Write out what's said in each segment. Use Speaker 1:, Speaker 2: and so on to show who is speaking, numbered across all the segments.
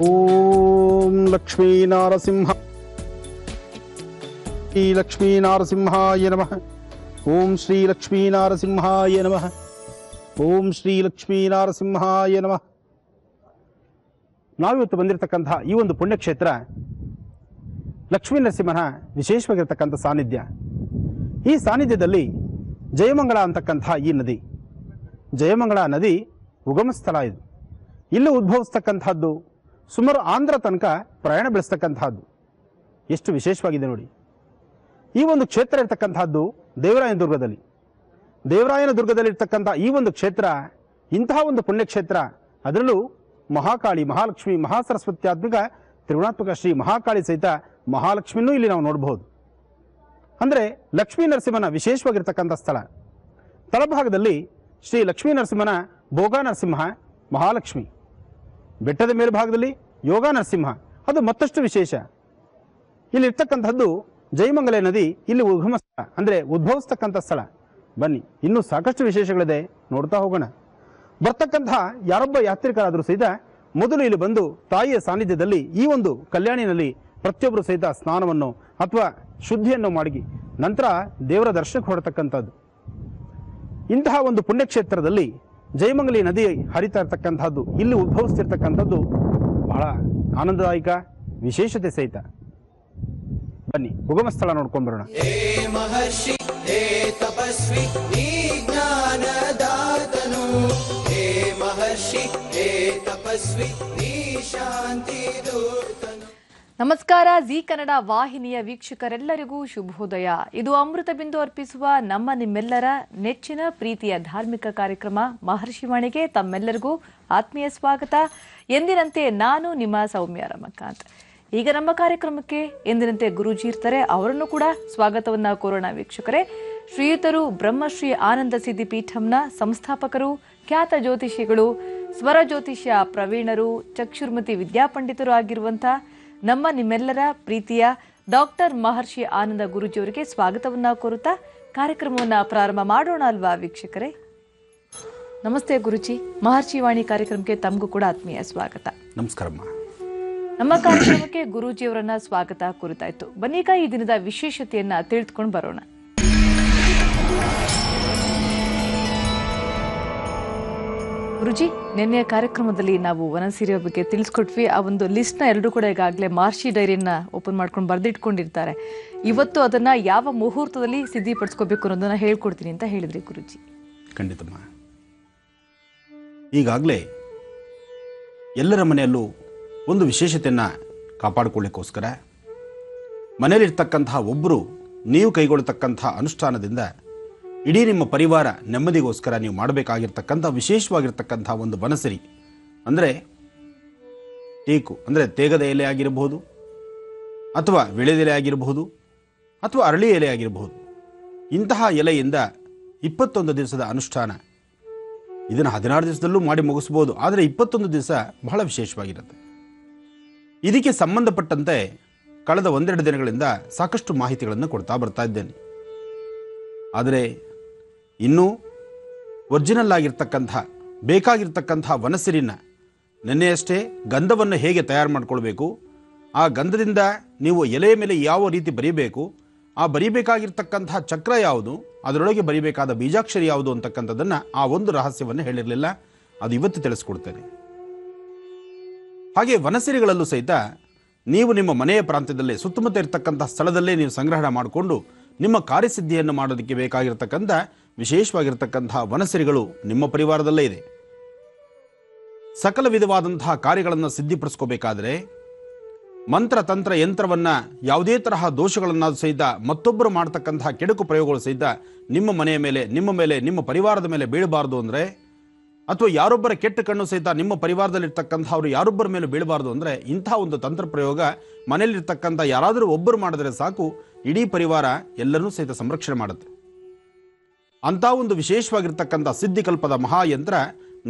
Speaker 1: ಓಂ ಲಕ್ಷ್ಮೀನಾರಸಿಂಹ ಶ್ರೀ ಲಕ್ಷ್ಮೀನಾರಸಿಂಹಾಯ ನಮಃ. ಓಂ ಶ್ರೀ ಲಕ್ಷ್ಮೀನಾರಸಿಂಹಾಯ ನಮಃ. ಓಂ ಶ್ರೀ ಲಕ್ಷ್ಮೀನಾರಸಿಂಹಾಯ ನಮಃ. ನಾವಿವತ್ತು ಬಂದಿರತಕ್ಕಂತಹ ಈ ಒಂದು ಪುಣ್ಯಕ್ಷೇತ್ರ ಲಕ್ಷ್ಮೀ ನರಸಿಂಹನ ವಿಶೇಷವಾಗಿರ್ತಕ್ಕಂಥ ಸಾನ್ನಿಧ್ಯ. ಈ ಸಾನ್ನಿಧ್ಯದಲ್ಲಿ ಜಯಮಂಗಳ ಅಂತಕ್ಕಂತಹ ಈ ನದಿ, ಜಯಮಂಗಳ ನದಿ ಉಗಮ ಸ್ಥಳ. ಇದು ಇಲ್ಲಿ ಉದ್ಭವಿಸ್ತಕ್ಕಂಥದ್ದು, ಸುಮಾರು ಆಂಧ್ರ ತನಕ ಪ್ರಯಾಣ ಬೆಳೆಸ್ತಕ್ಕಂಥದ್ದು. ಎಷ್ಟು ವಿಶೇಷವಾಗಿದೆ ನೋಡಿ. ಈ ಒಂದು ಕ್ಷೇತ್ರ ಇರ್ತಕ್ಕಂಥದ್ದು ದೇವರಾಯನದುರ್ಗದಲ್ಲಿ. ದೇವರಾಯನದುರ್ಗದಲ್ಲಿರ್ತಕ್ಕಂಥ ಈ ಒಂದು ಕ್ಷೇತ್ರ ಇಂತಹ ಒಂದು ಪುಣ್ಯಕ್ಷೇತ್ರ. ಅದರಲ್ಲೂ ಮಹಾಕಾಳಿ, ಮಹಾಲಕ್ಷ್ಮಿ, ಮಹಾಸರಸ್ವತ್ಯಾತ್ಮಕ ತ್ರಿಗುಣಾತ್ಮಕ ಶ್ರೀ ಮಹಾಕಾಳಿ ಸಹಿತ ಮಹಾಲಕ್ಷ್ಮಿನೂ ಇಲ್ಲಿ ನಾವು ನೋಡಬಹುದು. ಅಂದರೆ ಲಕ್ಷ್ಮೀ ನರಸಿಂಹನ ವಿಶೇಷವಾಗಿರ್ತಕ್ಕಂಥ ಸ್ಥಳ. ತಳಭಾಗದಲ್ಲಿ ಶ್ರೀ ಲಕ್ಷ್ಮೀ ನರಸಿಂಹನ ಭೋಗ ನರಸಿಂಹ ಮಹಾಲಕ್ಷ್ಮಿ, ಬೆಟ್ಟದ ಮೇಲ್ಭಾಗದಲ್ಲಿ ಯೋಗ ನರಸಿಂಹ, ಅದು ಮತ್ತಷ್ಟು ವಿಶೇಷ. ಇಲ್ಲಿ ಇರ್ತಕ್ಕಂಥದ್ದು ಜಯಮಂಗಲ ನದಿ, ಇಲ್ಲಿ ಉಗಮ ಸ್ಥಳ ಅಂದರೆ ಉದ್ಭವಿಸ್ತಕ್ಕಂಥ ಸ್ಥಳ. ಬನ್ನಿ, ಇನ್ನೂ ಸಾಕಷ್ಟು ವಿಶೇಷಗಳಿದೆ, ನೋಡ್ತಾ ಹೋಗೋಣ. ಬರ್ತಕ್ಕಂತಹ ಯಾರೊಬ್ಬ ಯಾತ್ರಿಕರಾದರೂ ಸಹಿತ ಮೊದಲು ಇಲ್ಲಿ ಬಂದು ತಾಯಿಯ ಸಾನ್ನಿಧ್ಯದಲ್ಲಿ ಈ ಒಂದು ಕಲ್ಯಾಣಿನಲ್ಲಿ ಪ್ರತಿಯೊಬ್ಬರು ಸಹಿತ ಸ್ನಾನವನ್ನು ಅಥವಾ ಶುದ್ಧಿಯನ್ನು ಮಾಡಿ ನಂತರ ದೇವರ ದರ್ಶನಕ್ಕೆ ಹೊರತಕ್ಕಂಥದ್ದು. ಇಂತಹ ಒಂದು ಪುಣ್ಯಕ್ಷೇತ್ರದಲ್ಲಿ ಜಯಮಂಗಲಿ ನದಿ ಹರಿತಾ ಇರ್ತಕ್ಕಂಥದ್ದು, ಇಲ್ಲಿ ಉದ್ಭವಿಸ್ತಿರ್ತಕ್ಕಂಥದ್ದು ಬಹಳ ಆನಂದದಾಯಕ, ವಿಶೇಷತೆ ಸಹಿತ. ಬನ್ನಿ, ಉಗಮ ಸ್ಥಳ ನೋಡ್ಕೊಂಡು ಬರೋಣ.
Speaker 2: ಮಹರ್ಷಿ ಹೇ ತಪಸ್ವಿ ನೀ ಜ್ಞಾನದಾತನು, ಹೇ ಮಹರ್ಷಿ ಹೇ ತಪಸ್ವಿ ನೀ ಶಾಂತಿ ದೂತನು.
Speaker 3: ನಮಸ್ಕಾರ. ಜಿ ಕನ್ನಡ ವಾಹಿನಿಯ ವೀಕ್ಷಕರೆಲ್ಲರಿಗೂ ಶುಭೋದಯ. ಇದು ಅಮೃತ ಬಿಂದು ಅರ್ಪಿಸುವ ನಿಮ್ಮೆಲ್ಲರ ನೆಚ್ಚಿನ ಪ್ರೀತಿಯ ಧಾರ್ಮಿಕ ಕಾರ್ಯಕ್ರಮ ಮಹರ್ಷಿವಾಣಿಗೆ ತಮ್ಮೆಲ್ಲರಿಗೂ ಆತ್ಮೀಯ ಸ್ವಾಗತ. ಎಂದಿನಂತೆ ನಾನು ನಿಮ್ಮ ಸೌಮ್ಯ ರಮಕಾಂತ್. ಈಗ ನಮ್ಮ ಕಾರ್ಯಕ್ರಮಕ್ಕೆ ಎಂದಿನಂತೆ ಗುರೂಜಿ ಇರ್ತಾರೆ, ಅವರನ್ನು ಕೂಡ ಸ್ವಾಗತವನ್ನ ಕೋರೋಣ. ವೀಕ್ಷಕರೇ, ಶ್ರೀಯುತರು ಬ್ರಹ್ಮಶ್ರೀ ಆನಂದ ಸಿದ್ಧಿ ಪೀಠಂನ ಸಂಸ್ಥಾಪಕರು, ಖ್ಯಾತ ಜ್ಯೋತಿಷಿಗಳು, ಸ್ವರ ಜ್ಯೋತಿಷ್ಯ ಪ್ರವೀಣರು, ಚಕ್ಷುರ್ಮತಿ ವಿದ್ಯಾಪಂಡಿತರು ಆಗಿರುವಂತಹ ನಿಮ್ಮೆಲ್ಲರ ಪ್ರೀತಿಯ ಡಾಕ್ಟರ್ ಮಹರ್ಷಿ ಆನಂದ ಗುರೂಜಿಯವರಿಗೆ ಸ್ವಾಗತವನ್ನ ಕೋರುತ್ತಾ ಕಾರ್ಯಕ್ರಮವನ್ನ ಪ್ರಾರಂಭ ಮಾಡೋಣ ಅಲ್ವಾ ವೀಕ್ಷಕರೇ? ನಮಸ್ತೆ ಗುರುಜಿ. ಮಹರ್ಷಿವಾಣಿ ಕಾರ್ಯಕ್ರಮಕ್ಕೆ ತಮಗೂ ಕೂಡ ಆತ್ಮೀಯ ಸ್ವಾಗತ.
Speaker 1: ನಮಸ್ಕಾರಮ್ಮ.
Speaker 3: ನಮ್ಮ ಕಾರ್ಯಕ್ರಮಕ್ಕೆ ಗುರೂಜಿಯವರನ್ನ ಸ್ವಾಗತ ಕೋರುತ್ತಾಯ್ತು. ಬನ್ನೀಗ ಈ ದಿನದ ವಿಶೇಷತೆಯನ್ನ ತಿಳಿದುಕೊಂಡು ಬರೋಣ. ಗುರುಜಿ, ನಿನ್ನೆಯ ಕಾರ್ಯಕ್ರಮದಲ್ಲಿ ನಾವು ವನಸೀರೆಯ ಬಗ್ಗೆ ತಿಳಿಸ್ಕೊಟ್ವಿ. ಆ ಒಂದು ಲಿಸ್ಟ್ ನ ಎಲ್ಲರೂ ಕೂಡ ಈಗಾಗಲೇ ಮಹರ್ಷಿ ಡೈರಿಯನ್ನ ಓಪನ್ ಮಾಡ್ಕೊಂಡು ಬರೆದಿಟ್ಕೊಂಡಿರ್ತಾರೆ. ಇವತ್ತು ಅದನ್ನ ಯಾವ ಮುಹೂರ್ತದಲ್ಲಿ ಸಿದ್ಧಿಪಡಿಸ್ಕೋಬೇಕು ಅನ್ನೋದನ್ನ ಹೇಳ್ಕೊಡ್ತೀನಿ ಅಂತ ಹೇಳಿದ್ರಿ ಗುರುಜಿ.
Speaker 1: ಖಂಡಿತಮ್ಮ. ಈಗಾಗಲೇ ಎಲ್ಲರ ಮನೆಯಲ್ಲೂ ಒಂದು ವಿಶೇಷತೆಯನ್ನು ಕಾಪಾಡಿಕೊಳ್ಳಿಕ್ಕೋಸ್ಕರ ಮನೆಯಲ್ಲಿರ್ತಕ್ಕಂತಹ ಒಬ್ಬರು ನೀವು ಕೈಗೊಳ್ಳತಕ್ಕಂತಹ ಅನುಷ್ಠಾನದಿಂದ ಇಡೀ ನಿಮ್ಮ ಪರಿವಾರ ನೆಮ್ಮದಿಗೋಸ್ಕರ ನೀವು ಮಾಡಬೇಕಾಗಿರ್ತಕ್ಕಂಥ ವಿಶೇಷವಾಗಿರ್ತಕ್ಕಂಥ ಒಂದು ಬನಸಿರಿ ಅಂದರೆ ಟೀಕು, ಅಂದರೆ ತೇಗದ ಎಲೆ ಆಗಿರಬಹುದು, ಅಥವಾ ವಿಳೆದೆಲೆ ಆಗಿರಬಹುದು, ಅಥವಾ ಅರಳಿ ಎಲೆ ಆಗಿರಬಹುದು. ಇಂತಹ ಎಲೆಯಿಂದ 21 ದಿವಸದ ಅನುಷ್ಠಾನ. ಇದನ್ನು 16 ದಿವಸದಲ್ಲೂ ಮಾಡಿ ಮುಗಿಸ್ಬೋದು, ಆದರೆ 21 ದಿವಸ ಬಹಳ ವಿಶೇಷವಾಗಿರುತ್ತೆ. ಇದಕ್ಕೆ ಸಂಬಂಧಪಟ್ಟಂತೆ ಕಳೆದ 1-2 ದಿನಗಳಿಂದ ಸಾಕಷ್ಟು ಮಾಹಿತಿಗಳನ್ನು ಕೊಡ್ತಾ ಬರ್ತಾ ಇದ್ದೇನೆ. ಆದರೆ ಇನ್ನೂ ಒರಿಜಿನಲ್ ಆಗಿರ್ತಕ್ಕಂಥ ಬೇಕಾಗಿರ್ತಕ್ಕಂಥ ವನಸಿರಿನ ನೆನ್ನೆಯಷ್ಟೇ ಗಂಧವನ್ನು ಹೇಗೆ ತಯಾರು ಮಾಡಿಕೊಳ್ಬೇಕು, ಆ ಗಂಧದಿಂದ ನೀವು ಎಲೆಯ ಮೇಲೆ ಯಾವ ರೀತಿ ಬರೀಬೇಕು, ಆ ಬರೀಬೇಕಾಗಿರ್ತಕ್ಕಂಥ ಚಕ್ರ ಯಾವುದು, ಅದರೊಳಗೆ ಬರೀಬೇಕಾದ ಬೀಜಾಕ್ಷರಿ ಯಾವುದು ಅಂತಕ್ಕಂಥದ್ದನ್ನು ಆ ಒಂದು ರಹಸ್ಯವನ್ನು ಹೇಳಿರಲಿಲ್ಲ. ಅದು ಇವತ್ತು ತಿಳಿಸ್ಕೊಡ್ತೇನೆ. ಹಾಗೆ ವನಸಿರಿಗಳಲ್ಲೂ ಸಹಿತ ನೀವು ನಿಮ್ಮ ಮನೆಯ ಪ್ರಾಂತ್ಯದಲ್ಲೇ ಸುತ್ತಮುತ್ತ ಇರತಕ್ಕಂಥ ಸ್ಥಳದಲ್ಲೇ ನೀವು ಸಂಗ್ರಹಣ ಮಾಡಿಕೊಂಡು ನಿಮ್ಮ ಕಾರ್ಯಸಿದ್ಧಿಯನ್ನು ಮಾಡೋದಕ್ಕೆ ಬೇಕಾಗಿರ್ತಕ್ಕಂಥ ವಿಶೇಷವಾಗಿರ್ತಕ್ಕಂತಹ ವನಸಿರಿಗಳು ನಿಮ್ಮ ಪರಿವಾರದಲ್ಲೇ ಇದೆ. ಸಕಲ ವಿಧವಾದಂತಹ ಕಾರ್ಯಗಳನ್ನು ಸಿದ್ಧಿಪಡಿಸ್ಕೋಬೇಕಾದ್ರೆ ಮಂತ್ರ ತಂತ್ರ ಯಂತ್ರವನ್ನು ಯಾವುದೇ ತರಹ ದೋಷಗಳನ್ನು ಸಹಿತ ಮತ್ತೊಬ್ಬರು ಮಾಡ್ತಕ್ಕಂತಹ ಕೆಡುಕು ಪ್ರಯೋಗಗಳು ಸಹಿತ ನಿಮ್ಮ ಮನೆಯ ಮೇಲೆ, ನಿಮ್ಮ ಪರಿವಾರದ ಮೇಲೆ ಬೀಳಬಾರ್ದು ಅಂದರೆ, ಅಥವಾ ಯಾರೊಬ್ಬರ ಕೆಟ್ಟ ಕಣ್ಣು ಸಹಿತ ನಿಮ್ಮ ಪರಿವಾರದಲ್ಲಿರ್ತಕ್ಕಂಥವ್ರು ಯಾರೊಬ್ಬರ ಮೇಲೆ ಬೀಳಬಾರ್ದು ಅಂದರೆ, ಇಂಥ ಒಂದು ತಂತ್ರ ಪ್ರಯೋಗ ಮನೆಯಲ್ಲಿರ್ತಕ್ಕಂಥ ಯಾರಾದರೂ ಒಬ್ಬರು ಮಾಡಿದ್ರೆ ಸಾಕು, ಇಡೀ ಪರಿವಾರ ಎಲ್ಲರನ್ನೂ ಸಹಿತ ಸಂರಕ್ಷಣೆ ಮಾಡುತ್ತೆ. ಅಂಥ ಒಂದು ವಿಶೇಷವಾಗಿರ್ತಕ್ಕಂಥ ಸಿದ್ಧಿಕಲ್ಪದ ಮಹಾಯಂತ್ರ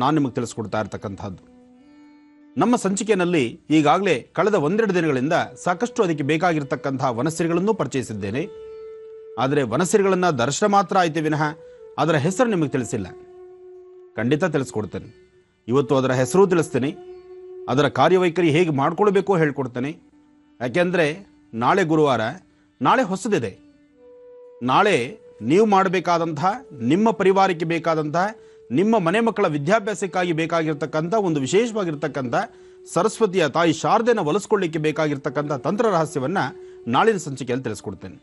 Speaker 1: ನಾನು ನಿಮಗೆ ತಿಳಿಸ್ಕೊಡ್ತಾ ಇರ್ತಕ್ಕಂಥದ್ದು. ನಮ್ಮ ಸಂಚಿಕೆಯಲ್ಲಿ ಈಗಾಗಲೇ ಕಳೆದ 1-2 ದಿನಗಳಿಂದ ಸಾಕಷ್ಟು ಅದಕ್ಕೆ ಬೇಕಾಗಿರ್ತಕ್ಕಂತಹ ವನಸಿರಿಗಳನ್ನು ಪರಿಚಯಿಸಿದ್ದೇನೆ. ಆದರೆ ವನಸಿರಿಗಳನ್ನು ದರ್ಶನ ಮಾತ್ರ ಆಯ್ತು ವಿನಃ ಅದರ ಹೆಸರು ನಿಮಗೆ ತಿಳಿಸಿಲ್ಲ. ಖಂಡಿತ ತಿಳಿಸ್ಕೊಡ್ತೇನೆ. ಇವತ್ತು ಅದರ ಹೆಸರು ತಿಳಿಸ್ತೀನಿ. ಅದರ ಕಾರ್ಯವೈಖರಿ ಹೇಗೆ ಮಾಡಿಕೊಳ್ಬೇಕೋ ಹೇಳ್ಕೊಡ್ತೇನೆ. ಯಾಕೆಂದರೆ ನಾಳೆ ಗುರುವಾರ, ನಾಳೆ ಹೊಸದಿದೆ. ನಾಳೆ ನೀವು ಮಾಡಬೇಕಾದಂತಹ, ನಿಮ್ಮ ಪರಿವಾರಕ್ಕೆ ಬೇಕಾದಂತಹ, ನಿಮ್ಮ ಮನೆ ಮಕ್ಕಳ ವಿದ್ಯಾಭ್ಯಾಸಕ್ಕಾಗಿ ಬೇಕಾಗಿರ್ತಕ್ಕಂಥ ಒಂದು ವಿಶೇಷವಾಗಿರ್ತಕ್ಕಂಥ ಸರಸ್ವತಿಯ ತಾಯಿ ಶಾರದೆನ ಒಲಿಸ್ಕೊಳ್ಳಿಕ್ಕೆ ಬೇಕಾಗಿರ್ತಕ್ಕಂಥ ತಂತ್ರ ರಹಸ್ಯವನ್ನು ನಾಳಿನ ಸಂಚಿಕೆಯಲ್ಲಿ ತಿಳಿಸ್ಕೊಡ್ತೇನೆ.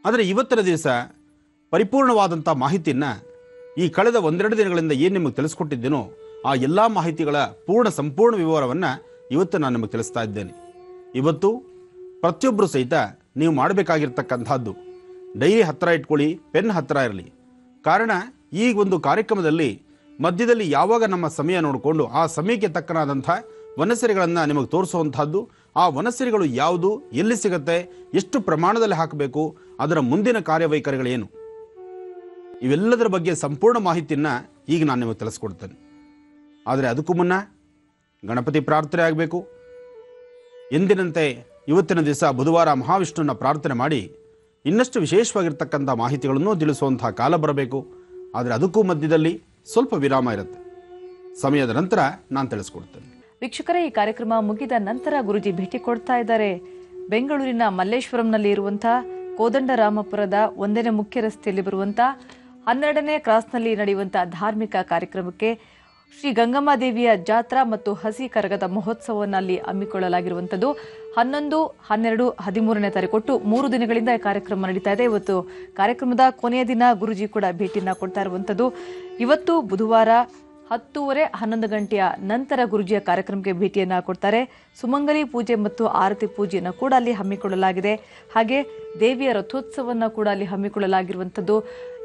Speaker 1: ಆದರೆ ಇವತ್ತಿನ ದಿವಸ ಪರಿಪೂರ್ಣವಾದಂಥ ಮಾಹಿತಿಯನ್ನು ಈ ಕಳೆದ ಒಂದೆರಡು ದಿನಗಳಿಂದ ಏನು ನಿಮಗೆ ತಿಳಿಸ್ಕೊಟ್ಟಿದ್ದೇನೋ ಆ ಎಲ್ಲ ಮಾಹಿತಿಗಳ ಸಂಪೂರ್ಣ ವಿವರವನ್ನು ಇವತ್ತು ನಾನು ನಿಮಗೆ ತಿಳಿಸ್ತಾ ಇದ್ದೇನೆ. ಇವತ್ತು ಪ್ರತಿಯೊಬ್ಬರು ಸಹಿತ ನೀವು ಮಾಡಬೇಕಾಗಿರ್ತಕ್ಕಂಥದ್ದು ಡೈರಿ ಹತ್ತಿರ ಇಟ್ಕೊಳ್ಳಿ, ಪೆನ್ ಹತ್ತಿರ ಇರಲಿ. ಕಾರಣ ಈ ಒಂದು ಕಾರ್ಯಕ್ರಮದಲ್ಲಿ ಮಧ್ಯದಲ್ಲಿ ಯಾವಾಗ ನಮ್ಮ ಸಮಯ ನೋಡಿಕೊಂಡು ಆ ಸಮಯಕ್ಕೆ ತಕ್ಕನಾದಂಥ ವನಸರಿಗಳನ್ನು ನಿಮಗೆ ತೋರಿಸುವಂಥದ್ದು, ಆ ವನಸರಿಗಳು ಯಾವುದು, ಎಲ್ಲಿ ಸಿಗುತ್ತೆ, ಎಷ್ಟು ಪ್ರಮಾಣದಲ್ಲಿ ಹಾಕಬೇಕು, ಅದರ ಮುಂದಿನ ಕಾರ್ಯವೈಖರಿಗಳೇನು, ಇವೆಲ್ಲದರ ಬಗ್ಗೆ ಸಂಪೂರ್ಣ ಮಾಹಿತಿಯನ್ನು ಈಗ ನಾನು ನಿಮಗೆ ತಿಳಿಸ್ಕೊಡ್ತೇನೆ. ಆದರೆ ಅದಕ್ಕೂ ಮುನ್ನ ಗಣಪತಿ ಪ್ರಾರ್ಥನೆ ಆಗಬೇಕು. ಎಂದಿನಂತೆ ಇವತ್ತಿನ ದಿವಸ ಬುಧವಾರ ಮಹಾವಿಷ್ಣುವನ್ನ ಪ್ರಾರ್ಥನೆ ಮಾಡಿ ಇನ್ನಷ್ಟು ವಿಶೇಷವಾಗಿರ್ತಕ್ಕಂಥ ಮಾಹಿತಿಗಳನ್ನು ತಿಳಿಸುವಂತಹ ಕಾಲ ಬರಬೇಕು. ಆದರೆ ಅದಕ್ಕೂ ಮಧ್ಯದಲ್ಲಿ ಸ್ವಲ್ಪ ವಿರಾಮ ಇರುತ್ತೆ. ಸಮಯದ ನಂತರ ನಾನು ತಿಳಿಸ್ಕೊಡ್ತೇನೆ.
Speaker 3: ವೀಕ್ಷಕರೇ, ಈ ಕಾರ್ಯಕ್ರಮ ಮುಗಿದ ನಂತರ ಗುರುಜಿ ಭೇಟಿ ಕೊಡ್ತಾ ಇದ್ದಾರೆ. ಬೆಂಗಳೂರಿನ ಮಲ್ಲೇಶ್ವರಂನಲ್ಲಿ ಇರುವಂತಹ ಕೋದಂಡರಾಮಪುರದ 1ನೇ ಮುಖ್ಯ ರಸ್ತೆಯಲ್ಲಿ ಬರುವಂತಹ 12ನೇ ಕ್ರಾಸ್ನಲ್ಲಿ ನಡೆಯುವಂತಹ ಧಾರ್ಮಿಕ ಕಾರ್ಯಕ್ರಮಕ್ಕೆ ಶ್ರೀ ಗಂಗಮ್ಮ ದೇವಿಯ ಜಾತ್ರಾ ಮತ್ತು ಹಸಿ ಕರಗದ ಮಹೋತ್ಸವವನ್ನು ಅಲ್ಲಿ ಹಮ್ಮಿಕೊಳ್ಳಲಾಗಿರುವಂಥದ್ದು 11, 12, 13ನೇ ತಾರೀಕು ಒಟ್ಟು 3 ದಿನಗಳಿಂದ ಈ ಕಾರ್ಯಕ್ರಮ ನಡೀತಾ ಇದೆ. ಇವತ್ತು ಕಾರ್ಯಕ್ರಮದ ಕೊನೆಯ ದಿನ ಗುರುಜಿ ಕೂಡ ಭೇಟಿಯನ್ನು ಕೊಡ್ತಾ ಇರುವಂಥದ್ದು. ಇವತ್ತು ಬುಧವಾರ 10:30, 11 ಗಂಟೆಯ ನಂತರ ಗುರುಜಿಯ ಕಾರ್ಯಕ್ರಮಕ್ಕೆ ಭೇಟಿಯನ್ನು ಕೊಡ್ತಾರೆ. ಸುಮಂಗಲಿ ಪೂಜೆ ಮತ್ತು ಆರತಿ ಪೂಜೆಯನ್ನು ಕೂಡ ಅಲ್ಲಿ ಹಮ್ಮಿಕೊಳ್ಳಲಾಗಿದೆ. ಹಾಗೆ ದೇವಿಯ ರಥೋತ್ಸವವನ್ನು ಕೂಡ ಅಲ್ಲಿ ಹಮ್ಮಿಕೊಳ್ಳಲಾಗಿರುವಂಥದ್ದು.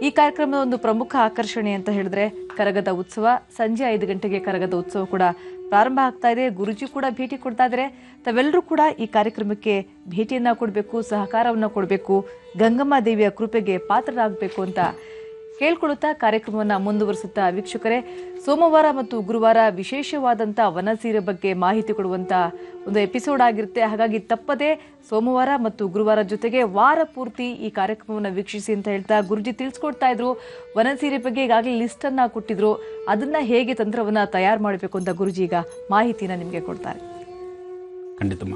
Speaker 3: ಈ ಕಾರ್ಯಕ್ರಮದ ಒಂದು ಪ್ರಮುಖ ಆಕರ್ಷಣೆ ಅಂತ ಹೇಳಿದ್ರೆ ಕರಗದ ಉತ್ಸವ. ಸಂಜೆ 5 ಗಂಟೆಗೆ ಕರಗದ ಉತ್ಸವ ಕೂಡ ಪ್ರಾರಂಭ ಆಗ್ತಾ ಇದೆ. ಗುರುಜಿ ಕೂಡ ಭೇಟಿ ಕೊಡ್ತಾ ಇದ್ದಾರೆ. ತಾವೆಲ್ಲರೂ ಕೂಡ ಈ ಕಾರ್ಯಕ್ರಮಕ್ಕೆ ಭೇಟಿಯನ್ನ ಕೊಡಬೇಕು, ಸಹಕಾರವನ್ನು ಕೊಡಬೇಕು, ಗಂಗಮ್ಮ ದೇವಿಯ ಕೃಪೆಗೆ ಪಾತ್ರರಾಗಬೇಕು ಅಂತ ಕೇಳ್ಕೊಳ್ಳುತ್ತಾ ಕಾರ್ಯಕ್ರಮವನ್ನು ಮುಂದುವರಿಸುತ್ತಾ ವೀಕ್ಷಕರೇ, ಸೋಮವಾರ ಮತ್ತು ಗುರುವಾರ ವಿಶೇಷವಾದಂಥ ವನಸೀರೆ ಬಗ್ಗೆ ಮಾಹಿತಿ ಕೊಡುವಂಥ ಒಂದು ಎಪಿಸೋಡ್ ಆಗಿರುತ್ತೆ. ಹಾಗಾಗಿ ತಪ್ಪದೆ ಸೋಮವಾರ ಮತ್ತು ಗುರುವಾರ ಜೊತೆಗೆ ವಾರ ಪೂರ್ತಿ ಈ ಕಾರ್ಯಕ್ರಮವನ್ನು ವೀಕ್ಷಿಸಿ ಅಂತ ಹೇಳ್ತಾ ಗುರುಜಿ ತಿಳಿಸ್ಕೊಡ್ತಾ ಇದ್ರು. ವನಸೀರೆ ಬಗ್ಗೆ ಈಗಾಗಲೇ ಲಿಸ್ಟ್ ಅನ್ನ ಕೊಟ್ಟಿದ್ರು. ಅದನ್ನ ಹೇಗೆ ತಂತ್ರವನ್ನ ತಯಾರು ಮಾಡಬೇಕು ಅಂತ ಗುರುಜಿ ಈಗ ಮಾಹಿತಿನ ನಿಮಗೆ ಕೊಡ್ತಾರೆ.
Speaker 1: ಖಂಡಿತಮ್ಮ.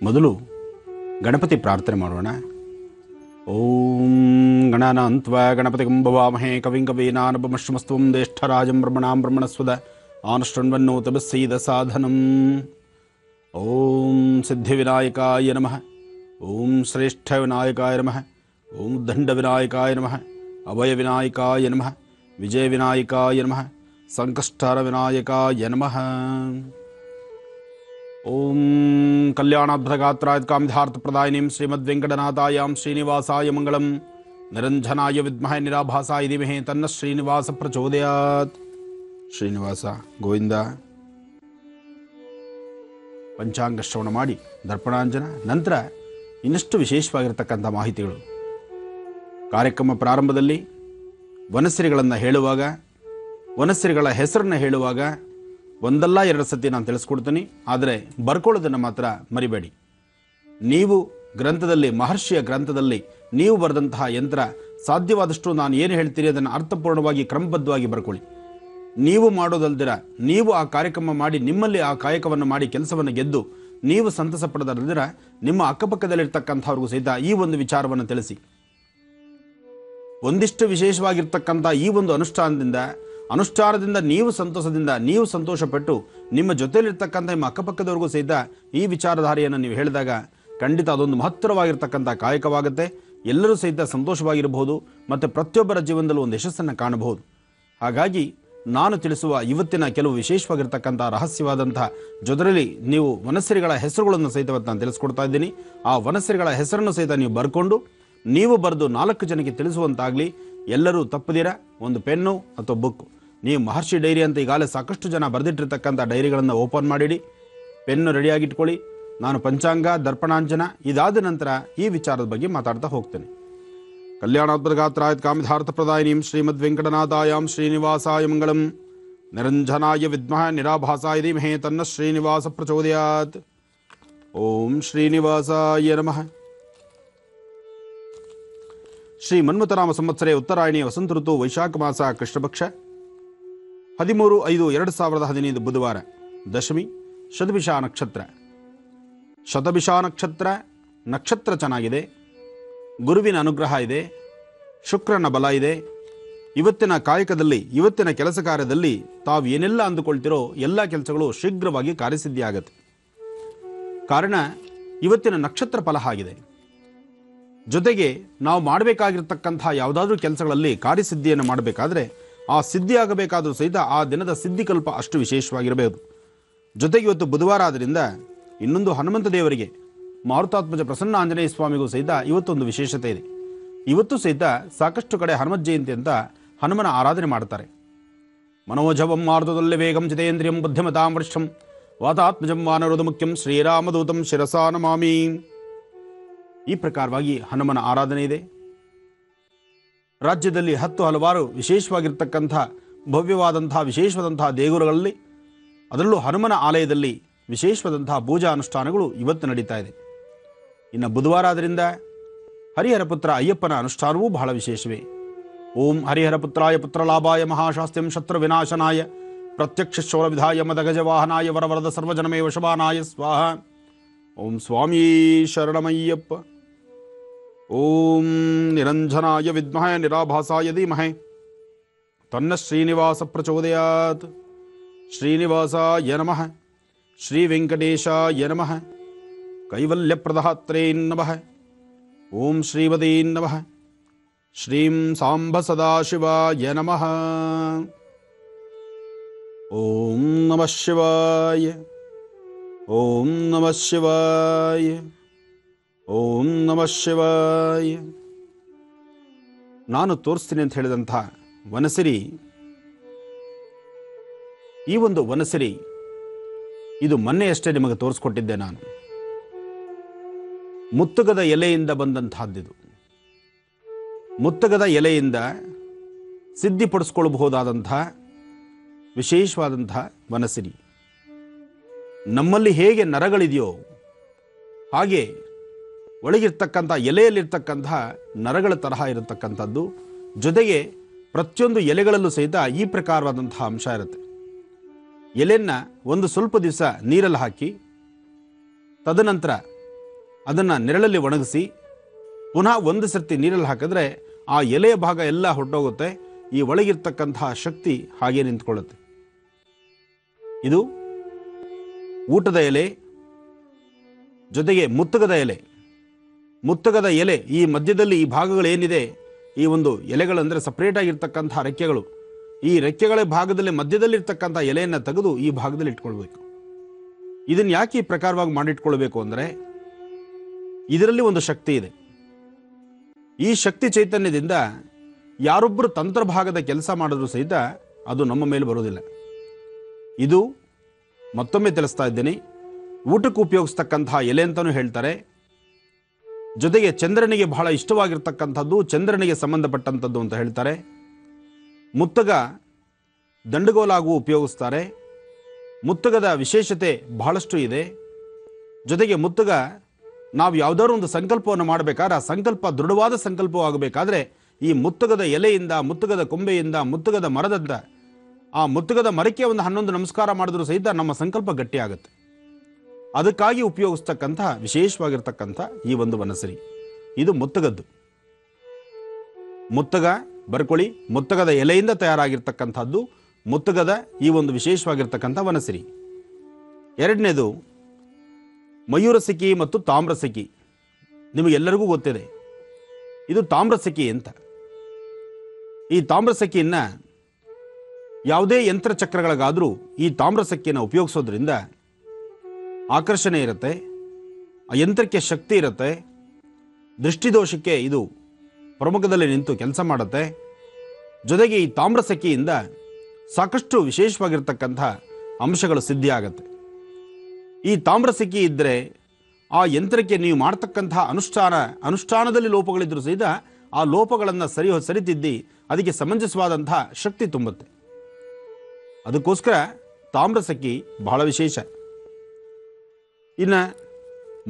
Speaker 1: ಮೊದಲು ಗಣಪತಿ ಪ್ರಾರ್ಥನೆ ಮಾಡೋಣ. ಓಂ ಗಣಾನಾಂತ್ವ ಗಣಪತಿಗಂ ಭವಾಮಹೇ ಕವಿಂ ಕವೀನಾನುಪಮಶ್ರಮಸ್ತ್ವಂ ಜ್ಯೇಷ್ಠರಾಜಂ ಬ್ರಹ್ಮಣಾಂ ಬ್ರಹ್ಮಣಸ್ವದ ಆನುಷ್ಠನ್ವನ್ನೋತಪಸ್ಸೈದ ಸಾಧನಂ. ಓಂ ಸಿದ್ಧಿವಿನಾಯಕಾಯ ನಮಃ. ಓಂ ಶ್ರೇಷ್ಠ ವಿನಾಯಕಾಯ ನಮಃ. ಓಂ ದಂಡ ವಿನಾಯಕಾಯ ನಮಃ. ಅಭಯ ವಿನಾಯಕಾಯ ನಮಃ. ವಿಜಯ ವಿನಾಯಕಾಯ ನಮಃ. ಸಂಕಷ್ಟಹರ ವಿನಾಯಕಾಯ ನಮಃ. ಓಂ ಕಲ್ಯಾಣಾದ್ಭುತಗಾತ್ರಾಯ ಕಾಮಿಧಾರ್ಥಪ್ರದಾಯಿನೀಂ ಶ್ರೀಮದ್ವೆಂಕಟನಾಥಾಯಾಂ ಶ್ರೀನಿವಾಸಾಯ ಮಂಗಳಂ. ನಿರಂಜನಾಯ ವಿದ್ಮಹೇ ನಿರಾಭಾಸಾಯ ಧೀಮಹಿ ತನ್ನ ಶ್ರೀನಿವಾಸ ಪ್ರಚೋದಯಾತ್. ಶ್ರೀನಿವಾಸ ಗೋವಿಂದ. ಪಂಚಾಂಗ ಶ್ರವಣ ಮಾಡಿ ದರ್ಪಣಾಂಜನ ನಂತರ ಇನ್ನಷ್ಟು ವಿಶೇಷವಾಗಿರ್ತಕ್ಕಂಥ ಮಾಹಿತಿಗಳು. ಕಾರ್ಯಕ್ರಮ ಪ್ರಾರಂಭದಲ್ಲಿ ವನಸಿರಿಗಳನ್ನು ಹೇಳುವಾಗ, ವನಸಿರಿಗಳ ಹೆಸರನ್ನು ಹೇಳುವಾಗ ಒಂದಲ್ಲ 2 ಸತಿ ನಾನು ತಿಳಿಸ್ಕೊಡ್ತೀನಿ. ಆದರೆ ಬರ್ಕೊಳ್ಳೋದನ್ನು ಮಾತ್ರ ಮರಿಬೇಡಿ. ನೀವು ಗ್ರಂಥದಲ್ಲಿ, ಮಹರ್ಷಿಯ ಗ್ರಂಥದಲ್ಲಿ ನೀವು ಬರೆದಂತಹ ಯಂತ್ರ ಸಾಧ್ಯವಾದಷ್ಟು ನಾನು ಏನು ಹೇಳ್ತೀನಿ ಅದನ್ನು ಅರ್ಥಪೂರ್ಣವಾಗಿ ಕ್ರಮಬದ್ಧವಾಗಿ ಬರ್ಕೊಳ್ಳಿ. ನೀವು ಮಾಡೋದಲ್ದಿರ ನೀವು ಆ ಕಾರ್ಯಕ್ರಮ ಮಾಡಿ ನಿಮ್ಮಲ್ಲಿ ಆ ಕಾಯಕವನ್ನು ಮಾಡಿ ಕೆಲಸವನ್ನು ಗೆದ್ದು ನೀವು ಸಂತಸ ಪಡೆದಲ್ದಿರ ನಿಮ್ಮ ಅಕ್ಕಪಕ್ಕದಲ್ಲಿರ್ತಕ್ಕಂಥವ್ರಿಗೂ ಸಹಿತ ಈ ಒಂದು ವಿಚಾರವನ್ನು ತಿಳಿಸಿ. ಒಂದಿಷ್ಟು ವಿಶೇಷವಾಗಿರ್ತಕ್ಕಂಥ ಈ ಒಂದು ಅನುಷ್ಠಾನದಿಂದ ನೀವು ಸಂತೋಷದಿಂದ ನೀವು ಸಂತೋಷಪಟ್ಟು ನಿಮ್ಮ ಜೊತೆಯಲ್ಲಿರ್ತಕ್ಕಂಥ ನಿಮ್ಮ ಅಕ್ಕಪಕ್ಕದವ್ರಿಗೂ ಸಹಿತ ಈ ವಿಚಾರಧಾರೆಯನ್ನು ನೀವು ಹೇಳಿದಾಗ ಖಂಡಿತ ಅದೊಂದು ಮಹತ್ತರವಾಗಿರ್ತಕ್ಕಂಥ ಕಾಯಕವಾಗುತ್ತೆ. ಎಲ್ಲರೂ ಸಹಿತ ಸಂತೋಷವಾಗಿರಬಹುದು ಮತ್ತು ಪ್ರತಿಯೊಬ್ಬರ ಜೀವನದಲ್ಲೂ ಒಂದು ಯಶಸ್ಸನ್ನು ಕಾಣಬಹುದು. ಹಾಗಾಗಿ ನಾನು ತಿಳಿಸುವ ಇವತ್ತಿನ ಕೆಲವು ವಿಶೇಷವಾಗಿರ್ತಕ್ಕಂಥ ರಹಸ್ಯವಾದಂಥ ಜೊತೆಯಲ್ಲಿ ನೀವು ವನಸಿರಿಗಳ ಹೆಸರುಗಳನ್ನು ಸಹಿತ ನಾನು ತಿಳಿಸ್ಕೊಡ್ತಾ ಇದ್ದೀನಿ. ಆ ವನಸಿರಿಗಳ ಹೆಸರನ್ನು ಸಹಿತ ನೀವು ಬರ್ಕೊಂಡು ನೀವು ಬರೆದು 4 ಜನಕ್ಕೆ ತಿಳಿಸುವಂತಾಗಲಿ. ಎಲ್ಲರೂ ತಪ್ಪದಿರ ಒಂದು ಪೆನ್ನು ಅಥವಾ ಬುಕ್, ನೀವು ಮಹರ್ಷಿ ಡೈರಿ ಅಂತ ಈಗಾಗಲೇ ಸಾಕಷ್ಟು ಜನ ಬರೆದಿಟ್ಟಿರ್ತಕ್ಕಂಥ ಡೈರಿಗಳನ್ನು ಓಪನ್ ಮಾಡಿಡಿ, ಪೆನ್ನು ರೆಡಿಯಾಗಿಟ್ಕೊಳ್ಳಿ. ನಾನು ಪಂಚಾಂಗ ದರ್ಪಣಾಂಜನ ಇದಾದ ನಂತರ ಈ ವಿಚಾರದ ಬಗ್ಗೆ ಮಾತಾಡ್ತಾ ಹೋಗ್ತೇನೆ. ಕಲ್ಯಾಣಾದ್ಭುತಗಾತ್ರಾಯ ಕಾಮಿಧಾರ್ಥಪ್ರದಾಯಿನೀಂ ಶ್ರೀಮದ್ವೆಂಕಟನಾಥಾಯಾಂ ಶ್ರೀನಿವಾಸಾಯ ಮಂಗಳಂ. ನಿರಂಜನಾಯ ವಿದ್ಮಹೇ ನಿರಾಭಾಸಾಯ ಧೀಮಹಿ ತನ್ನ ಶ್ರೀನಿವಾಸ ಪ್ರಚೋದಯಾತ್. ಓಂ ಶ್ರೀನಿವಾಸಾಯ ನಮಃ. ಶ್ರೀ ಮನ್ಮಥನಾಮ ಸಂವತ್ಸರೆ ಉತ್ತರಾಯಣಿ ವಸಂತ ಋತು ವೈಶಾಖ ಮಾಸ ಕೃಷ್ಣಪಕ್ಷ 13/5/2015 ಬುಧವಾರ ದಶಮಿ ಶತಭಿಷ ನಕ್ಷತ್ರ. ಶತಭಿಷ ನಕ್ಷತ್ರ ಚೆನ್ನಾಗಿದೆ, ಗುರುವಿನ ಅನುಗ್ರಹ ಇದೆ, ಶುಕ್ರನ ಬಲ ಇದೆ. ಇವತ್ತಿನ ಕಾಯಕದಲ್ಲಿ, ಇವತ್ತಿನ ಕೆಲಸ ಕಾರ್ಯದಲ್ಲಿ ತಾವು ಏನೆಲ್ಲ ಅಂದುಕೊಳ್ತಿರೋ ಎಲ್ಲ ಕೆಲಸಗಳು ಶೀಘ್ರವಾಗಿ ಕಾರ್ಯಸಿದ್ಧಿ ಆಗುತ್ತೆ. ಕಾರಣ ಇವತ್ತಿನ ನಕ್ಷತ್ರ ಫಲ ಆಗಿದೆ. ಜೊತೆಗೆ ನಾವು ಮಾಡಬೇಕಾಗಿರ್ತಕ್ಕಂಥ ಯಾವುದಾದ್ರೂ ಕೆಲಸಗಳಲ್ಲಿ ಕಾರ್ಯಸಿದ್ಧಿಯನ್ನು ಮಾಡಬೇಕಾದ್ರೆ ಆ ಸಿದ್ಧಿ ಆಗಬೇಕಾದರೂ ಸಹಿತ ಆ ದಿನದ ಸಿದ್ಧಿಕಲ್ಪ ಅಷ್ಟು ವಿಶೇಷವಾಗಿರಬಹುದು. ಜೊತೆಗೆ ಇವತ್ತು ಬುಧವಾರ ಆದ್ದರಿಂದ ಇನ್ನೊಂದು ಹನುಮಂತ ದೇವರಿಗೆ, ಮಾರುತಾತ್ಮಜ ಪ್ರಸನ್ನ ಆಂಜನೇಯ ಸ್ವಾಮಿಗೂ ಸಹಿತ ಇವತ್ತೊಂದು ವಿಶೇಷತೆ ಇದೆ. ಇವತ್ತು ಸಹಿತ ಸಾಕಷ್ಟು ಕಡೆ ಹನುಮತ್ ಜಯಂತಿ ಅಂತ ಹನುಮನ ಆರಾಧನೆ ಮಾಡ್ತಾರೆ. ಮನೋಜವಂ ಮಾರುತದಲ್ಲಿ ವೇಗಂ ಜಿತೇಂದ್ರಿಯಂ ಬುದ್ಧಿಮತಾಂ ವರಿಷ್ಠಂ ವಾತಾತ್ಮಜಂ ವಾನರೋಧ ಮುಖ್ಯಂ ಶ್ರೀರಾಮದೂತಂ ಶಿರಸಾ ನಮಾಮಿ. ಈ ಪ್ರಕಾರವಾಗಿ ಹನುಮನ ಆರಾಧನೆ ಇದೆ. ರಾಜ್ಯದಲ್ಲಿ ಹಲವಾರು ವಿಶೇಷವಾಗಿರ್ತಕ್ಕಂಥ ಭವ್ಯವಾದಂತಹ ವಿಶೇಷವಾದಂತಹ ದೇಗುಲಗಳಲ್ಲಿ, ಅದರಲ್ಲೂ ಹನುಮನ ಆಲಯದಲ್ಲಿ ವಿಶೇಷವಾದಂತಹ ಪೂಜಾ ಅನುಷ್ಠಾನಗಳು ಇವತ್ತು ನಡೀತಾ ಇದೆ. ಇನ್ನು ಬುಧವಾರ ಆದ್ದರಿಂದ ಹರಿಹರ ಪುತ್ರ ಅಯ್ಯಪ್ಪನ ಅನುಷ್ಠಾನವೂ ಬಹಳ ವಿಶೇಷವೇ. ಓಂ ಹರಿಹರ ಪುತ್ರಾಯ ಪುತ್ರಲಾಭಾಯ ಮಹಾಶಾಸ್ತ್ಯಂ ಶತ್ರು ವಿನಾಶನಾಯ ಪ್ರತ್ಯಕ್ಷ ಶೌರ ವಿಧಾಯ ಮದಗಜವಾಹನಾಯ ವರವರದ ಸರ್ವಜನಮೇ ವಶವಾನಾಯ ಸ್ವಾಹ. ಓಂ ಸ್ವಾಮೀ ಶರಣಮಯ್ಯಪ್ಪ. ಓಂ ನಿರಂಜನಾಯ ವಿದ್ಮಹೇ ನಿರಾಭಾಸಾಯ ಧೀಮಹಿ ತನ್ನ ಶ್ರೀನಿವಾಸ ಪ್ರಚೋದಯಾತ್. ಶ್ರೀನಿವಾಸಾಯ ನಮಃ, ಶ್ರೀ ವೆಂಕಟೇಶಾಯ ನಮಃ, ಕೈವಲ್ಯಪ್ರದಾತ್ರೇ ನಮಃ. ಓಂ ಶ್ರೀಮತೀ ನಮಃ, ಶ್ರೀಂ ಸಾಂಬ ಸದಾಶಿವಾಯ ನಮಃ. ಓಂ ನಮಃ ಶಿವಾಯ, ಓಂ ನಮಃ ಶಿವಾಯ, ಓಂ ನಮಃ ಶಿವಾಯ. ನಾನು ತೋರಿಸ್ತೀನಿ ಅಂತ ಹೇಳಿದಂಥ ವನಸಿರಿ, ಈ ಒಂದು ವನಸಿರಿ ಇದು ಮೊನ್ನೆಯಷ್ಟೇ ನಿಮಗೆ ತೋರಿಸ್ಕೊಟ್ಟಿದ್ದೆ ನಾನು. ಮುತ್ತುಗದ ಎಲೆಯಿಂದ ಬಂದಂತಹದ್ದಿದು. ಮುತ್ತುಗದ ಎಲೆಯಿಂದ ಸಿದ್ಧಿಪಡಿಸ್ಕೊಳ್ಬಹುದಾದಂಥ ವಿಶೇಷವಾದಂಥ ವನಸಿರಿ. ನಮ್ಮಲ್ಲಿ ಹೇಗೆ ನರಗಳಿದೆಯೋ ಹಾಗೆ ಒಳಗಿರ್ತಕ್ಕಂಥ ಎಲೆಯಲ್ಲಿರ್ತಕ್ಕಂಥ ನರಗಳ ತರಹ ಇರತಕ್ಕಂಥದ್ದು. ಜೊತೆಗೆ ಪ್ರತಿಯೊಂದು ಎಲೆಗಳಲ್ಲೂ ಸಹಿತ ಈ ಪ್ರಕಾರವಾದಂತಹ ಅಂಶ ಇರುತ್ತೆ. ಎಲೆಯನ್ನು ಒಂದು ಸ್ವಲ್ಪ ದಿವಸ ನೀರಲ್ಲಿ ಹಾಕಿ ತದನಂತರ ಅದನ್ನು ನೆರಳಲ್ಲಿ ಒಣಗಿಸಿ ಪುನಃ ಒಂದು ಸರ್ತಿ ನೀರಲ್ಲಿ ಹಾಕಿದ್ರೆ ಆ ಎಲೆಯ ಭಾಗ ಎಲ್ಲ ಹೊರಟೋಗುತ್ತೆ. ಈ ಒಳಗಿರ್ತಕ್ಕಂತಹ ಶಕ್ತಿ ಹಾಗೆ ನಿಂತ್ಕೊಳ್ಳುತ್ತೆ. ಇದು ಊಟದ ಎಲೆ, ಜೊತೆಗೆ ಮುತ್ತುಗದ ಎಲೆ. ಮುತ್ತುಗದ ಎಲೆ ಈ ಮಧ್ಯದಲ್ಲಿ ಈ ಭಾಗಗಳೇನಿದೆ, ಈ ಒಂದು ಎಲೆಗಳಂದರೆ ಸಪ್ರೇಟ್ ಆಗಿರ್ತಕ್ಕಂಥ ರೆಕ್ಕೆಗಳು, ಈ ರೆಕ್ಕೆಗಳ ಭಾಗದಲ್ಲಿ ಮಧ್ಯದಲ್ಲಿರ್ತಕ್ಕಂಥ ಎಲೆಯನ್ನು ತೆಗೆದು ಈ ಭಾಗದಲ್ಲಿ ಇಟ್ಕೊಳ್ಬೇಕು. ಇದನ್ನು ಯಾಕೆ ಈ ಪ್ರಕಾರವಾಗಿ ಮಾಡಿಟ್ಕೊಳ್ಬೇಕು ಅಂದರೆ ಇದರಲ್ಲಿ ಒಂದು ಶಕ್ತಿ ಇದೆ. ಈ ಶಕ್ತಿ ಚೈತನ್ಯದಿಂದ ಯಾರೊಬ್ಬರು ತಂತ್ರಭಾಗದ ಕೆಲಸ ಮಾಡಿದ್ರೂ ಸಹಿತ ಅದು ನಮ್ಮ ಮೇಲೆ ಬರೋದಿಲ್ಲ. ಇದು ಮತ್ತೊಮ್ಮೆ ತಿಳಿಸ್ತಾ ಇದ್ದೇನೆ, ಊಟಕ್ಕೆ ಉಪಯೋಗಿಸ್ತಕ್ಕಂತಹ ಎಲೆ ಅಂತಲೂ ಹೇಳ್ತಾರೆ. ಜೊತೆಗೆ ಚಂದ್ರನಿಗೆ ಬಹಳ ಇಷ್ಟವಾಗಿರ್ತಕ್ಕಂಥದ್ದು, ಚಂದ್ರನಿಗೆ ಸಂಬಂಧಪಟ್ಟಂಥದ್ದು ಅಂತ ಹೇಳ್ತಾರೆ. ಮುತ್ತಗ ದಂಡುಗೋಲಾಗೂ ಉಪಯೋಗಿಸ್ತಾರೆ. ಮುತ್ತಗದ ವಿಶೇಷತೆ ಬಹಳಷ್ಟು ಇದೆ. ಜೊತೆಗೆ ಮುತ್ತಗ ನಾವು ಯಾವುದಾದ್ರು ಒಂದು ಸಂಕಲ್ಪವನ್ನು ಮಾಡಬೇಕಾದ್ರೆ ಆ ಸಂಕಲ್ಪ ದೃಢವಾದ ಸಂಕಲ್ಪವಾಗಬೇಕಾದ್ರೆ ಈ ಮುತ್ತಗದ ಎಲೆಯಿಂದ, ಮುತ್ತಗದ ಕೊಂಬೆಯಿಂದ, ಮುತ್ತಗದ ಮರದಿಂದ, ಆ ಮುತ್ತಗದ ಮರಕ್ಕೆ ಒಂದು 11 ನಮಸ್ಕಾರ ಮಾಡಿದ್ರೂ ಸಹಿತ ನಮ್ಮ ಸಂಕಲ್ಪ ಗಟ್ಟಿಯಾಗುತ್ತೆ. ಅದಕ್ಕಾಗಿ ಉಪಯೋಗಿಸ್ತಕ್ಕಂಥ ವಿಶೇಷವಾಗಿರ್ತಕ್ಕಂಥ ಈ ಒಂದು ವನಸಿರಿ ಇದು ಮುತ್ತಗದ್ದು. ಮುತ್ತಗ ಬರ್ಕೊಳ್ಳಿ, ಮುತ್ತಗದ ಎಲೆಯಿಂದ ತಯಾರಾಗಿರ್ತಕ್ಕಂಥದ್ದು ಮುತ್ತಗದ ಈ ಒಂದು ವಿಶೇಷವಾಗಿರ್ತಕ್ಕಂಥ ವನಸಿರಿ. ಎರಡನೇದು ಮಯೂರಸಖಿ ಮತ್ತು ತಾಮ್ರಸಖಿ. ನಿಮಗೆಲ್ಲರಿಗೂ ಗೊತ್ತಿದೆ ಇದು ತಾಮ್ರಸಖಿ ಅಂತ. ಈ ತಾಮ್ರಸಖಿಯನ್ನು ಯಾವುದೇ ಯಂತ್ರಚಕ್ರಗಳಿಗಾದರೂ ಈ ತಾಮ್ರಸಖಿಯನ್ನು ಉಪಯೋಗಿಸೋದ್ರಿಂದ ಆಕರ್ಷಣೆ ಇರುತ್ತೆ, ಆ ಯಂತ್ರಕ್ಕೆ ಶಕ್ತಿ ಇರುತ್ತೆ, ದೃಷ್ಟಿದೋಷಕ್ಕೆ ಇದು ಪ್ರಮುಖದಲ್ಲಿ ನಿಂತು ಕೆಲಸ ಮಾಡುತ್ತೆ. ಜೊತೆಗೆ ಈ ತಾಮ್ರಸಖಿಯಿಂದ ಸಾಕಷ್ಟು ವಿಶೇಷವಾಗಿರ್ತಕ್ಕಂಥ ಅಂಶಗಳು ಸಿದ್ಧಿಯಾಗತ್ತೆ. ಈ ತಾಮ್ರಸಖಿ ಇದ್ದರೆ ಆ ಯಂತ್ರಕ್ಕೆ ನೀವು ಮಾಡ್ತಕ್ಕಂಥ ಅನುಷ್ಠಾನದಲ್ಲಿ ಲೋಪಗಳಿದ್ರೂ ಸಹಿತ ಆ ಲೋಪಗಳನ್ನು ಸರಿತಿದ್ದಿ ಅದಕ್ಕೆ ಸಮಂಜಸವಾದಂಥ ಶಕ್ತಿ ತುಂಬುತ್ತೆ. ಅದಕ್ಕೋಸ್ಕರ ತಾಮ್ರಸಖಿ ಬಹಳ ವಿಶೇಷ. ಇನ್ನು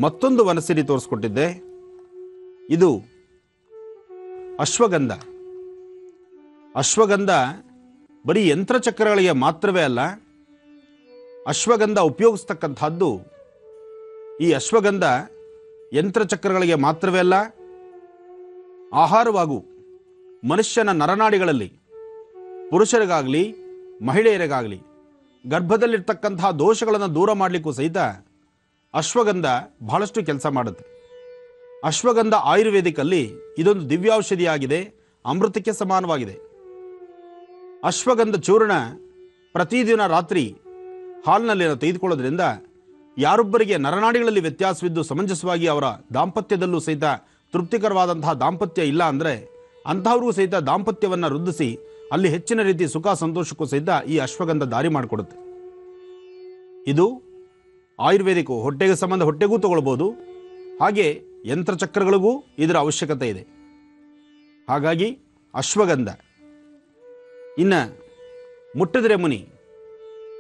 Speaker 1: ಮತ್ತೊಂದು ವನಸಿರಿ ತೋರಿಸ್ಕೊಟ್ಟಿದ್ದೆ, ಇದು ಅಶ್ವಗಂಧ. ಅಶ್ವಗಂಧ ಬರೀ ಯಂತ್ರಚಕ್ರಗಳಿಗೆ ಮಾತ್ರವೇ ಅಲ್ಲ, ಅಶ್ವಗಂಧ ಉಪಯೋಗಿಸ್ತಕ್ಕಂಥದ್ದು, ಈ ಅಶ್ವಗಂಧ ಯಂತ್ರಚಕ್ರಗಳಿಗೆ ಮಾತ್ರವೇ ಅಲ್ಲ, ಆಹಾರವಾಗೂ ಮನುಷ್ಯನ ನರನಾಡಿಗಳಲ್ಲಿ ಪುರುಷರಿಗಾಗಲಿ ಮಹಿಳೆಯರಿಗಾಗಲಿ ಗರ್ಭದಲ್ಲಿರ್ತಕ್ಕಂತಹ ದೋಷಗಳನ್ನು ದೂರ ಮಾಡಲಿಕ್ಕೂ ಸಹಿತ ಅಶ್ವಗಂಧ ಬಹಳಷ್ಟು ಕೆಲಸ ಮಾಡುತ್ತೆ. ಅಶ್ವಗಂಧ ಆಯುರ್ವೇದಿಕಲ್ಲಿ ಇದೊಂದು ದಿವ್ಯೌಷಧಿಯಾಗಿದೆ, ಅಮೃತಕ್ಕೆ ಸಮಾನವಾಗಿದೆ. ಅಶ್ವಗಂಧ ಚೂರ್ಣ ಪ್ರತಿದಿನ ರಾತ್ರಿ ಹಾಲಿನಲ್ಲಿ ತೆಗೆದುಕೊಳ್ಳೋದ್ರಿಂದ ಯಾರೊಬ್ಬರಿಗೆ ನರನಾಡಿಗಳಲ್ಲಿ ವ್ಯತ್ಯಾಸವಿದ್ದು ಸಮಂಜಸವಾಗಿ ಅವರ ದಾಂಪತ್ಯದಲ್ಲೂ ಸಹಿತ ತೃಪ್ತಿಕರವಾದಂತಹ ದಾಂಪತ್ಯ ಇಲ್ಲ ಅಂದರೆ ಅಂತಹವ್ರಿಗೂ ಸಹಿತ ದಾಂಪತ್ಯವನ್ನು ವೃದ್ಧಿಸಿ ಅಲ್ಲಿ ಹೆಚ್ಚಿನ ರೀತಿ ಸುಖ ಸಂತೋಷಕ್ಕೂ ಸಹಿತ ಈ ಅಶ್ವಗಂಧ ದಾರಿ ಮಾಡಿಕೊಡುತ್ತೆ. ಇದು ಆಯುರ್ವೇದಿಕು, ಹೊಟ್ಟೆಗೆ ಸಂಬಂಧ ಹೊಟ್ಟೆಗೂ ತಗೊಳ್ಬೋದು, ಹಾಗೆ ಯಂತ್ರಚಕ್ರಗಳಿಗೂ ಇದರ ಅವಶ್ಯಕತೆ ಇದೆ. ಹಾಗಾಗಿ ಅಶ್ವಗಂಧ. ಇನ್ನು ಮುಟ್ಟಿದ್ರೆ ಮುನಿ,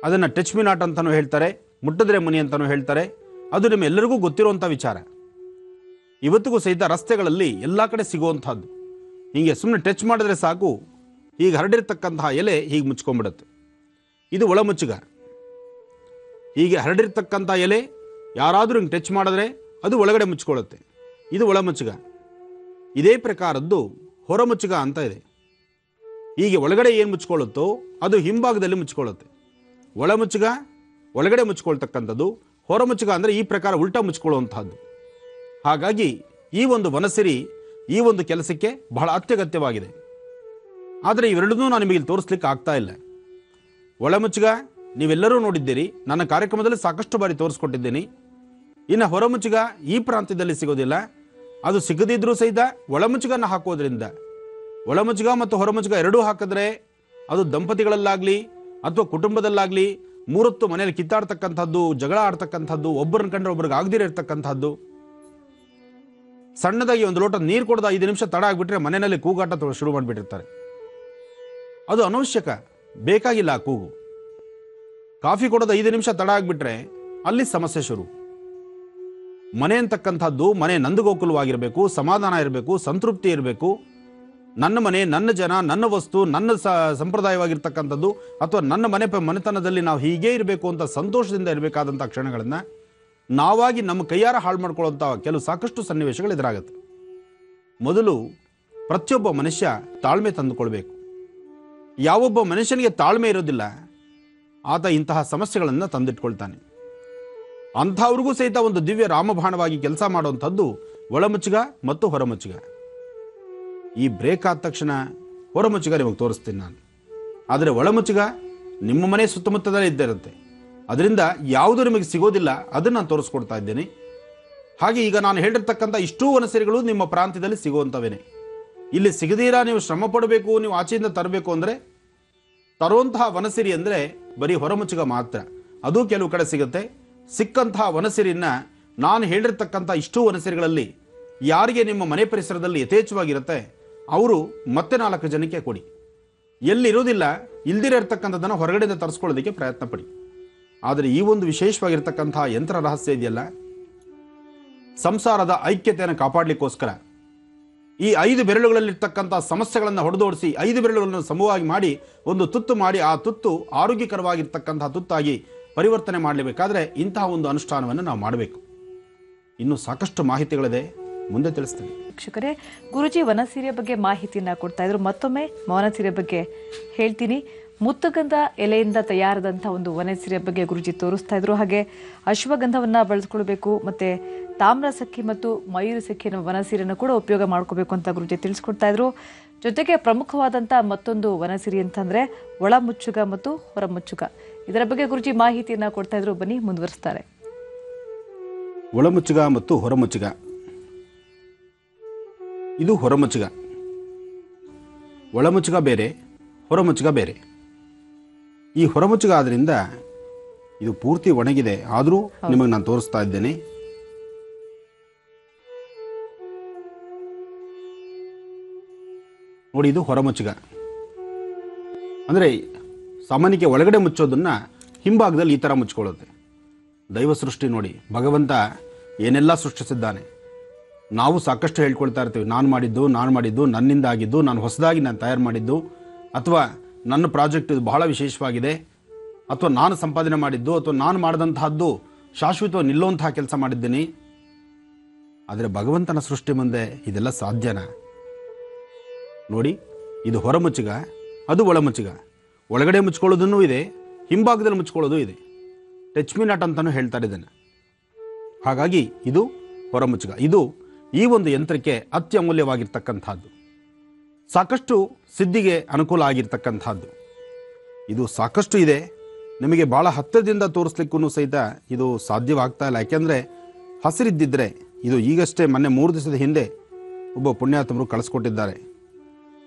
Speaker 1: ಅದನ್ನು ಟಚ್ ಮಿ ನಾಟ್ ಅಂತಲೂ ಹೇಳ್ತಾರೆ, ಮುಟ್ಟಿದ್ರೆ ಮುನಿ ಅಂತಲೂ ಹೇಳ್ತಾರೆ. ಅದು ನಿಮ್ಮೆಲ್ಲರಿಗೂ ಗೊತ್ತಿರುವಂಥ ವಿಚಾರ. ಇವತ್ತಿಗೂ ಸಹಿತ ರಸ್ತೆಗಳಲ್ಲಿ ಎಲ್ಲ ಕಡೆ ಸಿಗುವಂಥದ್ದು. ಹೀಗೆ ಸುಮ್ಮನೆ ಟಚ್ ಮಾಡಿದ್ರೆ ಸಾಕು, ಹೀಗೆ ಹರಡಿರ್ತಕ್ಕಂತಹ ಎಲೆ ಹೀಗೆ ಮುಚ್ಕೊಂಡ್ಬಿಡುತ್ತೆ. ಇದು ಒಳಮುಚ್ಚುಗ. ಹೀಗೆ ಹರಡಿರ್ತಕ್ಕಂಥ ಎಲೆ ಯಾರಾದರೂ ಹಿಂಗೆ ಟಚ್ ಮಾಡಿದ್ರೆ ಅದು ಒಳಗಡೆ ಮುಚ್ಕೊಳ್ಳುತ್ತೆ. ಇದು ಒಳಮುಚ್ಚುಗ. ಇದೇ ಪ್ರಕಾರದ್ದು ಹೊರಮುಚ್ಚುಗ ಅಂತ ಇದೆ. ಹೀಗೆ ಒಳಗಡೆ ಏನು ಮುಚ್ಕೊಳ್ಳುತ್ತೋ ಅದು ಹಿಂಭಾಗದಲ್ಲಿ ಮುಚ್ಕೊಳ್ಳುತ್ತೆ. ಒಳಮುಚ್ಚುಗ ಒಳಗಡೆ ಮುಚ್ಕೊಳ್ತಕ್ಕಂಥದ್ದು, ಹೊರಮುಚ್ಚುಗ ಅಂದರೆ ಈ ಪ್ರಕಾರ ಉಲ್ಟಾ ಮುಚ್ಕೊಳ್ಳುವಂಥದ್ದು. ಹಾಗಾಗಿ ಈ ಒಂದು ವನಸಿರಿ ಈ ಒಂದು ಕೆಲಸಕ್ಕೆ ಬಹಳ ಅತ್ಯಗತ್ಯವಾಗಿದೆ. ಆದರೆ ಇವೆರಡನ್ನೂ ನಾನು ನಿಮಗೆ ತೋರಿಸ್ಲಿಕ್ಕೆ ಆಗ್ತಾ ಇಲ್ಲ. ಒಳಮುಚ್ಚುಗ ನೀವೆಲ್ಲರೂ ನೋಡಿದ್ದೀರಿ, ನನ್ನ ಕಾರ್ಯಕ್ರಮದಲ್ಲಿ ಸಾಕಷ್ಟು ಬಾರಿ ತೋರಿಸ್ಕೊಟ್ಟಿದ್ದೀನಿ. ಇನ್ನು ಹೊರಮುಚ್ಚುಗ ಈ ಪ್ರಾಂತ್ಯದಲ್ಲಿ ಸಿಗೋದಿಲ್ಲ. ಅದು ಸಿಗದಿದ್ರೂ ಸಹಿತ ಒಳಮುಚ್ಚುಗನ್ನು ಹಾಕೋದ್ರಿಂದ, ಒಳಮುಚ್ಚುಗ ಮತ್ತು ಹೊರಮುಚ್ಚುಗ ಎರಡೂ ಹಾಕಿದ್ರೆ ಅದು ದಂಪತಿಗಳಲ್ಲಾಗಲಿ ಅಥವಾ ಕುಟುಂಬದಲ್ಲಾಗಲಿ ಮೂರೊತ್ತು ಮನೆಯಲ್ಲಿ ಕಿತ್ತಾಡ್ತಕ್ಕಂಥದ್ದು, ಜಗಳ ಆಡ್ತಕ್ಕಂಥದ್ದು, ಒಬ್ಬರನ್ನ ಕಂಡ್ರೆ ಒಬ್ಬರಿಗೆ ಆಗದಿರ ಇರ್ತಕ್ಕಂಥದ್ದು. ಸಣ್ಣದಾಗಿ ಒಂದು ಲೋಟ ನೀರು ಕೊಡದ 5 ನಿಮಿಷ ತಡ ಆಗಿಬಿಟ್ರೆ ಮನೆಯಲ್ಲಿ ಕೂಗಾಟ ಶುರು ಮಾಡಿಬಿಟ್ಟಿರ್ತಾರೆ. ಅದು ಅನವಶ್ಯಕ, ಬೇಕಾಗಿಲ್ಲ ಆ ಕೂಗು. ಕಾಫಿ ಕೊಡೋದು 5 ನಿಮಿಷ ತಡ ಆಗಿಬಿಟ್ರೆ ಅಲ್ಲಿ ಸಮಸ್ಯೆ ಶುರು. ಮನೆ ಅಂತಕ್ಕಂಥದ್ದು ಮನೆ ನಂದಗೋಕುಲವಾಗಿರಬೇಕು, ಸಮಾಧಾನ ಇರಬೇಕು, ಸಂತೃಪ್ತಿ ಇರಬೇಕು. ನನ್ನ ಮನೆ, ನನ್ನ ಜನ, ನನ್ನ ವಸ್ತು, ನನ್ನ ಸಂಪ್ರದಾಯವಾಗಿರ್ತಕ್ಕಂಥದ್ದು ಅಥವಾ ನನ್ನ ಮನೆತನದಲ್ಲಿ ನಾವು ಹೀಗೇ ಇರಬೇಕು ಅಂತ ಸಂತೋಷದಿಂದ ಇರಬೇಕಾದಂಥ ಕ್ಷಣಗಳನ್ನು ನಾವಾಗಿ ನಮ್ಮ ಕೈಯಾರ ಹಾಳು ಮಾಡ್ಕೊಳ್ಳುವಂಥ ಕೆಲವು ಸಾಕಷ್ಟು ಸನ್ನಿವೇಶಗಳು ಎದುರಾಗುತ್ತೆ. ಮೊದಲು ಪ್ರತಿಯೊಬ್ಬ ಮನುಷ್ಯ ತಾಳ್ಮೆ ತಂದುಕೊಳ್ಬೇಕು. ಯಾವೊಬ್ಬ ಮನುಷ್ಯನಿಗೆ ತಾಳ್ಮೆ ಇರೋದಿಲ್ಲ ಆತ ಇಂತಹ ಸಮಸ್ಯೆಗಳನ್ನು ತಂದಿಟ್ಕೊಳ್ತಾನೆ. ಅಂಥವ್ರಿಗೂ ಸಹಿತ ಒಂದು ದಿವ್ಯ ರಾಮಬಾಣವಾಗಿ ಕೆಲಸ ಮಾಡುವಂಥದ್ದು ಒಳಮುಚ್ಚುಗ ಮತ್ತು ಹೊರಮುಚ್ಚುಗ. ಈ ಬ್ರೇಕ್ ಆದ ತಕ್ಷಣ ಹೊರಮುಚ್ಚುಗ ನಿಮಗೆ ತೋರಿಸ್ತೀನಿ ನಾನು. ಆದರೆ ಒಳಮುಚ್ಚುಗ ನಿಮ್ಮ ಮನೆ ಸುತ್ತಮುತ್ತದಲ್ಲೇ ಇದ್ದಿರುತ್ತೆ. ಅದರಿಂದ ಯಾವುದು ನಿಮಗೆ ಸಿಗೋದಿಲ್ಲ ಅದನ್ನು ನಾನು ತೋರಿಸ್ಕೊಡ್ತಾ ಇದ್ದೇನೆ. ಹಾಗೆ ಈಗ ನಾನು ಹೇಳಿರ್ತಕ್ಕಂಥ ಇಷ್ಟೂ ವನಸಿರಿಗಳು ನಿಮ್ಮ ಪ್ರಾಂತ್ಯದಲ್ಲಿ ಸಿಗುವಂಥವೇನೆ. ಇಲ್ಲಿ ಸಿಗದಿರಾ ನೀವು ಶ್ರಮ ಪಡಬೇಕು, ನೀವು ಆಚೆಯಿಂದ ತರಬೇಕು ಅಂದರೆ ತರುವಂತಹ ವನಸಿರಿ ಅಂದರೆ ಬರೀ ಹೊರಮುಚ್ಚುಗ ಮಾತ್ರ. ಅದು ಕೆಲವು ಕಡೆ ಸಿಗುತ್ತೆ. ಸಿಕ್ಕಂತಹ ವನಸಿರಿಯನ್ನು ನಾನು ಹೇಳಿರ್ತಕ್ಕಂಥ ಇಷ್ಟೂ ವನಸಿರಿಗಳಲ್ಲಿ ಯಾರಿಗೆ ನಿಮ್ಮ ಮನೆ ಪರಿಸರದಲ್ಲಿ ಯಥೇಚ್ಛವಾಗಿರುತ್ತೆ ಅವರು ಮತ್ತೆ 4 ಜನಕ್ಕೆ ಕೊಡಿ. ಎಲ್ಲಿರೋದಿಲ್ಲ ಇಲ್ದಿರ ಇರ್ತಕ್ಕಂಥದ್ದನ್ನು ಹೊರಗಡೆಯಿಂದ ತರಿಸ್ಕೊಳ್ಳೋದಕ್ಕೆ ಪ್ರಯತ್ನ ಪಡಿ. ಆದರೆ ಈ ಒಂದು ವಿಶೇಷವಾಗಿರ್ತಕ್ಕಂತಹ ಯಂತ್ರ ರಹಸ್ಯ ಇದೆಯಲ್ಲ, ಸಂಸಾರದ ಐಕ್ಯತೆಯನ್ನು ಕಾಪಾಡಲಿಕ್ಕೋಸ್ಕರ ಈ 5 ಬೆರಳುಗಳಲ್ಲಿರ್ತಕ್ಕಂಥ ಸಮಸ್ಯೆಗಳನ್ನು ಹೊಡೆದೋಡಿಸಿ 5 ಬೆರಳುಗಳನ್ನು ಸಮವಾಗಿ ಮಾಡಿ ಒಂದು ತುತ್ತು ಮಾಡಿ ಆ ತುತ್ತು ಆರೋಗ್ಯಕರವಾಗಿರ್ತಕ್ಕಂತಹ ತುತ್ತಾಗಿ ಪರಿವರ್ತನೆ ಮಾಡಲೇಬೇಕಾದ್ರೆ ಇಂತಹ ಒಂದು ಅನುಷ್ಠಾನವನ್ನು ನಾವು ಮಾಡಬೇಕು. ಇನ್ನೂ ಸಾಕಷ್ಟು ಮಾಹಿತಿಗಳಿದೆ, ಮುಂದೆ ತಿಳಿಸ್ತೇನೆ.
Speaker 3: ವೀಕ್ಷಕರೇ, ಗುರುಜಿ ವನಸೀರೆ ಬಗ್ಗೆ ಮಾಹಿತಿಯನ್ನ ಕೊಡ್ತಾ ಇದ್ರು. ಮತ್ತೊಮ್ಮೆ ವನಸೀರೆ ಬಗ್ಗೆ ಹೇಳ್ತೀನಿ. ಮುತ್ತುಗಂಧ ಎಲೆಯಿಂದ ತಯಾರಾದಂಥ ಒಂದು ವನಸೀರೆ ಬಗ್ಗೆ ಗುರುಜಿ ತೋರಿಸ್ತಾ ಇದ್ರು. ಹಾಗೆ ಅಶ್ವಗಂಧವನ್ನ ಬಳಸ್ಕೊಳ್ಬೇಕು, ಮತ್ತೆ ತಾಮ್ರ ಸಖಿ ಮತ್ತು ಮಯೂರ ಸಖಿ ಅನ್ನೋ ವನಸೀರೆಯನ್ನು ಕೂಡ ಉಪಯೋಗ ಮಾಡ್ಕೋಬೇಕು ಅಂತ ಗುರುಜಿ ತಿಳಿಸ್ಕೊಡ್ತಾ ಇದ್ರು. ಜೊತೆಗೆ ಪ್ರಮುಖವಾದಂಥ ಮತ್ತೊಂದು ವನಸಿರಿ ಅಂತಂದ್ರೆ ಒಳಮುಚ್ಚುಗ ಮತ್ತು ಹೊರಮುಚ್ಚುಗ. ಇದರ ಬಗ್ಗೆ ಗುರುಜಿ ಮಾಹಿತಿಯನ್ನ ಕೊಡ್ತಾ ಇದ್ರು. ಬನ್ನಿ ಮುಂದುವರಿಸ್ತಾರೆ.
Speaker 1: ಒಳಮುಚ್ಚುಗ ಮತ್ತು ಹೊರಮುಚ್ಚುಗ. ಇದು ಹೊರಮುಚ್ಚುಗ. ಒಳಮುಚ್ಚುಗ ಬೇರೆ, ಹೊರಮುಚ್ಚುಗ ಬೇರೆ. ಈ ಹೊರಮುಚ್ಚುಗ ಆದ್ರಿಂದ ಇದು ಪೂರ್ತಿ ಒಣಗಿದೆ, ಆದರೂ ನಿಮಗೆ ನಾನು ತೋರಿಸ್ತಾ ಇದ್ದೇನೆ. ನೋಡಿ, ಇದು ಹೊರಮುಚ್ಚುಗ. ಅಂದರೆ ಸಾಮಾನ್ಯಕ್ಕೆ ಒಳಗಡೆ ಮುಚ್ಚೋದನ್ನ ಹಿಂಭಾಗದಲ್ಲಿ ಈ ಥರ ಮುಚ್ಕೊಳ್ಳುತ್ತೆ. ದೈವ ಸೃಷ್ಟಿ ನೋಡಿ, ಭಗವಂತ ಏನೆಲ್ಲ ಸೃಷ್ಟಿಸಿದ್ದಾನೆ. ನಾವು ಸಾಕಷ್ಟು ಹೇಳ್ಕೊಳ್ತಾ ಇರ್ತೀವಿ, ನಾನು ಮಾಡಿದ್ದು, ನನ್ನಿಂದ ಆಗಿದ್ದು, ನಾನು ಹೊಸದಾಗಿ ತಯಾರು ಮಾಡಿದ್ದು, ಅಥವಾ ನನ್ನ ಪ್ರಾಜೆಕ್ಟ್ ಇದು ಬಹಳ ವಿಶೇಷವಾಗಿದೆ, ಅಥವಾ ನಾನು ಸಂಪಾದನೆ ಮಾಡಿದ್ದು ಅಥವಾ ನಾನು ಮಾಡಿದಂತಹದ್ದು ಶಾಶ್ವತವಾಗಿ ನಿಲ್ಲುವಂತಹ ಕೆಲಸ ಮಾಡಿದ್ದೀನಿ. ಆದರೆ ಭಗವಂತನ ಸೃಷ್ಟಿ ಮುಂದೆ ಇದೆಲ್ಲ ಸಾಧ್ಯನಾ? ನೋಡಿ, ಇದು ಹೊರ ಮುಚ್ಚಿಗ, ಅದು ಒಳ ಮುಚ್ಚಿಗ. ಒಳಗಡೆ ಮುಚ್ಕೊಳ್ಳೋದನ್ನೂ ಇದೆ, ಹಿಂಭಾಗದಲ್ಲಿ ಮುಚ್ಕೊಳ್ಳೋದು ಇದೆ. ಟಚ್ ಮಿ ನಾಟ್ ಅಂತಲೂ ಹೇಳ್ತಾರೆ ಇದನ್ನು. ಹಾಗಾಗಿ ಇದು ಹೊರ ಮುಚ್ಚಿಗ. ಇದು ಈ ಒಂದು ಯಂತ್ರಕ್ಕೆ ಅತ್ಯಮೂಲ್ಯವಾಗಿರ್ತಕ್ಕಂಥದ್ದು, ಸಾಕಷ್ಟು ಸಿದ್ಧಿಗೆ ಅನುಕೂಲ ಆಗಿರ್ತಕ್ಕಂಥದ್ದು. ಇದು ಸಾಕಷ್ಟು ಇದೆ. ನಿಮಗೆ ಭಾಳ ಹತ್ತಿರದಿಂದ ತೋರಿಸ್ಲಿಕ್ಕೂ ಸಹಿತ ಇದು ಸಾಧ್ಯವಾಗ್ತಾ ಇಲ್ಲ. ಯಾಕೆಂದರೆ ಹಸಿರಿದ್ದಿದ್ರೆ ಇದು ಈಗಷ್ಟೇ ಮೊನ್ನೆ 3 ದಿವಸದ ಹಿಂದೆ ಒಬ್ಬ ಪುಣ್ಯಾತ್ಮರು ಕಳಿಸ್ಕೊಟ್ಟಿದ್ದಾರೆ.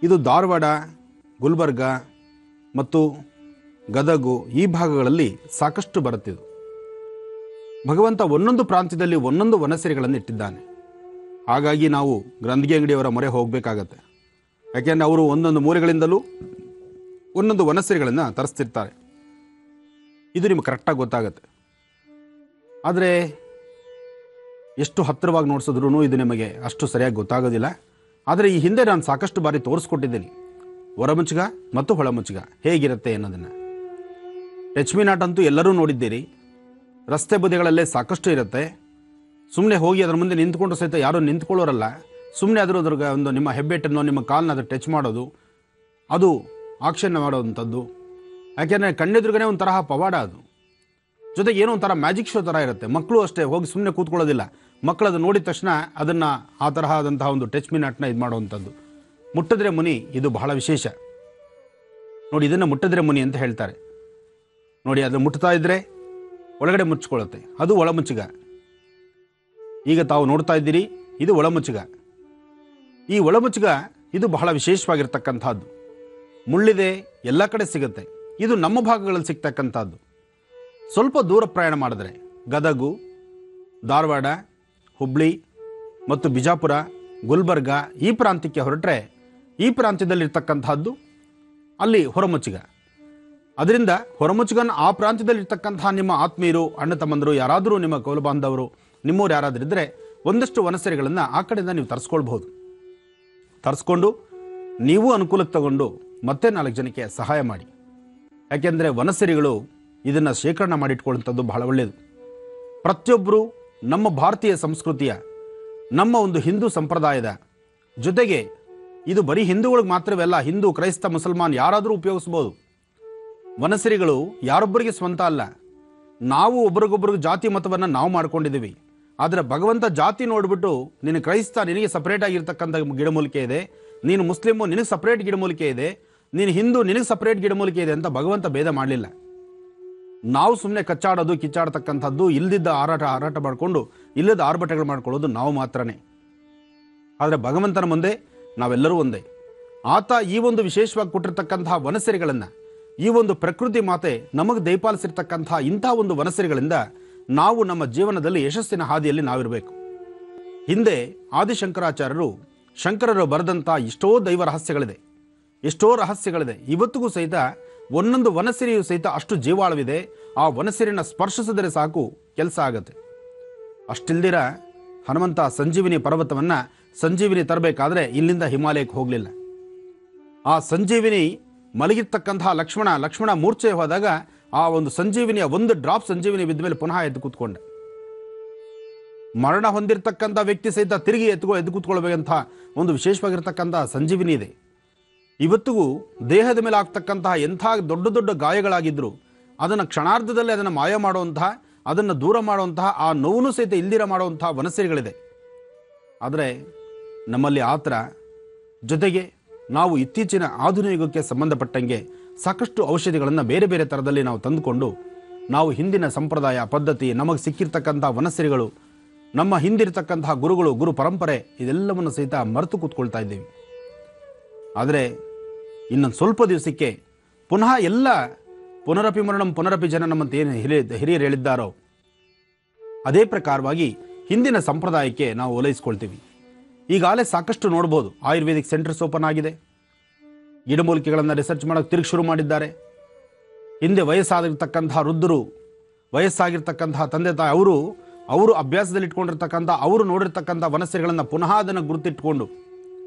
Speaker 1: ಇದು ಧಾರವಾಡ, ಗುಲ್ಬರ್ಗ ಮತ್ತು ಗದಗು ಈ ಭಾಗಗಳಲ್ಲಿ ಸಾಕಷ್ಟು ಬರುತ್ತಿದ್ದು. ಭಗವಂತ ಒಂದೊಂದು ಪ್ರಾಂತ್ಯದಲ್ಲಿ ಒಂದೊಂದು ವನಸಿರಿಗಳನ್ನು ಇಟ್ಟಿದ್ದಾನೆ. ಹಾಗಾಗಿ ನಾವು ಗ್ರಂಥಿಗೆ ಅಂಗಡಿಯವರ ಮೊರೆ ಹೋಗಬೇಕಾಗತ್ತೆ. ಯಾಕೆಂದರೆ ಅವರು ಒಂದೊಂದು ಮೂಲೆಗಳಿಂದಲೂ ಒಂದೊಂದು ವನಸಿರಿಗಳನ್ನು ತರಿಸ್ತಿರ್ತಾರೆ. ಇದು ನಿಮಗೆ ಕರೆಕ್ಟಾಗಿ ಗೊತ್ತಾಗತ್ತೆ. ಆದರೆ ಎಷ್ಟು ಹತ್ತಿರವಾಗಿ ನೋಡಿಸಿದ್ರೂ ಇದು ನಿಮಗೆ ಅಷ್ಟು ಸರಿಯಾಗಿ ಗೊತ್ತಾಗೋದಿಲ್ಲ. ಆದರೆ ಈ ಹಿಂದೆ ನಾನು ಸಾಕಷ್ಟು ಬಾರಿ ತೋರಿಸ್ಕೊಟ್ಟಿದ್ದೀನಿ ಹೊರಮುಚ್ಚಿಗ ಮತ್ತು ಒಳಮುಚ್ಚಿಗ ಹೇಗಿರುತ್ತೆ ಅನ್ನೋದನ್ನು. ಟಚ್ ಮಿ ನಾಟ್ ಅಂತೂ ಎಲ್ಲರೂ ನೋಡಿದ್ದೀರಿ. ರಸ್ತೆ ಬದಿಗಳಲ್ಲೇ ಸಾಕಷ್ಟು ಇರುತ್ತೆ. ಸುಮ್ಮನೆ ಹೋಗಿ ಅದರ ಮುಂದೆ ನಿಂತ್ಕೊಂಡು ಸಹಿತ ಯಾರೂ ನಿಂತ್ಕೊಳ್ಳೋರಲ್ಲ. ಸುಮ್ಮನೆ ಅದ್ರಗ ಒಂದು ನಿಮ್ಮ ಹೆಬ್ಬೆಟ್ಟನ್ನು ನಿಮ್ಮ ಕಾಲನ್ನ ಅದು ಟಚ್ ಮಾಡೋದು, ಅದು ಆಕ್ಷನ್ ಮಾಡೋವಂಥದ್ದು. ಯಾಕೆಂದರೆ ಕಣ್ಣೆದುರುಗನೆ ಒಂದು ತರಹ ಪವಾಡ ಅದು. ಜೊತೆಗೆ ಏನೋ ಒಂಥರ ಮ್ಯಾಜಿಕ್ ಶೋ ಥರ ಇರುತ್ತೆ. ಮಕ್ಕಳು ಅಷ್ಟೇ ಹೋಗಿ ಸುಮ್ಮನೆ ಕೂತ್ಕೊಳ್ಳೋದಿಲ್ಲ. ಮಕ್ಕಳು ಅದು ನೋಡಿದ ತಕ್ಷಣ ಅದನ್ನು ಆ ತರಹದಂತಹ ಒಂದು ಟಚ್ ಮಿ ನಾಟ್ನ ಇದು ಮಾಡುವಂಥದ್ದು. ಮುಟ್ಟಿದ್ರೆ ಮುನಿ, ಇದು ಬಹಳ ವಿಶೇಷ. ನೋಡಿ, ಇದನ್ನು ಮುಟ್ಟಿದ್ರೆ ಮುನಿ ಅಂತ ಹೇಳ್ತಾರೆ. ನೋಡಿ, ಅದು ಮುಟ್ತಾ ಇದ್ದರೆ ಒಳಗಡೆ ಮುಚ್ಕೊಳ್ಳುತ್ತೆ, ಅದು ಒಳಮುಚ್ಚಿಗ. ಈಗ ತಾವು ನೋಡ್ತಾ ಇದ್ದೀರಿ, ಇದು ಒಳಮುಚ್ಚಿಗ. ಈ ಒಳಮುಚ್ಚಿಗ ಇದು ಬಹಳ ವಿಶೇಷವಾಗಿರ್ತಕ್ಕಂಥದ್ದು. ಮುಳ್ಳಿದೆ, ಎಲ್ಲ ಕಡೆ ಸಿಗುತ್ತೆ. ಇದು ನಮ್ಮ ಭಾಗಗಳಲ್ಲಿ ಸಿಗ್ತಕ್ಕಂಥದ್ದು. ಸ್ವಲ್ಪ ದೂರ ಪ್ರಯಾಣ ಮಾಡಿದ್ರೆ ಗದಗು, ಧಾರವಾಡ, ಹುಬ್ಳಿ ಮತ್ತು ಬಿಜಾಪುರ, ಗುಲ್ಬರ್ಗ ಈ ಪ್ರಾಂತ್ಯಕ್ಕೆ ಹೊರಟ್ರೆ ಈ ಪ್ರಾಂತ್ಯದಲ್ಲಿರ್ತಕ್ಕಂಥದ್ದು ಅಲ್ಲಿ ಹೊರಮುಚ್ಚಿಗ. ಅದರಿಂದ ಹೊರಮುಚ್ಚಿಗನ ಆ ಪ್ರಾಂತ್ಯದಲ್ಲಿರ್ತಕ್ಕಂತಹ ನಿಮ್ಮ ಆತ್ಮೀಯರು, ಅಣ್ಣ ತಮ್ಮಂದರು, ಯಾರಾದರೂ ನಿಮ್ಮ ಕೌಲ ಬಾಂಧವರು, ನಿಮ್ಮವ್ರು ಯಾರಾದರೂ ಇದ್ದರೆ ಒಂದಷ್ಟು ವನಸರಿಗಳನ್ನು ಆ ಕಡೆಯಿಂದ ನೀವು ತರಿಸ್ಕೊಳ್ಬಹುದು. ತರಿಸ್ಕೊಂಡು ನೀವು ಅನುಕೂಲಕ್ಕೆ ತಗೊಂಡು ಮತ್ತೆ 4 ಜನಕ್ಕೆ ಸಹಾಯ ಮಾಡಿ. ಯಾಕೆಂದರೆ ವನಸರಿಗಳು ಇದನ್ನು ಶೇಖರಣೆ ಮಾಡಿಟ್ಕೊಳ್ಳುವಂಥದ್ದು ಬಹಳ ಒಳ್ಳೆಯದು. ಪ್ರತಿಯೊಬ್ಬರು ನಮ್ಮ ಭಾರತೀಯ ಸಂಸ್ಕೃತಿಯ, ನಮ್ಮ ಒಂದು ಹಿಂದೂ ಸಂಪ್ರದಾಯದ ಜೊತೆಗೆ ಇದು ಬರೀ ಹಿಂದೂಗಳಿಗೆ ಮಾತ್ರವೇ ಅಲ್ಲ, ಹಿಂದೂ, ಕ್ರೈಸ್ತ, ಮುಸಲ್ಮಾನ್ ಯಾರಾದರೂ ಉಪಯೋಗಿಸ್ಬೋದು. ವನಸರಿಗಳು ಯಾರೊಬ್ಬರಿಗೆ ಸ್ವಂತ ಅಲ್ಲ. ನಾವು ಒಬ್ರಿಗೊಬ್ರಿಗೆ ಜಾತಿ ಮತವನ್ನು ನಾವು ಮಾಡ್ಕೊಂಡಿದ್ದೀವಿ. ಆದರೆ ಭಗವಂತ ಜಾತಿ ನೋಡಿಬಿಟ್ಟು ನೀನು ಕ್ರೈಸ್ತ, ನಿನಗೆ ಸಪ್ರೇಟ್ ಆಗಿರ್ತಕ್ಕಂಥ ಗಿಡಮೂಲಿಕೆ ಇದೆ, ನೀನು ಮುಸ್ಲಿಮು, ನಿನಗೆ ಸಪ್ರೇಟ್ ಗಿಡಮೂಲಿಕೆ ಇದೆ, ನೀನು ಹಿಂದೂ, ನಿನಗೆ ಸಪ್ರೇಟ್ ಗಿಡಮೂಲಿಕೆ ಇದೆ ಅಂತ ಭಗವಂತ ಭೇದ ಮಾಡಲಿಲ್ಲ. ನಾವು ಸುಮ್ಮನೆ ಕಚ್ಚಾಡೋದು, ಕಿಚ್ಚಾಡ್ತಕ್ಕಂಥದ್ದು, ಇಲ್ಲದಿದ್ದ ಹಾರಾಟ ಮಾಡಿಕೊಂಡು ಇಲ್ಲದ ಆರ್ಭಟಗಳು ಮಾಡ್ಕೊಳ್ಳೋದು ನಾವು ಮಾತ್ರನೇ. ಆದರೆ ಭಗವಂತನ ಮುಂದೆ ನಾವೆಲ್ಲರೂ ಒಂದೇ. ಆತ ಈ ಒಂದು ವಿಶೇಷವಾಗಿ ಕೊಟ್ಟಿರ್ತಕ್ಕಂತಹ ವನಸರಿಗಳನ್ನು, ಈ ಒಂದು ಪ್ರಕೃತಿ ಮಾತೆ ನಮಗೆ ದಯಪಾಲಿಸಿರ್ತಕ್ಕಂತಹ ಇಂಥ ಒಂದು ವನಸರಿಗಳಿಂದ ನಾವು ನಮ್ಮ ಜೀವನದಲ್ಲಿ ಯಶಸ್ಸಿನ ಹಾದಿಯಲ್ಲಿ ನಾವಿರಬೇಕು. ಹಿಂದೆ ಆದಿಶಂಕರಾಚಾರ್ಯರು, ಶಂಕರರು ಬರೆದಂಥ ಎಷ್ಟೋ ದೈವ ರಹಸ್ಯಗಳಿದೆ, ಎಷ್ಟೋ ರಹಸ್ಯಗಳಿದೆ. ಇವತ್ತಿಗೂ ಸಹಿತ ಒಂದೊಂದು ವನಸಿರಿಯು ಸಹಿತ ಅಷ್ಟು ಜೀವಾಳವಿದೆ. ಆ ವನಸಿರಿನ ಸ್ಪರ್ಶಿಸಿದರೆ ಸಾಕು ಕೆಲಸ ಆಗತ್ತೆ. ಅಷ್ಟಿಲ್ದಿರ ಹನುಮಂತ ಸಂಜೀವಿನಿ ಪರ್ವತವನ್ನು ಸಂಜೀವಿನಿ ತರಬೇಕಾದ್ರೆ ಇಲ್ಲಿಂದ ಹಿಮಾಲಯಕ್ಕೆ ಹೋಗಲಿಲ್ಲ. ಆ ಸಂಜೀವಿನಿ ಮಲಗಿರ್ತಕ್ಕಂತಹ ಲಕ್ಷ್ಮಣ ಮೂರ್ಛೆ ಹೋದಾಗ ಆ ಒಂದು ಸಂಜೀವಿನಿಯ ಒಂದು ಡ್ರಾಪ್ ಸಂಜೀವಿನಿ ಬಿದ್ದ ಮೇಲೆ ಪುನಃ ಎದ್ದು ಕೂತ್ಕೊಂಡೆ. ಮರಣ ಹೊಂದಿರತಕ್ಕಂಥ ವ್ಯಕ್ತಿ ಸಹಿತ ತಿರುಗಿ ಎದ್ದು ಕೂತ್ಕೊಳ್ಬೇಕಂತ ಒಂದು ವಿಶೇಷವಾಗಿರ್ತಕ್ಕಂಥ ಸಂಜೀವಿನಿ ಇದೆ. ಇವತ್ತಿಗೂ ದೇಹದ ಮೇಲೆ ಆಗ್ತಕ್ಕಂತಹ ಎಂಥ ದೊಡ್ಡ ದೊಡ್ಡ ಗಾಯಗಳಾಗಿದ್ದರೂ ಅದನ್ನು ಕ್ಷಣಾರ್ಧದಲ್ಲಿ ಅದನ್ನು ಮಾಯ ಮಾಡುವಂತಹ, ಅದನ್ನು ದೂರ ಮಾಡುವಂತಹ, ಆ ನೋವನ್ನು ಸಹಿತ ಇಲ್ದಿರ ಮಾಡುವಂತಹ ವನಸರಿಗಳಿದೆ. ಆದರೆ ನಮ್ಮಲ್ಲಿ ಆ ಥರ, ಜೊತೆಗೆ ನಾವು ಇತ್ತೀಚಿನ ಆಧುನಿಕ ಯುಗಕ್ಕೆ ಸಂಬಂಧಪಟ್ಟಂಗೆ ಸಾಕಷ್ಟು ಔಷಧಿಗಳನ್ನು ಬೇರೆ ಬೇರೆ ಥರದಲ್ಲಿ ನಾವು ತಂದುಕೊಂಡು ನಾವು ಹಿಂದಿನ ಸಂಪ್ರದಾಯ ಪದ್ಧತಿ, ನಮಗೆ ಸಿಕ್ಕಿರ್ತಕ್ಕಂಥ ವನಸರಿಗಳು, ನಮ್ಮ ಹಿಂದಿರ್ತಕ್ಕಂತಹ ಗುರುಗಳು, ಗುರು ಪರಂಪರೆ ಇದೆಲ್ಲವನ್ನು ಸಹಿತ ಮರೆತು ಕೂತ್ಕೊಳ್ತಾ ಇದ್ದೀವಿ. ಆದರೆ ಇನ್ನೊಂದು ಸ್ವಲ್ಪ ದಿವಸಕ್ಕೆ ಪುನಃ ಎಲ್ಲ ಪುನರಪಿ ಮರಣಂ ಪುನರಪಿ ಜನನಂ ಅಂತ ಏನು ಹಿರಿಯರು ಹೇಳಿದ್ದಾರೋ ಅದೇ ಪ್ರಕಾರವಾಗಿ ಹಿಂದಿನ ಸಂಪ್ರದಾಯಕ್ಕೆ ನಾವು ಓಲೈಸ್ಕೊಳ್ತೀವಿ. ಈಗಾಗಲೇ ಸಾಕಷ್ಟು ನೋಡ್ಬೋದು, ಆಯುರ್ವೇದಿಕ್ ಸೆಂಟರ್ಸ್ ಓಪನ್ ಆಗಿದೆ. ಗಿಡಮೂಲಿಕೆಗಳನ್ನು ರಿಸರ್ಚ್ ಮಾಡೋಕ್ಕೆ ತಿರುಗಿ ಶುರು ಮಾಡಿದ್ದಾರೆ. ಹಿಂದೆ ವಯಸ್ಸಾಗಿರ್ತಕ್ಕಂತಹ ವೃದ್ಧರು, ವಯಸ್ಸಾಗಿರ್ತಕ್ಕಂತಹ ತಂದೆ ತಾಯಿ ಅವರು ಅಭ್ಯಾಸದಲ್ಲಿ ಇಟ್ಕೊಂಡಿರ್ತಕ್ಕಂಥ, ಅವರು ನೋಡಿರ್ತಕ್ಕಂಥ ವನಸರಿಗಳನ್ನು ಪುನಃ ಅದನ್ನು ಗುರುತಿಟ್ಕೊಂಡು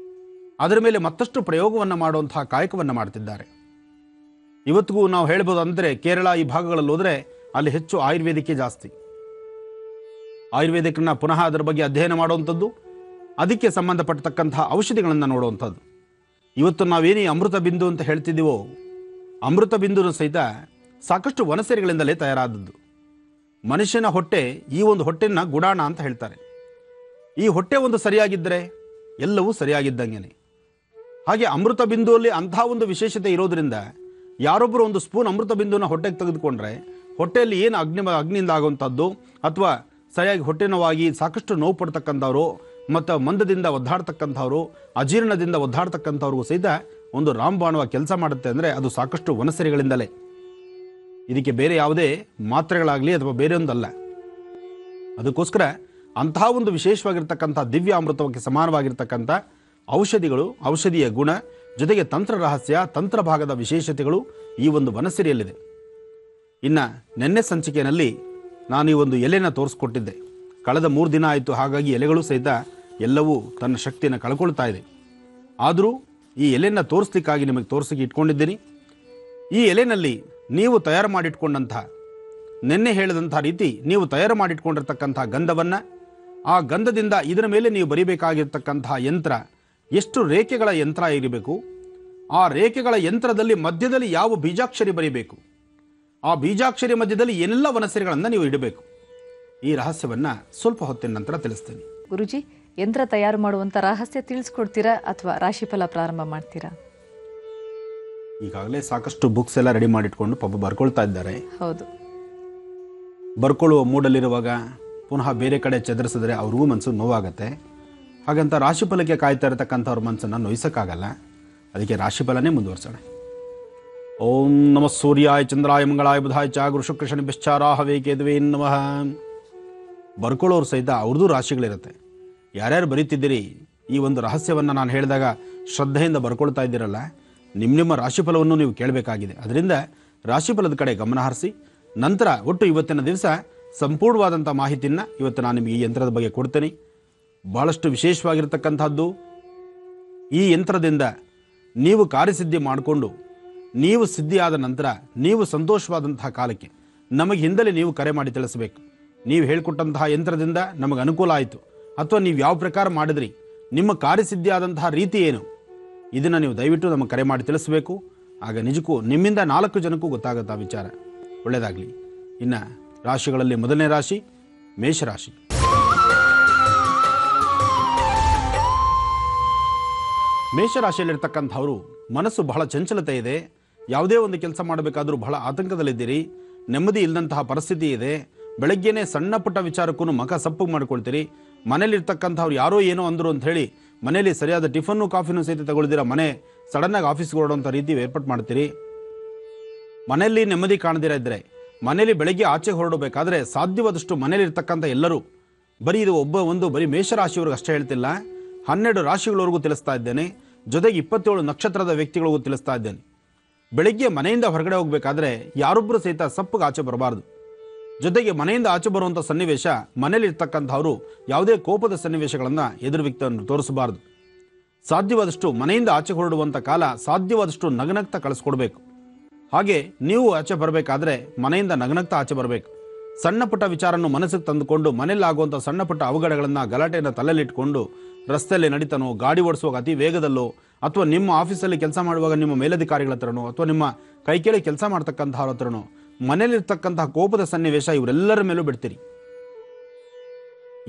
Speaker 1: ಅದರ ಮೇಲೆ ಮತ್ತಷ್ಟು ಪ್ರಯೋಗವನ್ನು ಮಾಡುವಂತಹ ಕಾಯಕವನ್ನು ಮಾಡ್ತಿದ್ದಾರೆ. ಇವತ್ತಿಗೂ ನಾವು ಹೇಳ್ಬೋದು ಅಂದರೆ ಕೇರಳ ಈ ಭಾಗಗಳಲ್ಲಿ ಹೋದರೆ ಅಲ್ಲಿ ಹೆಚ್ಚು ಆಯುರ್ವೇದಿಕ್ಕೆ ಜಾಸ್ತಿ. ಆಯುರ್ವೇದಿಕನ್ನ ಪುನಃ ಅದರ ಬಗ್ಗೆ ಅಧ್ಯಯನ ಮಾಡುವಂಥದ್ದು, ಅದಕ್ಕೆ ಸಂಬಂಧಪಟ್ಟತಕ್ಕಂತಹ ಔಷಧಿಗಳನ್ನು ನೋಡುವಂಥದ್ದು. ಇವತ್ತು ನಾವೇನೇ ಅಮೃತ ಬಿಂದು ಅಂತ ಹೇಳ್ತಿದ್ದೀವೋ, ಅಮೃತ ಬಿಂದುನು ಸಹಿತ ಸಾಕಷ್ಟು ವನಸೆರೆಗಳಿಂದಲೇ ತಯಾರಾದದ್ದು. ಮನುಷ್ಯನ ಹೊಟ್ಟೆ, ಈ ಒಂದು ಹೊಟ್ಟೆನ ಗುಡಾಣ ಅಂತ ಹೇಳ್ತಾರೆ. ಈ ಹೊಟ್ಟೆ ಒಂದು ಸರಿಯಾಗಿದ್ದರೆ ಎಲ್ಲವೂ ಸರಿಯಾಗಿದ್ದಂಗೆನೆ. ಹಾಗೆ ಅಮೃತ ಬಿಂದುವಲ್ಲಿ ಅಂಥ ಒಂದು ವಿಶೇಷತೆ ಇರೋದ್ರಿಂದ ಯಾರೊಬ್ಬರು ಒಂದು ಸ್ಪೂನ್ ಅಮೃತ ಬಿಂದುನ ಹೊಟ್ಟೆಗೆ ತೆಗೆದುಕೊಂಡ್ರೆ ಹೊಟ್ಟೆಯಲ್ಲಿ ಏನು ಅಗ್ನಿಯಿಂದ ಆಗುವಂಥದ್ದು ಅಥವಾ ಸರಿಯಾಗಿ ಹೊಟ್ಟೆ ನೋವಾಗಿ ಸಾಕಷ್ಟು ನೋವು ಪಡ್ತಕ್ಕಂಥವ್ರು ಮತ್ತು ಮಂದದಿಂದ ಒದ್ದಾಡ್ತಕ್ಕಂಥವ್ರು, ಅಜೀರ್ಣದಿಂದ ಒದ್ದಾಡ್ತಕ್ಕಂಥವ್ರಿಗೂ ಸಹಿತ ಒಂದು ರಾಮಬಾಣವ ಕೆಲಸ ಮಾಡುತ್ತೆ. ಅಂದರೆ ಅದು ಸಾಕಷ್ಟು ವನಸೆರೆಗಳಿಂದಲೇ. ಇದಕ್ಕೆ ಬೇರೆ ಯಾವುದೇ ಮಾತ್ರೆಗಳಾಗಲಿ ಅಥವಾ ಬೇರೆ ಒಂದಲ್ಲ. ಅದಕ್ಕೋಸ್ಕರ ಅಂತಹ ಒಂದು ವಿಶೇಷವಾಗಿರ್ತಕ್ಕಂಥ ದಿವ್ಯ ಅಮೃತಕ್ಕೆ ಸಮಾನವಾಗಿರ್ತಕ್ಕಂಥ ಔಷಧಿಗಳು, ಔಷಧಿಯ ಗುಣ ಜೊತೆಗೆ ತಂತ್ರ ರಹಸ್ಯ, ತಂತ್ರ ಭಾಗದ ವಿಶೇಷತೆಗಳು ಈ ಒಂದು ವನಸೆರೆಯಲ್ಲಿದೆ. ಇನ್ನು ನಿನ್ನೆ ಸಂಚಿಕೆಯಲ್ಲಿ ನಾನು ಈ ಒಂದು ಎಲೆನ ತೋರಿಸ್ಕೊಟ್ಟಿದ್ದೆ. ಕಳೆದ 3 ದಿನ ಆಯಿತು, ಹಾಗಾಗಿ ಎಲೆಗಳು ಸಹಿತ ಎಲ್ಲವೂ ತನ್ನ ಶಕ್ತಿಯನ್ನು ಕಳ್ಕೊಳ್ತಾ ಇದೆ. ಆದರೂ ಈ ಎಲೆನ ತೋರಿಸ್ಲಿಕ್ಕಾಗಿ ನಿಮಗೆ ತೋರಿಸಿಗೆ ಇಟ್ಕೊಂಡಿದ್ದೀನಿ. ಈ ಎಲೆನಲ್ಲಿ ನೀವು ತಯಾರು ಮಾಡಿಟ್ಕೊಂಡಂಥ, ನಿನ್ನೆ ಹೇಳಿದಂಥ ರೀತಿ ನೀವು ತಯಾರು ಮಾಡಿಟ್ಕೊಂಡಿರ್ತಕ್ಕಂಥ ಗಂಧವನ್ನು, ಆ ಗಂಧದಿಂದ ಇದರ ಮೇಲೆ ನೀವು ಬರಿಬೇಕಾಗಿರ್ತಕ್ಕಂತಹ ಯಂತ್ರ, ಎಷ್ಟು ರೇಖೆಗಳ ಯಂತ್ರ ಇರಬೇಕು, ಆ ರೇಖೆಗಳ ಯಂತ್ರದಲ್ಲಿ ಮಧ್ಯದಲ್ಲಿ ಯಾವ ಬೀಜಾಕ್ಷರಿ ಬರೀಬೇಕು, ಆ ಬೀಜಾಕ್ಷರಿ ಮಧ್ಯದಲ್ಲಿ ಎಲ್ಲ ವನಸೆರೆಗಳನ್ನು ನೀವು ಇಡಬೇಕು. ಈ ರಹಸ್ಯವನ್ನು ಸ್ವಲ್ಪ ಹೊತ್ತಿನ ನಂತರ ತಿಳಿಸ್ತೇನೆ.
Speaker 3: ಗುರುಜಿ, ಯಂತ್ರ ತಯಾರು ಮಾಡುವಂಥ ರಹಸ್ಯ ತಿಳಿಸ್ಕೊಡ್ತೀರಾ ಅಥವಾ ರಾಶಿಫಲ ಪ್ರಾರಂಭ ಮಾಡ್ತೀರಾ?
Speaker 1: ಈಗಾಗಲೇ ಸಾಕಷ್ಟು ಬುಕ್ಸ್ ಎಲ್ಲ ರೆಡಿ ಮಾಡಿಟ್ಕೊಂಡು ಪಾಪ ಬರ್ಕೊಳ್ತಾ ಇದ್ದಾರೆ.
Speaker 3: ಹೌದು,
Speaker 1: ಬರ್ಕೊಳ್ಳುವ ಮೂಡಲ್ಲಿರುವಾಗ ಪುನಃ ಬೇರೆ ಕಡೆ ಚದರಿಸಿದ್ರೆ ಅವ್ರಿಗೂ ಮನಸ್ಸು ನೋವಾಗತ್ತೆ. ಹಾಗಂತ ರಾಶಿಫಲಕ್ಕೆ ಕಾಯ್ತಾ ಇರತಕ್ಕಂಥವ್ರ ಮನಸ್ಸನ್ನು ನೋಯಿಸೋಕ್ಕಾಗಲ್ಲ. ಅದಕ್ಕೆ ರಾಶಿಫಲನೇ ಮುಂದುವರ್ಸೋಣ. ಓಂ ನಮಃ ಸೂರ್ಯಾಯ ಚಂದ್ರಾಯ ಮಂಗಳಾಯ ಬುಧಾಯ ಚ ಗುರು ಶುಕ್ರ ಶನಿಭ್ಯಶ್ಚ ರಾಹವೇ ಕೇತುವೇ ನಮಃ. ಬರ್ಕೊಳ್ಳೋರು ಸಹಿತ ಅವ್ರದ್ದು ರಾಶಿಗಳಿರುತ್ತೆ. ಯಾರ್ಯಾರು ಬರೀತಿದ್ದೀರಿ, ಈ ಒಂದು ರಹಸ್ಯವನ್ನು ನಾನು ಹೇಳಿದಾಗ ಶ್ರದ್ಧೆಯಿಂದ ಬರ್ಕೊಳ್ತಾ ಇದ್ದೀರಲ್ಲ, ನಿಮ್ಮ ರಾಶಿಫಲವನ್ನು ನೀವು ಕೇಳಬೇಕಾಗಿದೆ. ಅದರಿಂದ ರಾಶಿಫಲದ ಕಡೆ ಗಮನ ಹರಿಸಿ ನಂತರ ಒಟ್ಟು ಇವತ್ತಿನ ದಿವಸ ಸಂಪೂರ್ಣವಾದಂಥ ಮಾಹಿತಿಯನ್ನು ಇವತ್ತು ನಾನು ನಿಮಗೆ ಈ ಯಂತ್ರದ ಬಗ್ಗೆ ಕೊಡ್ತೇನೆ. ಭಾಳಷ್ಟು ವಿಶೇಷವಾಗಿರ್ತಕ್ಕಂಥದ್ದು. ಈ ಯಂತ್ರದಿಂದ ನೀವು ಕಾರ್ಯಸಿದ್ಧಿ ಮಾಡಿಕೊಂಡು ನೀವು ಸಿದ್ಧಿಯಾದ ನಂತರ ನೀವು ಸಂತೋಷವಾದಂತಹ ಕಾಲಕ್ಕೆ ನಮಗೆ ಹಿಂದಲೇ ನೀವು ಕರೆ ಮಾಡಿ ತಿಳಿಸಬೇಕು. ನೀವು ಹೇಳಿಕೊಟ್ಟಂತಹ ಯಂತ್ರದಿಂದ ನಮಗೆ ಅನುಕೂಲ ಆಯಿತು ಅಥವಾ ನೀವು ಯಾವ ಪ್ರಕಾರ ಮಾಡಿದ್ರಿ, ನಿಮ್ಮ ಕಾರ್ಯಸಿದ್ಧಿ ಆದಂತಹ ರೀತಿ ಏನು, ಇದನ್ನು ನೀವು ದಯವಿಟ್ಟು ನಮಗೆ ಕರೆ ಮಾಡಿ ತಿಳಿಸಬೇಕು. ಆಗ ನಿಜಕ್ಕೂ ನಿಮ್ಮಿಂದ 4 ಜನಕ್ಕೂ ಗೊತ್ತಾಗುತ್ತೆ ಆ ವಿಚಾರ. ಒಳ್ಳೆಯದಾಗಲಿ. ಇನ್ನು ರಾಶಿಗಳಲ್ಲಿ ಮೊದಲನೇ ರಾಶಿ ಮೇಷರಾಶಿ. ಮೇಷರಾಶಿಯಲ್ಲಿರ್ತಕ್ಕಂಥವರು ಮನಸ್ಸು ಬಹಳ ಚಂಚಲತೆ ಇದೆ. ಯಾವುದೇ ಒಂದು ಕೆಲಸ ಮಾಡಬೇಕಾದ್ರೂ ಬಹಳ ಆತಂಕದಲ್ಲಿದ್ದೀರಿ. ನೆಮ್ಮದಿ ಇಲ್ಲದಂತಹ ಪರಿಸ್ಥಿತಿ ಇದೆ. ಬೆಳಗ್ಗೆನೇ ಸಣ್ಣ ಪುಟ್ಟ ವಿಚಾರಕ್ಕೂ ಮಖ ಸಪ್ಪು ಮಾಡ್ಕೊಳ್ತೀರಿ. ಮನೇಲಿರ್ತಕ್ಕಂಥವ್ರು ಯಾರೋ ಏನೋ ಅಂದರು ಅಂತ ಹೇಳಿ ಮನೇಲಿ ಸರಿಯಾದ ಟಿಫನ್ನು ಕಾಫಿನೂ ಸಹಿತ ತಗೊಳ್ದಿರ ಮನೆ ಸಡನ್ನಾಗಿ ಆಫೀಸ್ಗೆ ಹೊರಡುವಂಥ ರೀತಿ ಏರ್ಪಾಟ್ ಮಾಡ್ತೀರಿ. ಮನೆಯಲ್ಲಿ ನೆಮ್ಮದಿ ಕಾಣದಿರ ಇದ್ದರೆ ಮನೇಲಿ ಬೆಳಗ್ಗೆ ಆಚೆ ಹೊರಡಬೇಕಾದ್ರೆ ಸಾಧ್ಯವಾದಷ್ಟು ಮನೇಲಿರ್ತಕ್ಕಂಥ ಎಲ್ಲರೂ, ಬರೀ ಇದು ಬರೀ ಮೇಷರಾಶಿಯವ್ರಿಗೆ ಅಷ್ಟೇ ಹೇಳ್ತಿಲ್ಲ, 12 ರಾಶಿಗಳವರೆಗೂ ತಿಳಿಸ್ತಾ ಇದ್ದೇನೆ. ಜೊತೆಗೆ 27 ನಕ್ಷತ್ರದ ವ್ಯಕ್ತಿಗಳಿಗೂ ತಿಳಿಸ್ತಾ ಇದ್ದೇನೆ. ಬೆಳಗ್ಗೆ ಮನೆಯಿಂದ ಹೊರಗಡೆ ಹೋಗಬೇಕಾದ್ರೆ ಯಾರೊಬ್ಬರು ಸಹಿತ ಸಪ್ಪಗೆ ಆಚೆ ಬರಬಾರ್ದು. ಜೊತೆಗೆ ಮನೆಯಿಂದ ಆಚೆ ಬರುವಂಥ ಸನ್ನಿವೇಶ, ಮನೇಲಿರ್ತಕ್ಕಂಥವರು ಯಾವುದೇ ಕೋಪದ ಸನ್ನಿವೇಶಗಳನ್ನು ಎದುರು ವ್ಯಕ್ತಿಯನ್ನು ತೋರಿಸಬಾರ್ದು. ಸಾಧ್ಯವಾದಷ್ಟು ಮನೆಯಿಂದ ಆಚೆ ಹೊರಡುವಂಥ ಕಾಲ ಸಾಧ್ಯವಾದಷ್ಟು ನಗನಗ್ತಾ ಕಳಿಸ್ಕೊಡ್ಬೇಕು. ಹಾಗೆ ನೀವು ಆಚೆ ಬರಬೇಕಾದ್ರೆ ಮನೆಯಿಂದ ನಗನಗ್ತಾ ಆಚೆ ಬರಬೇಕು. ಸಣ್ಣ ಪುಟ್ಟ ವಿಚಾರವನ್ನು ಮನಸ್ಸಿಗೆ ತಂದುಕೊಂಡು ಮನೆಯಲ್ಲಿ ಆಗುವಂಥ ಸಣ್ಣ ಪುಟ್ಟ ಅವಘಡಗಳನ್ನು, ಗಲಾಟೆಯನ್ನು ತಲೆಯಲ್ಲಿಟ್ಕೊಂಡು ರಸ್ತೆಯಲ್ಲಿ ನಡೀತಾನೋ, ಗಾಡಿ ಓಡಿಸುವಾಗ ಅತಿ ವೇಗದಲ್ಲೋ, ಅಥವಾ ನಿಮ್ಮ ಆಫೀಸಲ್ಲಿ ಕೆಲಸ ಮಾಡುವಾಗ ನಿಮ್ಮ ಮೇಲಧಿಕಾರಿಗಳ ಹತ್ರನೋ, ಅಥವಾ ನಿಮ್ಮ ಕೈಕೇಳಿ ಕೆಲಸ ಮಾಡ್ತಕ್ಕಂಥವ್ರ ಹತ್ರನೋ ಮನೇಲಿರ್ತಕ್ಕಂತಹ ಕೋಪದ ಸನ್ನಿವೇಶ ಇವರೆಲ್ಲರ ಮೇಲೂ ಬಿಡ್ತೀರಿ.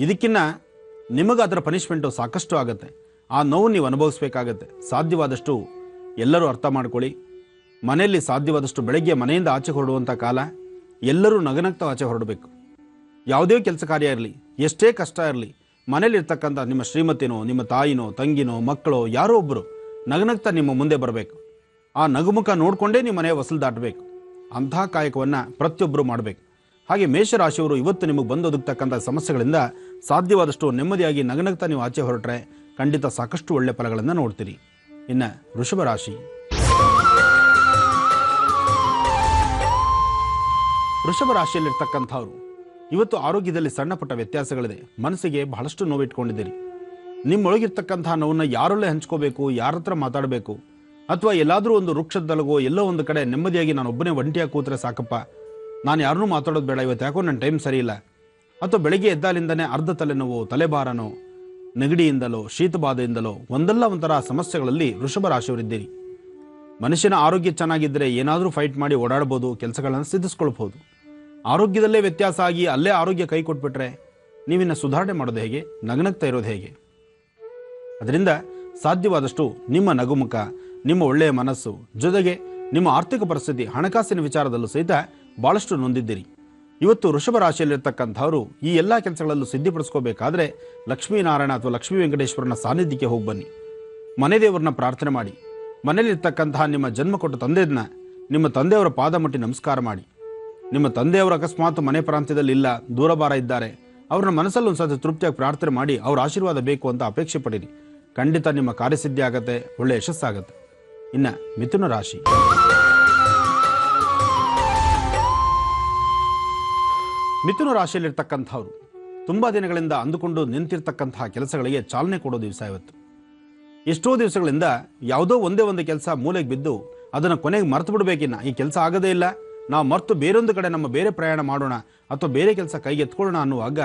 Speaker 1: ಇದಕ್ಕಿನ್ನ ನಿಮಗೆ ಅದರ ಪನಿಷ್ಮೆಂಟು ಸಾಕಷ್ಟು ಆಗುತ್ತೆ. ಆ ನೋವು ನೀವು ಅನುಭವಿಸ್ಬೇಕಾಗತ್ತೆ. ಸಾಧ್ಯವಾದಷ್ಟು ಎಲ್ಲರೂ ಅರ್ಥ ಮಾಡ್ಕೊಳ್ಳಿ. ಮನೆಯಲ್ಲಿ ಸಾಧ್ಯವಾದಷ್ಟು ಬೆಳಗ್ಗೆ ಮನೆಯಿಂದ ಆಚೆ ಹೊರಡುವಂಥ ಕಾಲ ಎಲ್ಲರೂ ನಗನಗ್ತಾ ಆಚೆ ಹೊರಡಬೇಕು. ಯಾವುದೇ ಕೆಲಸ ಕಾರ್ಯ ಇರಲಿ, ಎಷ್ಟೇ ಕಷ್ಟ ಇರಲಿ, ಮನೇಲಿರ್ತಕ್ಕಂಥ ನಿಮ್ಮ ಶ್ರೀಮತಿನೋ, ನಿಮ್ಮ ತಾಯಿನೋ, ತಂಗಿನೋ, ಮಕ್ಕಳೋ ಯಾರೋ ಒಬ್ಬರು ನಗನಗ್ತಾ ನಿಮ್ಮ ಮುಂದೆ ಬರಬೇಕು. ಆ ನಗುಮುಖ ನೋಡಿಕೊಂಡೇ ನಿಮ್ಮ ಮನೆ ಹೊಸಲು ದಾಟಬೇಕು. ಅಂತಹ ಕಾಯಕವನ್ನು ಪ್ರತಿಯೊಬ್ಬರು ಮಾಡಬೇಕು. ಹಾಗೆ ಮೇಷರಾಶಿಯವರು ಇವತ್ತು ನಿಮಗೆ ಬಂದೊದಗ್ತಕ್ಕಂಥ ಸಮಸ್ಯೆಗಳಿಂದ ಸಾಧ್ಯವಾದಷ್ಟು ನೆಮ್ಮದಿಯಾಗಿ ನಗನಗ್ತಾ ನೀವು ಆಚೆ ಹೊರಟ್ರೆ ಖಂಡಿತ ಸಾಕಷ್ಟು ಒಳ್ಳೆ ಫಲಗಳನ್ನು ನೋಡ್ತೀರಿ. ಇನ್ನು ವೃಷಭ ರಾಶಿ. ವೃಷಭ ರಾಶಿಯಲ್ಲಿರ್ತಕ್ಕಂಥವ್ರು ಇವತ್ತು ಆರೋಗ್ಯದಲ್ಲಿ ಸಣ್ಣ ಪುಟ್ಟ ವ್ಯತ್ಯಾಸಗಳಿದೆ. ಮನಸ್ಸಿಗೆ ಬಹಳಷ್ಟು ನೋವಿಟ್ಕೊಂಡಿದ್ದೀರಿ. ನಿಮ್ಮೊಳಗಿರ್ತಕ್ಕಂಥ ನೋವನ್ನು ಯಾರಲ್ಲೇ ಹಂಚ್ಕೋಬೇಕು, ಯಾರ ಹತ್ರ ಮಾತಾಡಬೇಕು, ಅಥವಾ ಎಲ್ಲಾದರೂ ಒಂದು ವೃಕ್ಷದೊಳಗೋ ಎಲ್ಲೋ ಒಂದು ಕಡೆ ನೆಮ್ಮದಿಯಾಗಿ ನಾನು ಒಬ್ಬನೇ ಒಂಟಿಯಾಗಿ ಕೂತ್ರೆ ಸಾಕಪ್ಪ, ನಾನು ಯಾರನ್ನೂ ಮಾತಾಡೋದು ಬೇಡ, ಇವತ್ತು ಯಾಕೋ ನನ್ನ ಟೈಮ್ ಸರಿ ಇಲ್ಲ, ಅಥವಾ ಬೆಳಗ್ಗೆ ಎದ್ದಾಲಿಂದನೇ ಅರ್ಧ ತಲೆನೋವು, ತಲೆಭಾರನೋ, ನೆಗಡಿಯಿಂದಲೋ, ಶೀತಬಾಧೆಯಿಂದಲೋ ಒಂದಲ್ಲ ಒಂಥರ ಸಮಸ್ಯೆಗಳಲ್ಲಿ ವೃಷಭ ರಾಶಿಯವರಿದ್ದೀರಿ. ಮನುಷ್ಯನ ಆರೋಗ್ಯ ಚೆನ್ನಾಗಿದ್ದರೆ ಏನಾದರೂ ಫೈಟ್ ಮಾಡಿ ಓಡಾಡ್ಬೋದು, ಕೆಲಸಗಳನ್ನು ಸಿದ್ಧಿಸ್ಕೊಳ್ಬೋದು. ಆರೋಗ್ಯದಲ್ಲೇ ವ್ಯತ್ಯಾಸ ಆಗಿ ಅಲ್ಲೇ ಆರೋಗ್ಯ ಕೈ ಕೊಟ್ಬಿಟ್ರೆ ನೀವಿನ್ನು ಸುಧಾರಣೆ ಮಾಡೋದು ಹೇಗೆ, ನಗನಗ್ತಾ ಇರೋದು ಹೇಗೆ? ಅದರಿಂದ ಸಾಧ್ಯವಾದಷ್ಟು ನಿಮ್ಮ ನಗುಮುಖ, ನಿಮ್ಮ ಒಳ್ಳೆಯ ಮನಸ್ಸು, ಜೊತೆಗೆ ನಿಮ್ಮ ಆರ್ಥಿಕ ಪರಿಸ್ಥಿತಿ, ಹಣಕಾಸಿನ ವಿಚಾರದಲ್ಲೂ ಸಹಿತ ಭಾಳಷ್ಟು ನೊಂದಿದ್ದೀರಿ. ಇವತ್ತು ವೃಷಭ ರಾಶಿಯಲ್ಲಿರ್ತಕ್ಕಂಥವರು ಈ ಎಲ್ಲ ಕೆಲಸಗಳಲ್ಲೂ ಸಿದ್ಧಿಪಡಿಸ್ಕೋಬೇಕಾದ್ರೆ ಲಕ್ಷ್ಮೀನಾರಾಯಣ ಅಥವಾ ಲಕ್ಷ್ಮೀ ವೆಂಕಟೇಶ್ವರನ ಸಾನ್ನಿಧ್ಯಕ್ಕೆ ಹೋಗಿ ಬನ್ನಿ. ಮನೆ ದೇವರನ್ನ ಪ್ರಾರ್ಥನೆ ಮಾಡಿ. ಮನೆಯಲ್ಲಿರ್ತಕ್ಕಂತಹ ನಿಮ್ಮ ಜನ್ಮ ಕೊಟ್ಟ ತಂದೆಯನ್ನ ನಿಮ್ಮ ತಂದೆಯವರ ಪಾದ ಮುಟ್ಟಿ ನಮಸ್ಕಾರ ಮಾಡಿ. ನಿಮ್ಮ ತಂದೆಯವರು ಅಕಸ್ಮಾತ್ ಮನೆ ಪ್ರಾಂತ್ಯದಲ್ಲಿ ಇಲ್ಲ, ದೂರ ಬಾರ ಇದ್ದಾರೆ, ಅವ್ರನ್ನ ಮನಸ್ಸಲ್ಲಿ ಒಂದ್ಸತಿ ತೃಪ್ತಿಯಾಗಿ ಪ್ರಾರ್ಥನೆ ಮಾಡಿ ಅವ್ರ ಆಶೀರ್ವಾದ ಬೇಕು ಅಂತ ಅಪೇಕ್ಷೆ ಪಡೀರಿ. ಖಂಡಿತ ನಿಮ್ಮ ಕಾರ್ಯಸಿದ್ಧಿ ಆಗತ್ತೆ, ಒಳ್ಳೆಯ ಯಶಸ್ಸಾಗತ್ತೆ. ಇನ್ನು ಮಿಥುನ ರಾಶಿ. ಮಿಥುನ ರಾಶಿಯಲ್ಲಿರ್ತಕ್ಕಂಥವ್ರು ತುಂಬ ದಿನಗಳಿಂದ ಅಂದುಕೊಂಡು ನಿಂತಿರ್ತಕ್ಕಂತಹ ಕೆಲಸಗಳಿಗೆ ಚಾಲನೆ ಕೊಡೋ ದಿವಸ ಇವತ್ತು. ಎಷ್ಟೋ ದಿವಸಗಳಿಂದ ಯಾವುದೋ ಒಂದೇ ಒಂದು ಕೆಲಸ ಮೂಲೆಗೆ ಬಿದ್ದು ಅದನ್ನು ಕೊನೆಗೆ ಮರ್ತು ಬಿಡಬೇಕಿನ್ನ, ಈ ಕೆಲಸ ಆಗೋದೇ ಇಲ್ಲ, ನಾವು ಮರ್ತು ಬೇರೊಂದು ಕಡೆ ನಮ್ಮ ಬೇರೆ ಪ್ರಯಾಣ ಮಾಡೋಣ ಅಥವಾ ಬೇರೆ ಕೆಲಸ ಕೈಗೆ ಎತ್ಕೊಳ್ಳೋಣ ಅನ್ನುವಾಗ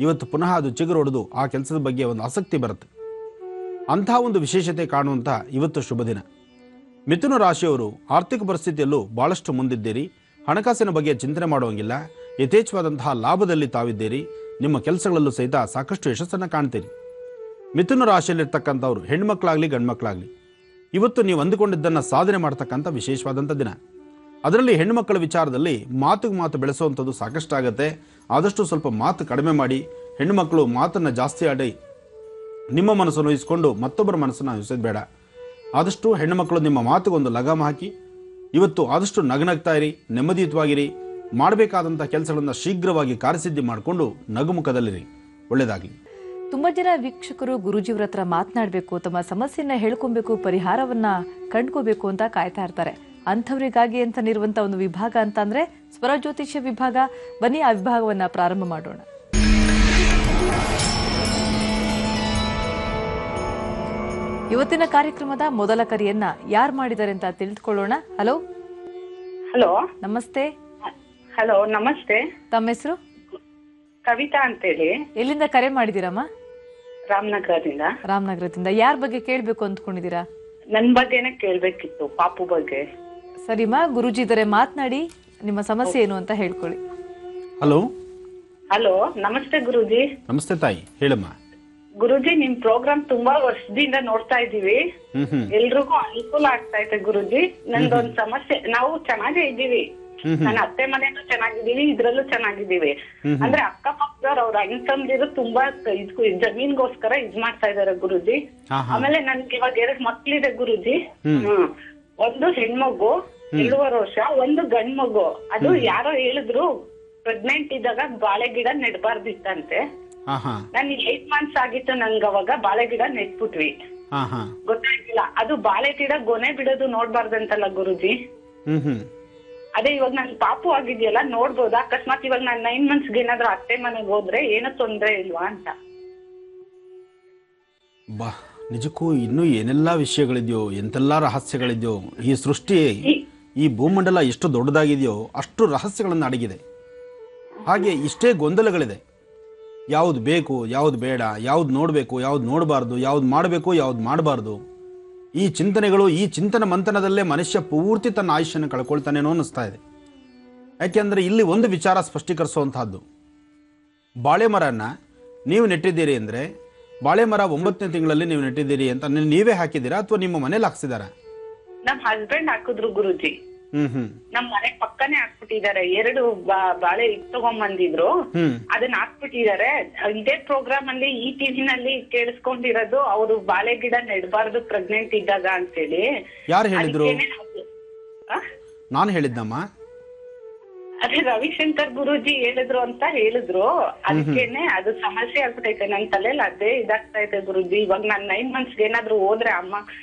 Speaker 1: ಇವತ್ತು ಪುನಃ ಅದು ಚಿಗುರೊಡೆದು ಆ ಕೆಲಸದ ಬಗ್ಗೆ ಒಂದು ಆಸಕ್ತಿ ಬರುತ್ತೆ. ಅಂತಹ ಒಂದು ವಿಶೇಷತೆ ಕಾಣುವಂಥ ಇವತ್ತು ಶುಭ ದಿನ. ಮಿಥುನ ರಾಶಿಯವರು ಆರ್ಥಿಕ ಪರಿಸ್ಥಿತಿಯಲ್ಲೂ ಭಾಳಷ್ಟು ಮುಂದಿದ್ದೀರಿ. ಹಣಕಾಸಿನ ಬಗ್ಗೆ ಚಿಂತನೆ ಮಾಡುವಂಗಿಲ್ಲ. ಯಥೇಚ್ಛವಾದಂತಹ ಲಾಭದಲ್ಲಿ ತಾವಿದ್ದೀರಿ. ನಿಮ್ಮ ಕೆಲಸಗಳಲ್ಲೂ ಸಹಿತ ಸಾಕಷ್ಟು ಯಶಸ್ಸನ್ನು ಕಾಣ್ತೀರಿ. ಮಿಥುನ ರಾಶಿಯಲ್ಲಿರ್ತಕ್ಕಂಥವ್ರು ಹೆಣ್ಮಕ್ಳಾಗಲಿ ಗಂಡ್ಮಕ್ಳಾಗಲಿ ಇವತ್ತು ನೀವು ಅಂದುಕೊಂಡಿದ್ದನ್ನು ಸಾಧನೆ ಮಾಡ್ತಕ್ಕಂಥ ವಿಶೇಷವಾದಂಥ ದಿನ. ಅದರಲ್ಲಿ ಹೆಣ್ಣುಮಕ್ಕಳ ವಿಚಾರದಲ್ಲಿ ಮಾತಿಗೆ ಮಾತು ಬೆಳೆಸುವಂಥದ್ದು ಸಾಕಷ್ಟು ಆಗುತ್ತೆ. ಆದಷ್ಟು ಸ್ವಲ್ಪ ಮಾತು ಕಡಿಮೆ ಮಾಡಿ. ಹೆಣ್ಣುಮಕ್ಕಳು ಮಾತನ್ನು ಜಾಸ್ತಿ ಆಡಿ ನಿಮ್ಮ ಮನಸ್ಸನ್ನು ವಹಿಸಿಕೊಂಡು ಮತ್ತೊಬ್ಬರ ಮನಸ್ಸನ್ನು ವಹಿಸೋದು ಬೇಡ. ಆದಷ್ಟು ಹೆಣ್ಣುಮಕ್ಕಳು ನಿಮ್ಮ ಮಾತಿಗೊಂದು ಲಗಾಮ ಹಾಕಿ ಇವತ್ತು ಆದಷ್ಟು ನಗನಗ್ತಾ ಇರಿ, ನೆಮ್ಮದಿಯುತವಾಗಿರಿ. ಮಾಡಬೇಕಾದಂಥ ಕೆಲಸಗಳನ್ನು ಶೀಘ್ರವಾಗಿ ಕಾರ್ಯಸಿದ್ಧಿ ಮಾಡಿಕೊಂಡು ನಗುಮುಖದಲ್ಲಿರಿ. ಒಳ್ಳೆಯದಾಗಲಿ.
Speaker 3: ತುಂಬಾ ಜನ ವೀಕ್ಷಕರು ಗುರುಜಿಯವರ ಹತ್ರ ಮಾತನಾಡಬೇಕು, ತಮ್ಮ ಸಮಸ್ಯೆನ ಹೇಳ್ಕೊಬೇಕು, ಪರಿಹಾರವನ್ನ ಕಂಡ್ಕೋಬೇಕು ಅಂತ ಕಾಯ್ತಾ ಇರ್ತಾರೆ. ಅಂಥವರಿಗಾಗಿ ಅಂತನಿರುವಂತ ಒಂದು ವಿಭಾಗ ಅಂತಂದ್ರೆ ಸ್ವರಜ್ಯೋತಿಷ್ಯ ವಿಭಾಗ. ಬನ್ನಿ ಆ ವಿಭಾಗವನ್ನ ಪ್ರಾರಂಭ ಮಾಡೋಣ. ಇವತ್ತಿನ ಕಾರ್ಯಕ್ರಮದ ಮೊದಲ ಕರೆಯನ್ನ ಯಾರು ಮಾಡಿದ್ದಾರೆ ಅಂತ ತಿಳಿದುಕೊಳ್ಳೋಣ. ಹಲೋ.
Speaker 4: ಹಲೋ,
Speaker 3: ನಮಸ್ತೆ.
Speaker 4: ಹಲೋ ನಮಸ್ತೆ.
Speaker 3: ತಮ್ಮ ಹೆಸರು?
Speaker 4: ಕವಿತಾ ಅಂತೇಳಿ.
Speaker 3: ಎಲ್ಲಿಂದ ಕರೆ ಮಾಡಿದ್ದೀರಮ್ಮ?
Speaker 4: ರಾಮನಗರದಿಂದ.
Speaker 3: ರಾಮನಗರದಿಂದ. ಯಾರ ಬಗ್ಗೆ ಕೇಳ್ಬೇಕು ಅಂದ್ಕೊಂಡಿದ್ದೀರಾ?
Speaker 4: ನನ್ ಬಗ್ಗೆನೇ ಕೇಳ್ಬೇಕಿತ್ತು, ಪಾಪು ಬಗ್ಗೆ.
Speaker 3: ಸರಿಮಾ, ಗುರುಜಿ ಇದ್ದಾರೆ, ಮಾತನಾಡಿ. ನಿಮ್ಮ ಸಮಸ್ಯೆ ಏನು ಅಂತ ಹೇಳ್ಕೊಳ್ಳಿ.
Speaker 1: ಹಲೋ.
Speaker 4: ಹಲೋ, ನಮಸ್ತೆ ಗುರುಜಿ.
Speaker 1: ನಮಸ್ತೆ ತಾಯಿ, ಹೇಳಮ್ಮ.
Speaker 4: ಗುರುಜಿ, ನಿಮ್ ಪ್ರೋಗ್ರಾಮ್ ತುಂಬಾ ವರ್ಷದಿಂದ ನೋಡ್ತಾ ಇದೀವಿ. ಎಲ್ರಿಗೂ ಅನುಕೂಲ ಆಗ್ತಾ ಇದೆ ಗುರುಜಿ. ನಂದೊಂದ್ ಸಮಸ್ಯೆ. ನಾವು ಚೆನ್ನಾಗೇ ಇದ್ದೀವಿ. ನನ್ನ ಅತ್ತೆ ಮನೆಯಲ್ಲೂ ಚೆನ್ನಾಗಿದ್ದೀವಿ, ಇದ್ರಲ್ಲೂ ಚೆನ್ನಾಗಿದ್ದೀವಿ. ಅಂದ್ರೆ ಅಕ್ಕಪಕ್ಕದವ್ರು ಅವ್ರ ಅಣ್ಣ ತಮ್ಮದಿರು ತುಂಬಾ ಜಮೀನ್ಗೋಸ್ಕರ ಇದ್ ಮಾಡ್ತಾ ಇದಾರೆ ಗುರುಜಿ. ಆಮೇಲೆ ನನ್ಗೆ ಇವಾಗ 2 ಮಕ್ಳಿದೆ ಗುರುಜಿ. ಒಂದು ಹೆಣ್ಮಗು 7.5 ವರ್ಷ, ಒಂದು ಗಂಡ್ ಮಗು. ಅದು ಯಾರೋ ಹೇಳಿದ್ರು ಪ್ರೆಗ್ನೆಂಟ್ ಇದ್ದಾಗ ಬಾಳೆ ಗಿಡ ನೆಡ್ಬಾರ್ದಿತ್ತಂತೆ. ನನ್ 8 months ಆಗಿತ್ತು. ನನ್ಗ ಅವಾಗ ಬಾಳೆ ಗಿಡ ನೆಟ್ಬಿಟ್ವಿ, ಗೊತ್ತಾಗಿಲ್ಲ. ಅದು ಬಾಳೆ ಗಿಡ ಗೊನೆ ಬಿಡೋದು ನೋಡ್ಬಾರ್ದಂತಲ್ಲ ಗುರುಜಿ. ಅದೇ ಇವಾಗ ನನ್ ಪಾಪು ಆಗಿದ್ಯಲ್ಲ, ನೋಡ್ಬೋದಾ? ಅಕಸ್ಮಾತ್ ಇವಾಗ ನಾನ್ 9 months ಏನಾದ್ರು ಅತ್ತೆ ಮನೆಗೆ ಹೋದ್ರೆ ಏನೋ ತೊಂದ್ರೆ ಇಲ್ವಾ ಅಂತ.
Speaker 1: ಬಾ, ನಿಜಕ್ಕೂ ಇನ್ನೂ ಏನೆಲ್ಲಾ ವಿಷಯಗಳಿದೆಯೋ, ಎಂತೆಲ್ಲಾ ರಹಸ್ಯಗಳಿದೆಯೋ. ಈ ಸೃಷ್ಟಿ, ಈ ಭೂಮಂಡಲ ಎಷ್ಟು ದೊಡ್ಡದಾಗಿದೆಯೋ ಅಷ್ಟು ರಹಸ್ಯಗಳನ್ನು ಅಡಗಿದೆ. ಹಾಗೆ ಇಷ್ಟೇ ಗೊಂದಲಗಳಿದೆ. ಯಾವ್ದು ಬೇಕು, ಯಾವ್ದು ಬೇಡ, ಯಾವ್ದು ನೋಡ್ಬೇಕು, ಯಾವ್ದು ನೋಡಬಾರ್ದು, ಯಾವ್ದು ಮಾಡಬೇಕು, ಯಾವ್ದು ಮಾಡಬಾರ್ದು. ಈ ಚಿಂತನೆಗಳು, ಈ ಚಿಂತನ ಮಂಥನದಲ್ಲೇ ಮನುಷ್ಯ ಪೂರ್ತಿ ತನ್ನ ಆಯುಷ್ಯನ ಕಳ್ಕೊಳ್ತಾನೇನೋ ಅನ್ನಿಸ್ತಾ ಇದೆ. ಯಾಕೆಂದರೆ ಇಲ್ಲಿ ಒಂದು ವಿಚಾರ ಸ್ಪಷ್ಟೀಕರಿಸುವಂತಹದ್ದು. ಬಾಳೆ ಮರನ್ನ ನೀವು ನೆಟ್ಟಿದ್ದೀರಿ ಅಂದರೆ, ಬಾಳೆ ಮರ 9ನೇ ತಿಂಗಳಲ್ಲಿ ನೀವು ನೆಟ್ಟಿದ್ದೀರಿ ಅಂತ ನೀವೇ ಹಾಕಿದ್ದೀರಾ ಅಥವಾ ನಿಮ್ಮ ಮನೇಲಿ ಹಾಕ್ಸಿದಾರ?
Speaker 4: ನಮ್ ಹಸ್ಬೆಂಡ್ ಹಾಕಿದ್ರು ಗುರುಜಿ. ನಮ್ ಮನೆ ಪಕ್ಕನೆ ಹಾಕ್ಬಿಟ್ಟಿದ್ದಾರೆ. 2 ಬಾಳೆ ತಗೊಂಡ್ಬಂದಿದ್ರು, ಅದನ್ನ ಹಾಕ್ಬಿಟ್ಟಿದ್ದಾರೆ. ಇದೇ ಪ್ರೋಗ್ರಾಮ್ ಅಲ್ಲಿ ಈ ಟಿವಿನಲ್ಲಿ ಕೇಳಿಸ್ಕೊಂಡಿರೋದು, ಅವರು ಬಾಳೆ ಗಿಡ ನೆಡ್ಬಾರ್ದು ಪ್ರೆಗ್ನೆಂಟ್ ಇದ್ದಾಗ ಅಂತೇಳಿ.
Speaker 1: ಯಾರು ಹೇಳಿದ್ರು? ನಾನು ಹೇಳಿದ್ದಮ್ಮ.
Speaker 4: ಅದೇ ರವಿಶಂಕರ್ ಗುರೂಜಿ ಹೇಳಿದ್ರು ಅಂತ ಹೇಳಿದ್ರು. ಅದಕ್ಕೇನೆ ಅದು ಸಮಸ್ಯೆ ಆಗ್ಬಿಟ್ಟೈತೆ ನನ್ ತಲೆಯಲ್ಲಿ. ಅದೇ ಇದಾಗ್ತಾ ಇದೆ ಗುರುಜಿ. ಇವಾಗ ನಾನ್ 9 months ಏನಾದ್ರು ಹೋದ್ರೆ ಅಮ್ಮ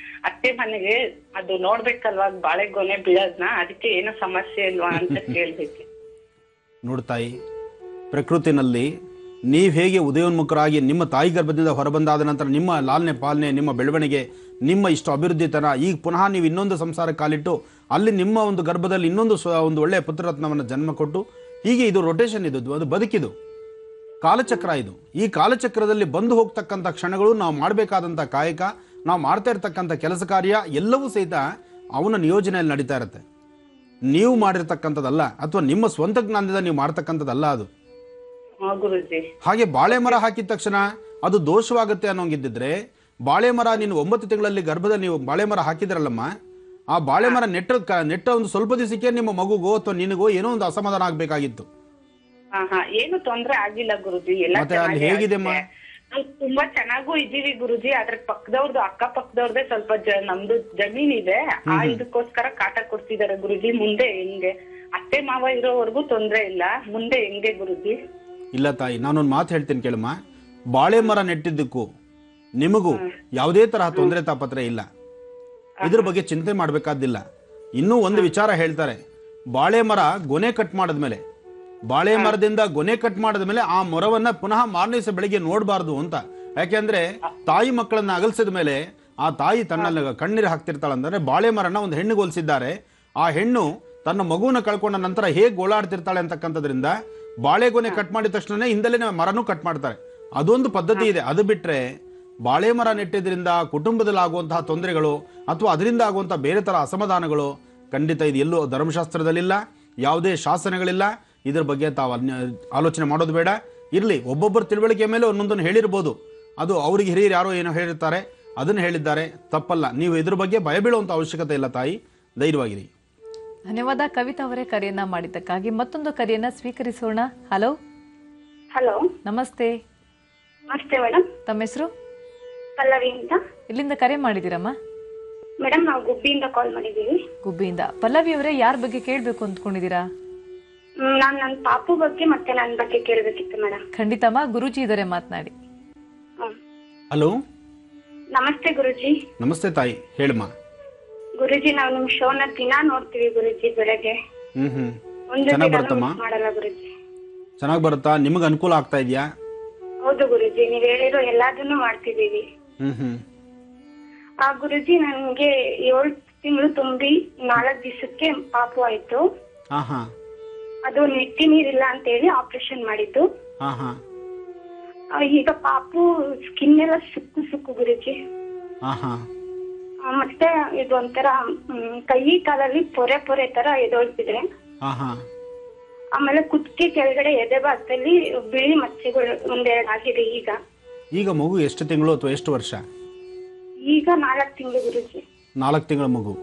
Speaker 4: ಅತ್ತೆ ಮನೆಗೆ ಅದು ನೋಡ್ಬೇಕಲ್ವಾ ಬಾಳೆಗೊನೆ ಬೀಳೋದ್ನ. ಅದಕ್ಕೆ ಏನೋ ಸಮಸ್ಯೆ ಇಲ್ವಾ ಅಂತ ಕೇಳ್ಬೇಕು.
Speaker 1: ನೋಡ್ತಾಯಿ, ಪ್ರಕೃತಿನಲ್ಲಿ ನೀವು ಹೇಗೆ ಉದಯೋನ್ಮುಖರಾಗಿ ನಿಮ್ಮ ತಾಯಿ ಗರ್ಭದಿಂದ ಹೊರಬಂದಾದ ನಂತರ ನಿಮ್ಮ ಲಾಲನೆ ಪಾಲನೆ, ನಿಮ್ಮ ಬೆಳವಣಿಗೆ, ನಿಮ್ಮ ಇಷ್ಟು ಅಭಿವೃದ್ಧಿತನ, ಈಗ ಪುನಃ ನೀವು ಇನ್ನೊಂದು ಸಂಸಾರಕ್ಕೆ ಕಾಲಿಟ್ಟು ಅಲ್ಲಿ ನಿಮ್ಮ ಒಂದು ಗರ್ಭದಲ್ಲಿ ಇನ್ನೊಂದು ಒಂದು ಒಳ್ಳೆಯ ಪುತ್ರರತ್ನವನ್ನು ಜನ್ಮ ಕೊಟ್ಟು, ಹೀಗೆ ಇದು ರೊಟೇಷನ್, ಇದು ಅದು ಬದುಕಿದು ಕಾಲಚಕ್ರ. ಇದು ಈ ಕಾಲಚಕ್ರದಲ್ಲಿ ಬಂದು ಹೋಗ್ತಕ್ಕಂಥ ಕ್ಷಣಗಳು, ನಾವು ಮಾಡಬೇಕಾದಂಥ ಕಾಯಕ, ನಾವು ಮಾಡ್ತಾ ಇರ್ತಕ್ಕಂಥ ಕೆಲಸ ಕಾರ್ಯ ಎಲ್ಲವೂ ಸಹಿತ ಅವನ ನಿಯೋಜನೆಯಲ್ಲಿ ನಡೀತಾ ಇರುತ್ತೆ. ನೀವು ಮಾಡಿರ್ತಕ್ಕಂಥದ್ದಲ್ಲ, ಅಥವಾ ನಿಮ್ಮ ಸ್ವಂತ ಜ್ಞಾನದಿಂದ ನೀವು ಮಾಡ್ತಕ್ಕಂಥದ್ದಲ್ಲ ಅದು. ಹಾಗೆ ಬಾಳೆ ಮರ ಹಾಕಿದ ತಕ್ಷಣ ಅದು ದೋಷವಾಗುತ್ತೆ ಅನ್ನೋಂಗಿದ್ದಿದ್ರೆ, ಬಾಳೆ ಮರ ನೀನು 9 ತಿಂಗಳಲ್ಲಿ ಗರ್ಭದಲ್ಲಿ ನೀವು ಬಾಳೆ ಮರ ಹಾಕಿದ್ರಲ್ಲಮ್ಮ, ಆ ಬಾಳೆ ಮರ ನೆಟ್ಟ ಒಂದು ಸ್ವಲ್ಪ ದಿವಸಕ್ಕೆ ನಿಮ್ಮ ಮಗುಗೋ ಅಥವಾ ನಿನಗೋ ಏನೋ ಒಂದು ಅಸಮಾಧಾನ ಆಗ್ಬೇಕಾಗಿತ್ತು.
Speaker 4: ಏನು ತೊಂದ್ರೆ ಆಗಿಲ್ಲ ಗುರುಜಿ, ಎಲ್ಲ
Speaker 1: ಮತ್ತೆ ಅಲ್ಲಿ ಹೇಗಿದೆಮ್ಮ?
Speaker 4: ನಾವು ತುಂಬಾ ಚೆನ್ನಾಗೂ ಇದ್ದೀವಿ ಗುರುಜಿ. ಅದ್ರ ಪಕ್ಕದವ್ರದ್ದು, ಅಕ್ಕ ಪಕ್ಕದವ್ರದ್ದೇ ಸ್ವಲ್ಪ ನಮ್ದು ಜಮೀನ್ ಇದೆ, ಆ ಇದಕ್ಕೋಸ್ಕರ ಕಾಟ ಕೊಡ್ತಿದಾರೆ ಗುರುಜಿ. ಮುಂದೆ ಹೆಂಗೆ? ಅತ್ತೆ ಮಾವ ಇರೋವರೆಗೂ ತೊಂದ್ರೆ ಇಲ್ಲ, ಮುಂದೆ ಹೆಂಗೆ ಗುರುಜಿ?
Speaker 1: ಇಲ್ಲ ತಾಯಿ, ನಾನೊಂದು ಮಾತು ಹೇಳ್ತೀನಿ ಕೇಳಮ್ಮ. ಬಾಳೆ ಮರ ನೆಟ್ಟಿದ್ದಕ್ಕೂ ನಿಮಗೂ ಯಾವುದೇ ತರಹ ತೊಂದರೆ ತಾಪತ್ರೆ ಇಲ್ಲ, ಇದ್ರ ಬಗ್ಗೆ ಚಿಂತೆ ಮಾಡಬೇಕಾದಿಲ್ಲ. ಇನ್ನೂ ಒಂದು ವಿಚಾರ ಹೇಳ್ತಾರೆ, ಬಾಳೆ ಮರ ಗೊನೆ ಕಟ್ ಮಾಡಿದ್ಮೇಲೆ, ಬಾಳೆ ಮರದಿಂದ ಗೊನೆ ಕಟ್ ಮಾಡಿದ್ಮೇಲೆ ಆ ಮರವನ್ನ ಪುನಃ ಮಾರನೇ ದಿವಸ ಬೆಳಿಗ್ಗೆ ನೋಡಬಾರ್ದು ಅಂತ. ಯಾಕೆಂದ್ರೆ ತಾಯಿ ಮಕ್ಕಳನ್ನ ಅಗಲಿಸಿದ ಮೇಲೆ ಆ ತಾಯಿ ತನ್ನ ಕಣ್ಣೀರು ಹಾಕ್ತಿರ್ತಾಳಂದ್ರೆ, ಬಾಳೆ ಮರನ ಒಂದು ಹೆಣ್ಣಿಗೆ ಹೋಲಿಸಿದ್ದಾರೆ. ಆ ಹೆಣ್ಣು ತನ್ನ ಮಗುವನ್ನ ಕಳ್ಕೊಂಡ ನಂತರ ಹೇಗೆ ಗೋಳಾಡ್ತಿರ್ತಾಳೆ ಅಂತಕ್ಕಂಥದ್ರಿಂದ ಬಾಳೆಗೊನೆ ಕಟ್ ಮಾಡಿದ ತಕ್ಷಣ ಹಿಂದಲೇ ಮರನೂ ಕಟ್ ಮಾಡ್ತಾರೆ. ಅದೊಂದು ಪದ್ಧತಿ ಇದೆ. ಅದು ಬಿಟ್ರೆ ಬಾಳೆ ಮರ ನೆಟ್ಟಿದ್ರಿಂದ ಕುಟುಂಬದಲ್ಲಿ ಆಗುವಂತಹ ತೊಂದರೆಗಳು ಅಥವಾ ಅದರಿಂದ ಆಗುವಂತಹ ಬೇರೆ ತರ ಅಸಮಾಧಾನಗಳು ಖಂಡಿತ ಇದು ಎಲ್ಲೂ ಧರ್ಮಶಾಸ್ತ್ರದಲ್ಲಿಲ್ಲ, ಯಾವುದೇ ಶಾಸನಗಳಿಲ್ಲ. ಇದ್ರ ಬಗ್ಗೆ ತಾವು ಆಲೋಚನೆ ಮಾಡೋದು ಬೇಡ. ಇರ್ಲಿ, ಒಬ್ಬೊಬ್ಬರ ತಿಳುವಳಿಕೆ ಮೇಲೆ ಒಂದೊಂದನ್ನು ಹೇಳಿರ್ಬೋದು, ಅದು ಅವ್ರಿಗೆ ಹಿರಿಯರು ಯಾರೋ ಏನೋ ಹೇಳಿರ್ತಾರೆ, ಅದನ್ನು ಹೇಳಿದ್ದಾರೆ, ತಪ್ಪಲ್ಲ. ನೀವು ಇದ್ರ ಬಗ್ಗೆ ಭಯ ಬೀಳುವಂತ ಅವಶ್ಯಕತೆ ಇಲ್ಲ ತಾಯಿ, ಧೈರ್ಯವಾಗಿರಿ.
Speaker 3: ಧನ್ಯವಾದ ಕವಿತಾ ಅವರೇ, ಕರೆಯನ್ನ ಮಾಡಿದ್ದಕ್ಕಾಗಿ. ಮತ್ತೊಂದು ಕರೆಯನ್ನ ಸ್ವೀಕರಿಸೋಣ. ಹಲೋ.
Speaker 4: ಹಲೋ,
Speaker 3: ನಮಸ್ತೆ.
Speaker 4: ನಮಸ್ತೆ ಮೇಡಮ್.
Speaker 3: ತಮ್ಮ ಹೆಸರು?
Speaker 4: ಪಲ್ಲವಿ ಅಂತ.
Speaker 3: ಇಲ್ಲಿಂದ ಕರೆ ಮಾಡಿದಿರಮ್ಮ?
Speaker 4: ಮೇಡಮ್, ನಾವು ಗುಬ್ಬಿಯಿಂದ ಕಾಲ್ ಮಾಡಿದೀವಿ.
Speaker 3: ಗುಬ್ಬಿಯಿಂದ. ಪಲ್ಲವಿ ಅವರೇ, ಯಾರ ಬಗ್ಗೆ ಕೇಳ್ಬೇಕು ಅಂದ್ಕೊಂಡಿದ್ದೀರಾ?
Speaker 4: ನಾನ್ ನನ್ನ ಪಾಪು ಬಗ್ಗೆ ಮತ್ತೆ ನನ್ನ ಬಗ್ಗೆ ಕೇಳಬೇಕಿತ್ತು ಮೇಡಮ್.
Speaker 3: ಖಂಡಿತಮ್ಮ, ಗುರುಜಿ ಇದಾರೆ, ಮಾತನಾಡಿ.
Speaker 1: ಹಲೋ.
Speaker 4: ನಮಸ್ತೆ ಗುರುಜಿ.
Speaker 1: ನಮಸ್ತೆ ತಾಯಿ, ಹೇಳಮ್ಮ.
Speaker 4: ಗುರುಜಿ, ನಾವು ನಿಮ್ ಶೋನ ದಿನಾ ನೋಡ್ತೀವಿ ಗುರುಜಿ, ಬೆಳಗ್ಗೆ. ಒಂದು
Speaker 1: ಚೆನ್ನಾಗಿ ಬರುತ್ತಮ್ಮ?
Speaker 4: ಮಾಡಲ್ಲ ಗುರುಜಿ.
Speaker 1: ಚೆನ್ನಾಗಿ ಬರುತ್ತಾ? ನಿಮಗೆ ಅನುಕೂಲ ಆಗ್ತಾ ಇದೆಯಾ?
Speaker 4: ಹೌದು ಗುರುಜಿ, ನೀವ್ ಹೇಳಿರೋ ಎಲ್ಲದನ್ನು ಮಾಡ್ತಿದೀವಿ. ಆ ಗುರುಜಿ, ನನ್ಗೆ 7 ತಿಂಗಳು ತುಂಬಿ 4 ದಿವಸಕ್ಕೆ ಪಾಪು ಆಯ್ತು. ಅದು ನೆಟ್ಟಿ ನೀರಿಲ್ಲ ಅಂತ ಹೇಳಿ ಆಪರೇಷನ್ ಮಾಡಿದ್ದು. ಈಗ ಪಾಪು ಸ್ಕಿನ್ ಎಲ್ಲ ಸುಕ್ಕು ಗುರುಜಿ. ಮತ್ತೆ ಇದು ಒಂಥರ ಕೈ ಕಾಲಲ್ಲಿ ಪೊರೆ ಪೊರೆ ತರ ಎದೊಳ್ತಿದೆ. ಆಮೇಲೆ ಕುತ್ತಿಗೆ ಕೆಳಗಡೆ ಎದೆ ಭಾಗದಲ್ಲಿ ಬಿಳಿ ಮಚ್ಚೆಗಳು 1-2 ಆಗಿದೆ. ಈಗ
Speaker 1: ಮಗು ಎಷ್ಟು ತಿಂಗಳು ಅಥವಾ ಎಷ್ಟು ವರ್ಷ?
Speaker 4: ಈಗ 4 ತಿಂಗಳು ಗುರುಜಿ.
Speaker 1: 4 ತಿಂಗಳ ಮಗು?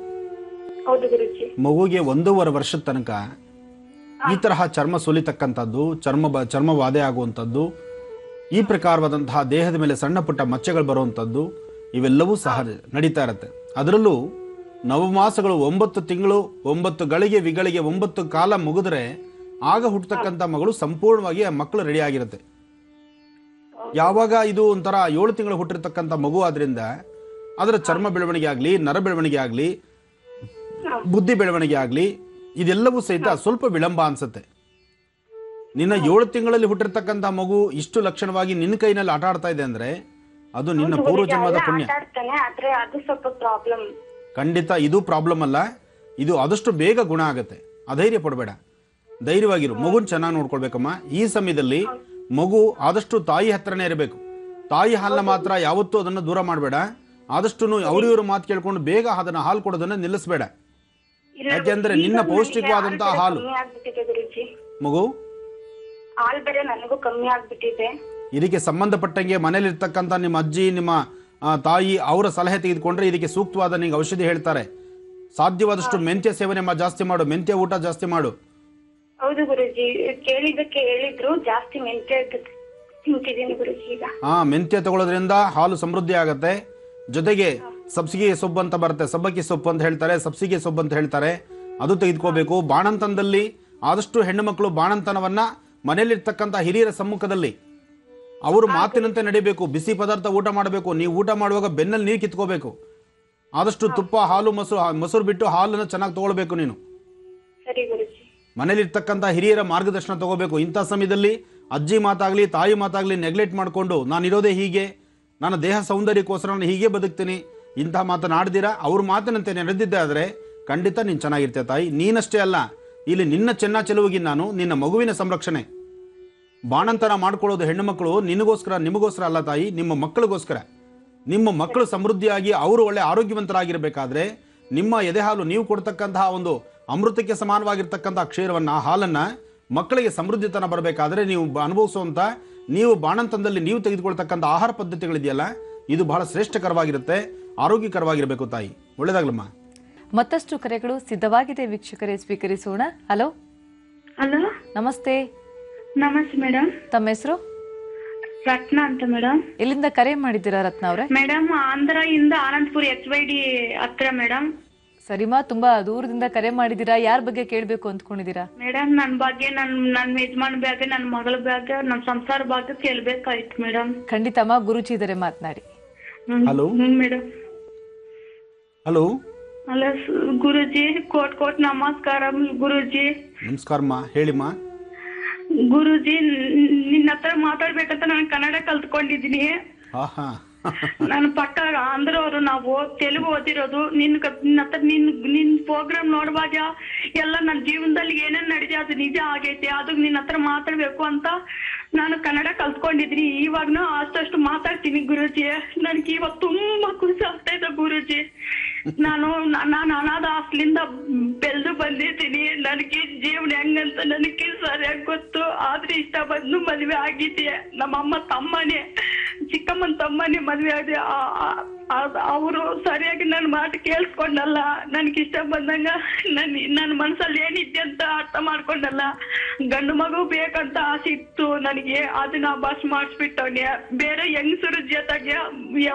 Speaker 4: ಹೌದು ಗುರುಜಿ.
Speaker 1: ಮಗುಗೆ 1.5 ವರ್ಷದ ತನಕ ಈ ತರಹ ಚರ್ಮ ಸುಲಿತಕ್ಕಂಥದ್ದು, ಚರ್ಮ ಬಾಧೆ ಆಗುವಂಥದ್ದು, ಈ ಪ್ರಕಾರವಾದಂತಹ ದೇಹದ ಮೇಲೆ ಸಣ್ಣ ಪುಟ್ಟ ಮಚ್ಚೆಗಳು ಬರುವಂಥದ್ದು, ಇವೆಲ್ಲವೂ ಸಹ ನಡೀತಾ ಇರುತ್ತೆ. ಅದರಲ್ಲೂ ನವಮಾಸಗಳು 9 ತಿಂಗಳು 9 ಗಳಿಗೆ ವಿಗಳಿಗೆ 9 ಕಾಲ ಮುಗಿದ್ರೆ ಆಗ ಹುಟ್ಟತಕ್ಕಂಥ ಮಗಳು ಸಂಪೂರ್ಣವಾಗಿ ಆ ಮಕ್ಕಳು ರೆಡಿ ಆಗಿರುತ್ತೆ. ಯಾವಾಗ ಇದು ಒಂಥರ 7 ತಿಂಗಳು ಹುಟ್ಟಿರ್ತಕ್ಕಂಥ ಮಗು ಆದ್ರಿಂದ ಅದರ ಚರ್ಮ ಬೆಳವಣಿಗೆ ಆಗ್ಲಿ, ನರ ಬೆಳವಣಿಗೆ ಆಗ್ಲಿ, ಬುದ್ಧಿ ಬೆಳವಣಿಗೆ ಆಗ್ಲಿ, ಇದೆಲ್ಲವೂ ಸಹಿತ ಸ್ವಲ್ಪ ವಿಳಂಬ ಅನ್ಸುತ್ತೆ. ನಿನ್ನ 7 ತಿಂಗಳಲ್ಲಿ ಹುಟ್ಟಿರ್ತಕ್ಕಂಥ ಮಗು ಇಷ್ಟು ಲಕ್ಷಣವಾಗಿ ನಿನ್ನ ಕೈನಲ್ಲಿ ಆಟ ಆಡ್ತಾ ಇದೆ ಅಂದ್ರೆ ಅದು ನಿನ್ನ ಪೂರ್ವಜನ್ಮದ ಪುಣ್ಯ. ಖಂಡಿತ ಇದು ಪ್ರಾಬ್ಲಮ್ ಅಲ್ಲ, ಇದು ಆದಷ್ಟು ಬೇಗ ಗುಣ ಆಗುತ್ತೆ. ಅಧೈರ್ಯ ಪಡಬೇಡ, ಧೈರ್ಯವಾಗಿರು. ಮಗುನ್ ಚೆನ್ನಾಗಿ ನೋಡ್ಕೊಳ್ಬೇಕಮ್ಮ. ಈ ಸಮಯದಲ್ಲಿ ಮಗು ಆದಷ್ಟು ತಾಯಿ ಹತ್ರನೇ ಇರಬೇಕು. ತಾಯಿ ಹಾಲನ್ನ ಮಾತ್ರ ಯಾವತ್ತೂ ಅದನ್ನ ದೂರ ಮಾಡಬೇಡ. ಆದಷ್ಟು ಅವ್ರಿವ್ರ ಮಾತು ಕೇಳ್ಕೊಂಡು ಬೇಗ ಅದನ್ನ ಹಾಲು ಕೊಡೋದನ್ನ ನಿಲ್ಲಿಸಬೇಡ. ಯಾಕೆಂದ್ರೆ ನಿನ್ನ ಪೌಷ್ಟಿಕವಾದಂತಹ ಹಾಲು ಮಗು ಇದಕ್ಕೆ ಸಂಬಂಧಪಟ್ಟಂಗೆ ಮನೇಲಿ ಇರ್ತಕ್ಕಂಥ ನಿಮ್ಮ ಅಜ್ಜಿ, ನಿಮ್ಮ ತಾಯಿ ಅವರ ಸಲಹೆ ತೆಗೆದುಕೊಂಡ್ರೆ ಇದಕ್ಕೆ ಸೂಕ್ತವಾದ ನಿಂಗೆ ಔಷಧಿ ಹೇಳ್ತಾರೆ. ಸಾಧ್ಯವಾದಷ್ಟು ಮೆಂತ್ಯ ಸೇವನೆ ಜಾಸ್ತಿ ಮಾಡು, ಮೆಂತ್ಯ ಊಟ ಜಾಸ್ತಿ ಮಾಡು.
Speaker 4: ಹೌದು ಗುರುಜಿ, ಕೇಳಿದಕ್ಕೆ ಹೇಳಿದ್ರು, ಜಾಸ್ತಿ ಮೆಂತ್ಯ ತಿಂತಿದ್ದೀನಿ ಗುರುಜಿ. ಈಗ
Speaker 1: ಮೆಂತ್ಯ ತಗೊಳ್ಳೋದ್ರಿಂದ ಹಾಲು ಸಮೃದ್ಧಿ ಆಗತ್ತೆ. ಜೊತೆಗೆ ಸಬ್ಸಿಗೆ ಸೊಪ್ಪು ಅಂತ ಬರುತ್ತೆ, ಸಬ್ಬಕ್ಕಿ ಸೊಪ್ಪು ಅಂತ ಹೇಳ್ತಾರೆ, ಸಬ್ಸಿಗೆ ಸೊಪ್ಪು ಅಂತ ಹೇಳ್ತಾರೆ, ಅದು ತೆಗೆದುಕೋಬೇಕು. ಬಾಣಂತನದಲ್ಲಿ ಆದಷ್ಟು ಹೆಣ್ಣು ಮಕ್ಕಳು ಬಾಣಂತನವನ್ನ ಮನೆಯಲ್ಲಿರ್ತಕ್ಕಂಥ ಹಿರಿಯರ ಸಮ್ಮುಖದಲ್ಲಿ ಅವರು ಮಾತಿನಂತೆ ನಡಿಬೇಕು. ಬಿಸಿ ಪದಾರ್ಥ ಊಟ ಮಾಡಬೇಕು. ನೀವು ಊಟ ಮಾಡುವಾಗ ಬೆನ್ನಲ್ಲಿ ನೀರು ಕಿತ್ಕೋಬೇಕು. ಆದಷ್ಟು ತುಪ್ಪ, ಹಾಲು, ಮೊಸರು ಬಿಟ್ಟು ಹಾಲನ್ನು ಚೆನ್ನಾಗಿ ತಗೊಳ್ಬೇಕು. ನೀನು ಮನೇಲಿರ್ತಕ್ಕಂಥ ಹಿರಿಯರ ಮಾರ್ಗದರ್ಶನ ತಗೋಬೇಕು. ಇಂಥ ಸಮಯದಲ್ಲಿ ಅಜ್ಜಿ ಮಾತಾಗಲಿ ತಾಯಿ ಮಾತಾಗಲಿ ನೆಗ್ಲೆಕ್ಟ್ ಮಾಡಿಕೊಂಡು ನಾನಿರೋದೇ ಹೀಗೆ, ನನ್ನ ದೇಹ ಸೌಂದರ್ಯಕ್ಕೋಸ್ಕರ ನಾನು ಹೀಗೆ ಬದುಕ್ತೀನಿ, ಇಂಥ ಮಾತನಾಡ್ದಿರಾ ಅವ್ರ ಮಾತಿನಂತೆ ನಡೆದಿದ್ದೆ ಆದರೆ ಖಂಡಿತ ನೀನು ಚೆನ್ನಾಗಿರ್ತೀಯ ತಾಯಿ. ನೀನಷ್ಟೇ ಅಲ್ಲ, ಇಲ್ಲಿ ನಿನ್ನ ಚೆನ್ನ ಚೆಲುವಿಗೆ ನಾನು ನಿನ್ನ ಮಗುವಿನ ಸಂರಕ್ಷಣೆ. ಬಾಣಂತನ ಮಾಡ್ಕೊಳ್ಳೋದು ಹೆಣ್ಣು ಮಕ್ಕಳು ನಿಮಗೋಸ್ಕರ ಅಲ್ಲ ತಾಯಿ, ನಿಮ್ಮ ಮಕ್ಕಳಿಗೋಸ್ಕರ. ನಿಮ್ಮ ಮಕ್ಕಳು ಸಮೃದ್ಧಿಯಾಗಿ ಅವರು ಒಳ್ಳೆ ಆರೋಗ್ಯವಂತರಾಗಿರಬೇಕಾದ್ರೆ ನಿಮ್ಮ ಎದೆ ಹಾಲು ನೀವು ಕೊಡ್ತಕ್ಕಂತಹ ಒಂದು ಅಮೃತಕ್ಕೆ ಸಮಾನವಾಗಿರ್ತಕ್ಕಂಥ ಕ್ಷೀರವನ್ನ, ಹಾಲನ್ನ ಮಕ್ಕಳಿಗೆ ಸಮೃದ್ಧಿತನ ಬರಬೇಕಾದ್ರೆ ನೀವು ಅನುಭವಿಸುವಂತ, ನೀವು ಬಾಣಂತನದಲ್ಲಿ ನೀವು ತೆಗೆದುಕೊಳ್ತಕ್ಕಂಥ ಆಹಾರ ಪದ್ಧತಿಗಳಿದೆಯಲ್ಲ, ಇದು ಬಹಳ ಶ್ರೇಷ್ಠಕರವಾಗಿರುತ್ತೆ, ಆರೋಗ್ಯಕರವಾಗಿರಬೇಕು ತಾಯಿ. ಒಳ್ಳೇದಾಗ್ಲಮ್ಮ.
Speaker 3: ಮತ್ತಷ್ಟು ಕರೆಗಳು ಸಿದ್ಧವಾಗಿದೆ ವೀಕ್ಷಕರೇ, ಸ್ವೀಕರಿಸೋಣ. ಹಲೋ.
Speaker 5: ಹಲೋ,
Speaker 3: ನಮಸ್ತೆ.
Speaker 5: ನಮಸ್ತೆ ಮೇಡಮ್.
Speaker 3: ತಮ್ಮ ಹೆಸರು?
Speaker 5: ರತ್ನ ಅಂತ ಮೇಡಮ್.
Speaker 3: ಎಲ್ಲಿಂದ ಕರೆ ಮಾಡಿದ್ದೀರಾ ರತ್ನ ಅವರೇ?
Speaker 5: ಮೇಡಮ್, ಆಂಧ್ರ ಇಂದ ಆನಂದಪುರ HYD ಹತ್ರ ಮೇಡಮ್.
Speaker 3: ಸರಿಮಾ, ತುಂಬಾ ದೂರದಿಂದ ಕರೆ ಮಾಡಿದ್ದೀರಾ. ಯಾರ ಬಗ್ಗೆ ಕೇಳಬೇಕು ಅಂದ್ಕೊಂಡಿದ್ದೀರಾ?
Speaker 5: ಮೇಡಮ್, ನನ್ ಬಗ್ಗೆ, ನನ್ನ ಯಜಮಾನ್ ಬಗ್ಗೆ, ನನ್ನ ಮಗಳ ಬಗ್ಗೆ, ನನ್ನ ಸಂಸಾರ ಬಗ್ಗೆ ಕೇಳ್ಬೇಕಾಯ್ತು ಮೇಡಮ್.
Speaker 3: ಖಂಡಿತಮ್ಮ, ಗುರುಜಿ ಇದ್ದಾರೆ, ಮಾತನಾಡಿ.
Speaker 1: Hello
Speaker 5: madam.
Speaker 1: ಹಲೋ.
Speaker 5: ಹಲೋ ಗುರುಜಿ, ಕೋಟ್ ನಮಸ್ಕಾರ ಗುರುಜಿ.
Speaker 1: ನಮಸ್ಕಾರಮ್ಮ, ಹೇಳಿಮ್ಮ.
Speaker 5: ಗುರುಜಿ, ನಿನ್ನ ಹತ್ರ ಮಾತಾಡ್ಬೇಕಂತ ನಾನು ಕನ್ನಡ ಕಲ್ತ್ಕೊಂಡಿದೀನಿ. ನನ್ನ ಪಕ್ಕ ಆಂಧ್ರವ್ರು, ನಾವು ತೆಲುಗು ಓದಿರೋದು. ನಿನ್ನ ಹತ್ರ ನಿನ್ ಪ್ರೋಗ್ರಾಮ್ ನೋಡುವಾಗ ಎಲ್ಲ ನನ್ನ ಜೀವನದಲ್ಲಿ ಏನೇನ್ ನಡೆದಿದೆ ಅದು ನಿಜ ಆಗೈತೆ. ಅದು ನಿನ್ನ ಹತ್ರ ಮಾತಾಡ್ಬೇಕು ಅಂತ ನಾನು ಕನ್ನಡ ಕಲ್ತ್ಕೊಂಡಿದ್ದೀನಿ. ಇವಾಗ್ನು ಅಷ್ಟು ಮಾತಾಡ್ತೀನಿ ಗುರುಜಿ. ನನ್ಗೆ ಇವಾಗ ತುಂಬಾ ಖುಷಿ ಆಗ್ತಾ ಇದೆ ಗುರುಜಿ. ನಾನು ಅನಾಥ ಆಸ್ಲಿಂದ ಬೆಳೆದು ಬಂದಿದ್ದೀನಿ. ನನಗೆ ಜೀವನ ಹೆಂಗಂತ ನನಗೆ ಸರಿಯಾಗಿ ಗೊತ್ತು. ಆದ್ರೆ ಇಷ್ಟ ಬಂದು ಮದ್ವೆ ಆಗಿದ್ದೆ. ನಮ್ಮಮ್ಮ ತಮ್ಮನೇ, ಚಿಕ್ಕಮ್ಮನ ತಮ್ಮನೇ ಮದ್ವೆ ಆಗಿದೆ. ಅವರು ಸರಿಯಾಗಿ ನನ್ನ ಮಾತು ಕೇಳಿಸ್ಕೊಂಡಲ್ಲ. ನನ್ಗೆ ಇಷ್ಟ ಬಂದಂಗ ನನ್ನ ಮನಸ್ಸಲ್ಲಿ ಏನಿದೆ ಅಂತ ಅರ್ಥ ಮಾಡ್ಕೊಂಡಲ್ಲ. ಗಂಡು ಮಗು ಬೇಕಂತ ಆಸೆ ಇತ್ತು ನನಗೆ, ಅದನ್ನ ಬಸ್ ಮಾಡಿಸ್ಬಿಟ್ಟವನೆ. ಬೇರೆ ಹೆಂಗಸರು ಜೊತೆಗೆ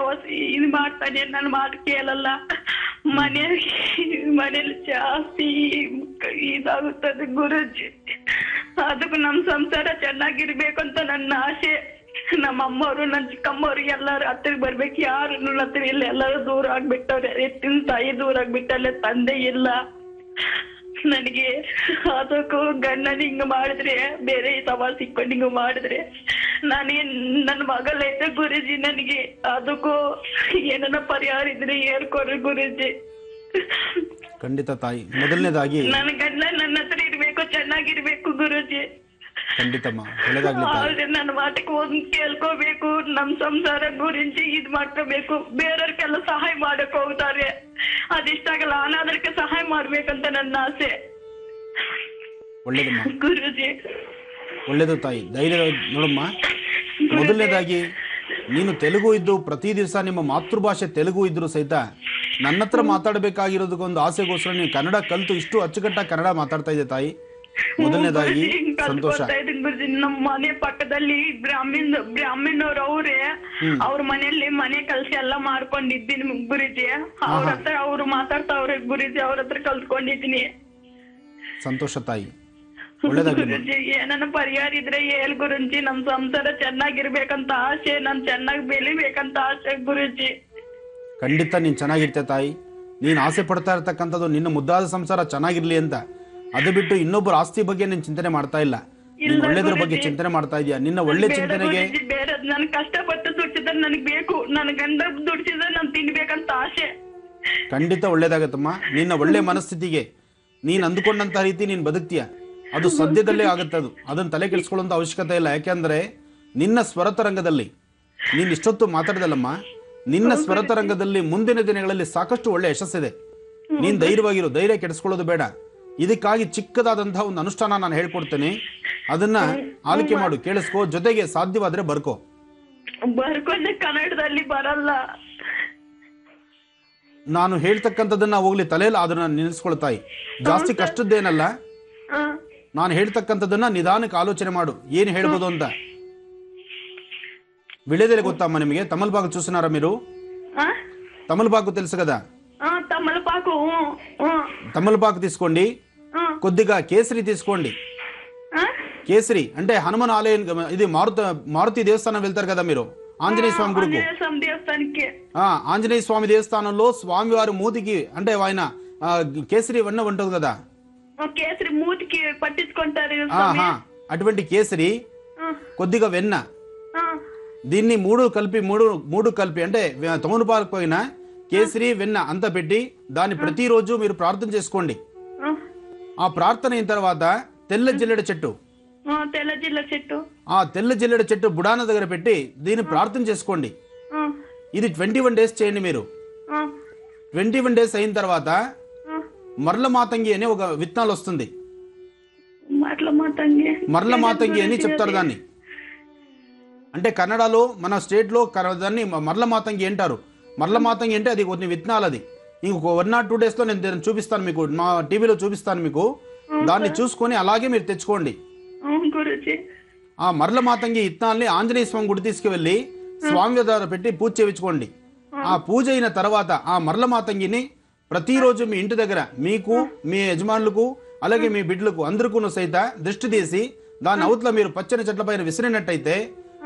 Speaker 5: ಇದು ಮಾಡ್ತಾನೆ, ನನ್ನ ಮಾತು ಕೇಳಲ್ಲ. ಮನೇಲಿ ಜಾಸ್ತಿ ಇದಾಗುತ್ತದೆ ಗುರುಜಿ. ಅದಕ್ಕೂ ನಮ್ ಸಂಸಾರ ಚೆನ್ನಾಗಿರ್ಬೇಕಂತ ನನ್ನ ಆಸೆ. ನಮ್ಮ ಅಮ್ಮವ್ರು, ನನ್ನ ಚಿಕ್ಕಮ್ಮವ್ರು ಎಲ್ಲಾರು ಹತ್ತಿರ ಬರ್ಬೇಕು. ಯಾರು ಹತ್ರ ಇಲ್ಲ, ಎಲ್ಲರೂ ದೂರ ಆಗ್ಬಿಟ್ಟವ್ರೆ. ಎತ್ತಿನ ತಾಯಿ ದೂರ ಆಗ್ಬಿಟ್ಟಲ್ಲ, ತಂದೆ ಇಲ್ಲ ನನಗೆ. ಅದಕ್ಕೂ ಗಂಡನ ಹಿಂಗ ಮಾಡಿದ್ರೆ, ಬೇರೆ ಸವಾಲ್ ಸಿಕ್ಕೊಂಡು ಹಿಂಗ ಮಾಡಿದ್ರೆ ನನ್ನ ಮಗಳೈತೆ ಗುರುಜಿ. ನನಗೆ ಅದಕ್ಕೂ ಏನನ್ನ ಪರಿಹಾರ ಇದ್ರೆ ಹೇಳ್ಕೊಡ್ರಿ ಗುರುಜಿ.
Speaker 1: ಖಂಡಿತ ತಾಯಿ. ಮೊದಲನೇದಾಗಿ
Speaker 5: ನನ್ನ ಗಂಡ ನನ್ನ ಹತ್ರ ಇರ್ಬೇಕು, ಚೆನ್ನಾಗಿರ್ಬೇಕು ಗುರುಜಿ.
Speaker 1: ಖಂಡಿತಮ್ಮ, ಒಳ್ಳೆದಾಗ್ಲಿ ತಾಯಿ.
Speaker 5: ನನ್ನ ಮಾತಕ್ಕೆ ಹೋಗಿ ಕೇಳ್ಕೋಬೇಕು. ನಮ್ ಸಂಸಾರ ಗುరించి ಇದ್ ಮಾಡ್ಕೋಬೇಕು. ಬೇರೆಯವ್ರಿಗೆಲ್ಲ ಸಹಾಯ ಮಾಡಕ್ ಹೋಗ್ತಾರೆ, ಅದಿಷ್ಟಾಗಲ್ಲ. ಅನಾಥರಿಗೆ ಸಹಾಯ ಮಾಡ್ಬೇಕಂತ ನನ್ನ ಆಸೆ.
Speaker 1: ಒಳ್ಳೇದಮ್ಮ
Speaker 5: ಗುರುಜಿ.
Speaker 1: ಒಳ್ಳೇದು ತಾಯಿ, ಧೈರ್ಯ ನೋಡಮ್ಮ. ಮೊದಲನೇದಾಗಿ ನೀನು ತೆಲುಗು ಇದ್ದು ಪ್ರತಿ ದಿವಸ ನಿಮ್ಮ ಮಾತೃಭಾಷೆ ತೆಲುಗು ಇದ್ರು ಸಹಿತ ನನ್ನ ಹತ್ರ ಮಾತಾಡಬೇಕಾಗಿರೋದಕ್ಕೊಂದು ಆಸೆಗೋಸ್ಕರ ನೀವು ಕನ್ನಡ ಕಲ್ತು ಇಷ್ಟು ಅಚ್ಚುಕಟ್ಟಾಗಿ ಕನ್ನಡ ಮಾತಾಡ್ತಾ ಇದೆ ತಾಯಿ. ಮೊದಲನೇದಾಗಿ ಸಂತೋಷ.
Speaker 5: ನಮ್ಮ ಮನೆ ಪಕ್ಕದಲ್ಲಿ ಬ್ರಾಹ್ಮಣವ್ರು ಅವ್ರೆ. ಅವ್ರ ಮನೆಯಲ್ಲಿ ಮನೆ ಕೆಲ್ಸ ಎಲ್ಲ ಮಾಡ್ಕೊಂಡಿದ್ದೀನಿ ಗುರುಜಿ. ಅವ್ರ ಹತ್ರ ಅವ್ರು ಮಾತಾಡ್ತಾವ್ರೆ ಗುರುಜಿ. ಅವ್ರ ಹತ್ರ ಕಲ್ತ್ಕೊಂಡಿದ್ದೀನಿ.
Speaker 1: ಸಂತೋಷ ತಾಯಿ, ಒಳ್ಳೇದಾಗ್ಲಿ.
Speaker 5: ಗುರುಜಿ, ಏನನ್ನ ಪರಿಹಾರ ಇದ್ರೆ ಹೇಳ್ ಗುರುಜಿ. ನಮ್ ಸಂಸಾರ ಚೆನ್ನಾಗಿರ್ಬೇಕಂತ ಆಸೆ, ನಾನ್ ಚೆನ್ನಾಗಿ ಬೆಳಿಬೇಕಂತ ಆಸೆ ಗುರುಜಿ.
Speaker 1: ಖಂಡಿತ ನೀನ್ ಚೆನ್ನಾಗಿರ್ತೆ ತಾಯಿ. ನೀನ್ ಆಸೆ ಪಡ್ತಾ ಇರ್ತಕ್ಕಂಥದ್ದು ನಿನ್ನ ಮುದ್ದಾದ ಸಂಸಾರ ಚೆನ್ನಾಗಿರ್ಲಿ ಅಂತ. ಅದು ಬಿಟ್ಟು ಇನ್ನೊಬ್ಬರ ಆಸ್ತಿ ಬಗ್ಗೆ ನೀನ್ ಚಿಂತನೆ ಮಾಡ್ತಾ ಇಲ್ಲ, ನೀನ್ ಒಳ್ಳೇದ್ರ ಬಗ್ಗೆ ಚಿಂತನೆ ಮಾಡ್ತಾ ಇದೀಯ. ನಿನ್ನ ಒಳ್ಳೆ ಚಿಂತನೆಗೆ
Speaker 5: ಬೇರೆ ನನ್ ಕಷ್ಟಪಟ್ಟು ದುಡ್ಸಿದ್ರೆ ನನಗ್ ಬೇಕು, ನನ್ ಗಂಡ ದುಡ್ಸಿದ್ರೆ ನಾನ್ ತಿನ್ಬೇಕಂತ ಆಸೆ.
Speaker 1: ಖಂಡಿತ ಒಳ್ಳೇದಾಗತ್ತಮ್ಮ. ನಿನ್ನ ಒಳ್ಳೆ ಮನಸ್ಥಿತಿಗೆ ನೀನ್ ಅಂದುಕೊಂಡಂತ ರೀತಿ ನೀನ್ ಬದುಕ್ತೀಯ, ಅದು ಸದ್ಯದಲ್ಲೇ ಆಗುತ್ತದು. ಅದನ್ನ ತಲೆ ಕೆಡಿಸ್ಕೊಳ್ಳುವಂತ ಅವಶ್ಯಕತೆ ಇಲ್ಲ. ಯಾಕೆಂದ್ರೆ ನಿನ್ನ ಸ್ವರತರಂಗದಲ್ಲಿ ನೀನ್ ಇಷ್ಟೊತ್ತು ಮಾತಾಡಿದಲ್ಲಮ್ಮ, ನಿನ್ನ ಸ್ವರತರಂಗದಲ್ಲಿ ಮುಂದಿನ ದಿನಗಳಲ್ಲಿ ಸಾಕಷ್ಟು ಒಳ್ಳೆ ಯಶಸ್ಸಿದೆ. ನೀನ್ ಧೈರ್ಯವಾಗಿರು, ಧೈರ್ಯ ಕೆಡಿಸ್ಕೊಳ್ಳೋದು ಬೇಡ. ಇದಕ್ಕಾಗಿ ಚಿಕ್ಕದಾದಂತಹ ಒಂದು ಅನುಷ್ಠಾನ ನಾನು ಹೇಳ್ಕೊಡ್ತೇನೆ, ಅದನ್ನ ಆಲಿಕೆ ಮಾಡು, ಕೇಳಿಸ್ಕೋ. ಜೊತೆಗೆ ಸಾಧ್ಯವಾದ್ರೆ ಬರ್ಕೋ.
Speaker 5: ಬರ್ಕೊಂಡೆ ಕನ್ನಡದಲ್ಲಿ ಬರಲ್ಲ.
Speaker 1: ನಾನು ಹೇಳ್ತಕ್ಕಂಥದನ್ನ ಹೋಗ್ಲಿ ತಲೆಯಲ್ಲಿ ಅದನ್ನ ನಿಲ್ಲಿಸ್ಕೊಳ್ತಾಯಿ. ಜಾಸ್ತಿ ಕಷ್ಟದ್ದೇನಲ್ಲ. ನಾನು ಹೇಳ್ತಕ್ಕಂಥದನ್ನ ನಿಧಾನಕ್ಕೆ ಆಲೋಚನೆ ಮಾಡು, ಏನ್ ಹೇಳ್ಬೋದು ಅಂತ. విలేదెల గొత్తమ్మ నిಮಗೆ తమలపాకు చూస్తున్నారా మీరు? తమలపాకు తెలుసు కదా? తమలపాకు తీసుకోండి, కొద్దిగా కేసరి తీసుకోండి. కేసరి అంటే హనుమాన్ ఆలయం, ఇది మారుతి దేవస్థానం వెళ్తారు కదా మీరు, ఆంజనేయ స్వామి గుడికి. ఆంజనేయ స్వామి దేవస్థానంలో స్వామివారి మూతికి అంటే ఆయన కేసరి వన్న ఉంటుంది కదా,
Speaker 5: కేసరి మూతికి పట్టించుకుంటారు.
Speaker 1: అటువంటి కేసరి కొద్దిగా వెన్న, దీన్ని మూడు కలిపి అంటే తమలపాకుపైన కేసరి వెన్న అంతా పెట్టి దాన్ని ప్రతిరోజు మీరు ప్రార్థన చేసుకోండి. ఆ ప్రార్థన అయిన తర్వాత తెల్ల జిల్లెడ చెట్టు ఆ తెల్ల జిల్లెడ చెట్టు బుడాన దగ్గర పెట్టి దీన్ని ప్రార్థన చేసుకోండి. ఇది 21 డేస్ చేయండి. మీరు 21 డేస్ అయిన తర్వాత మరల మాతంగి అని ఒక విత్తనాలు వస్తుంది. మరల మాతంగి అని చెప్తారు దాన్ని. అంటే కన్నడలో మన స్టేట్ లో దాన్ని మరల మాతంగి అంటారు. మరల మాతంగి అంటే అది కొన్ని విత్తనాలు. అది ఇంకొక 1 or 2 days లో నేను చూపిస్తాను మీకు, మా టీవీలో చూపిస్తాను మీకు. దాన్ని చూసుకొని అలాగే మీరు తెచ్చుకోండి. ఆ మరల మాతంగి విత్తనాల్ని ఆంజనేయ స్వామి గుడి తీసుకువెళ్ళి స్వామి దగ్గర పెట్టి పూజ చేయించుకోండి. ఆ పూజ అయిన తర్వాత ఆ మరల మాతంగిని ప్రతిరోజు మీ ఇంటి దగ్గర మీకు, మీ యజమానులకు, అలాగే మీ బిడ్డలకు అందరికీ సైత దృష్టి తీసి దాని అవతల మీరు పచ్చని చెట్ల పైన విసిరినట్టయితే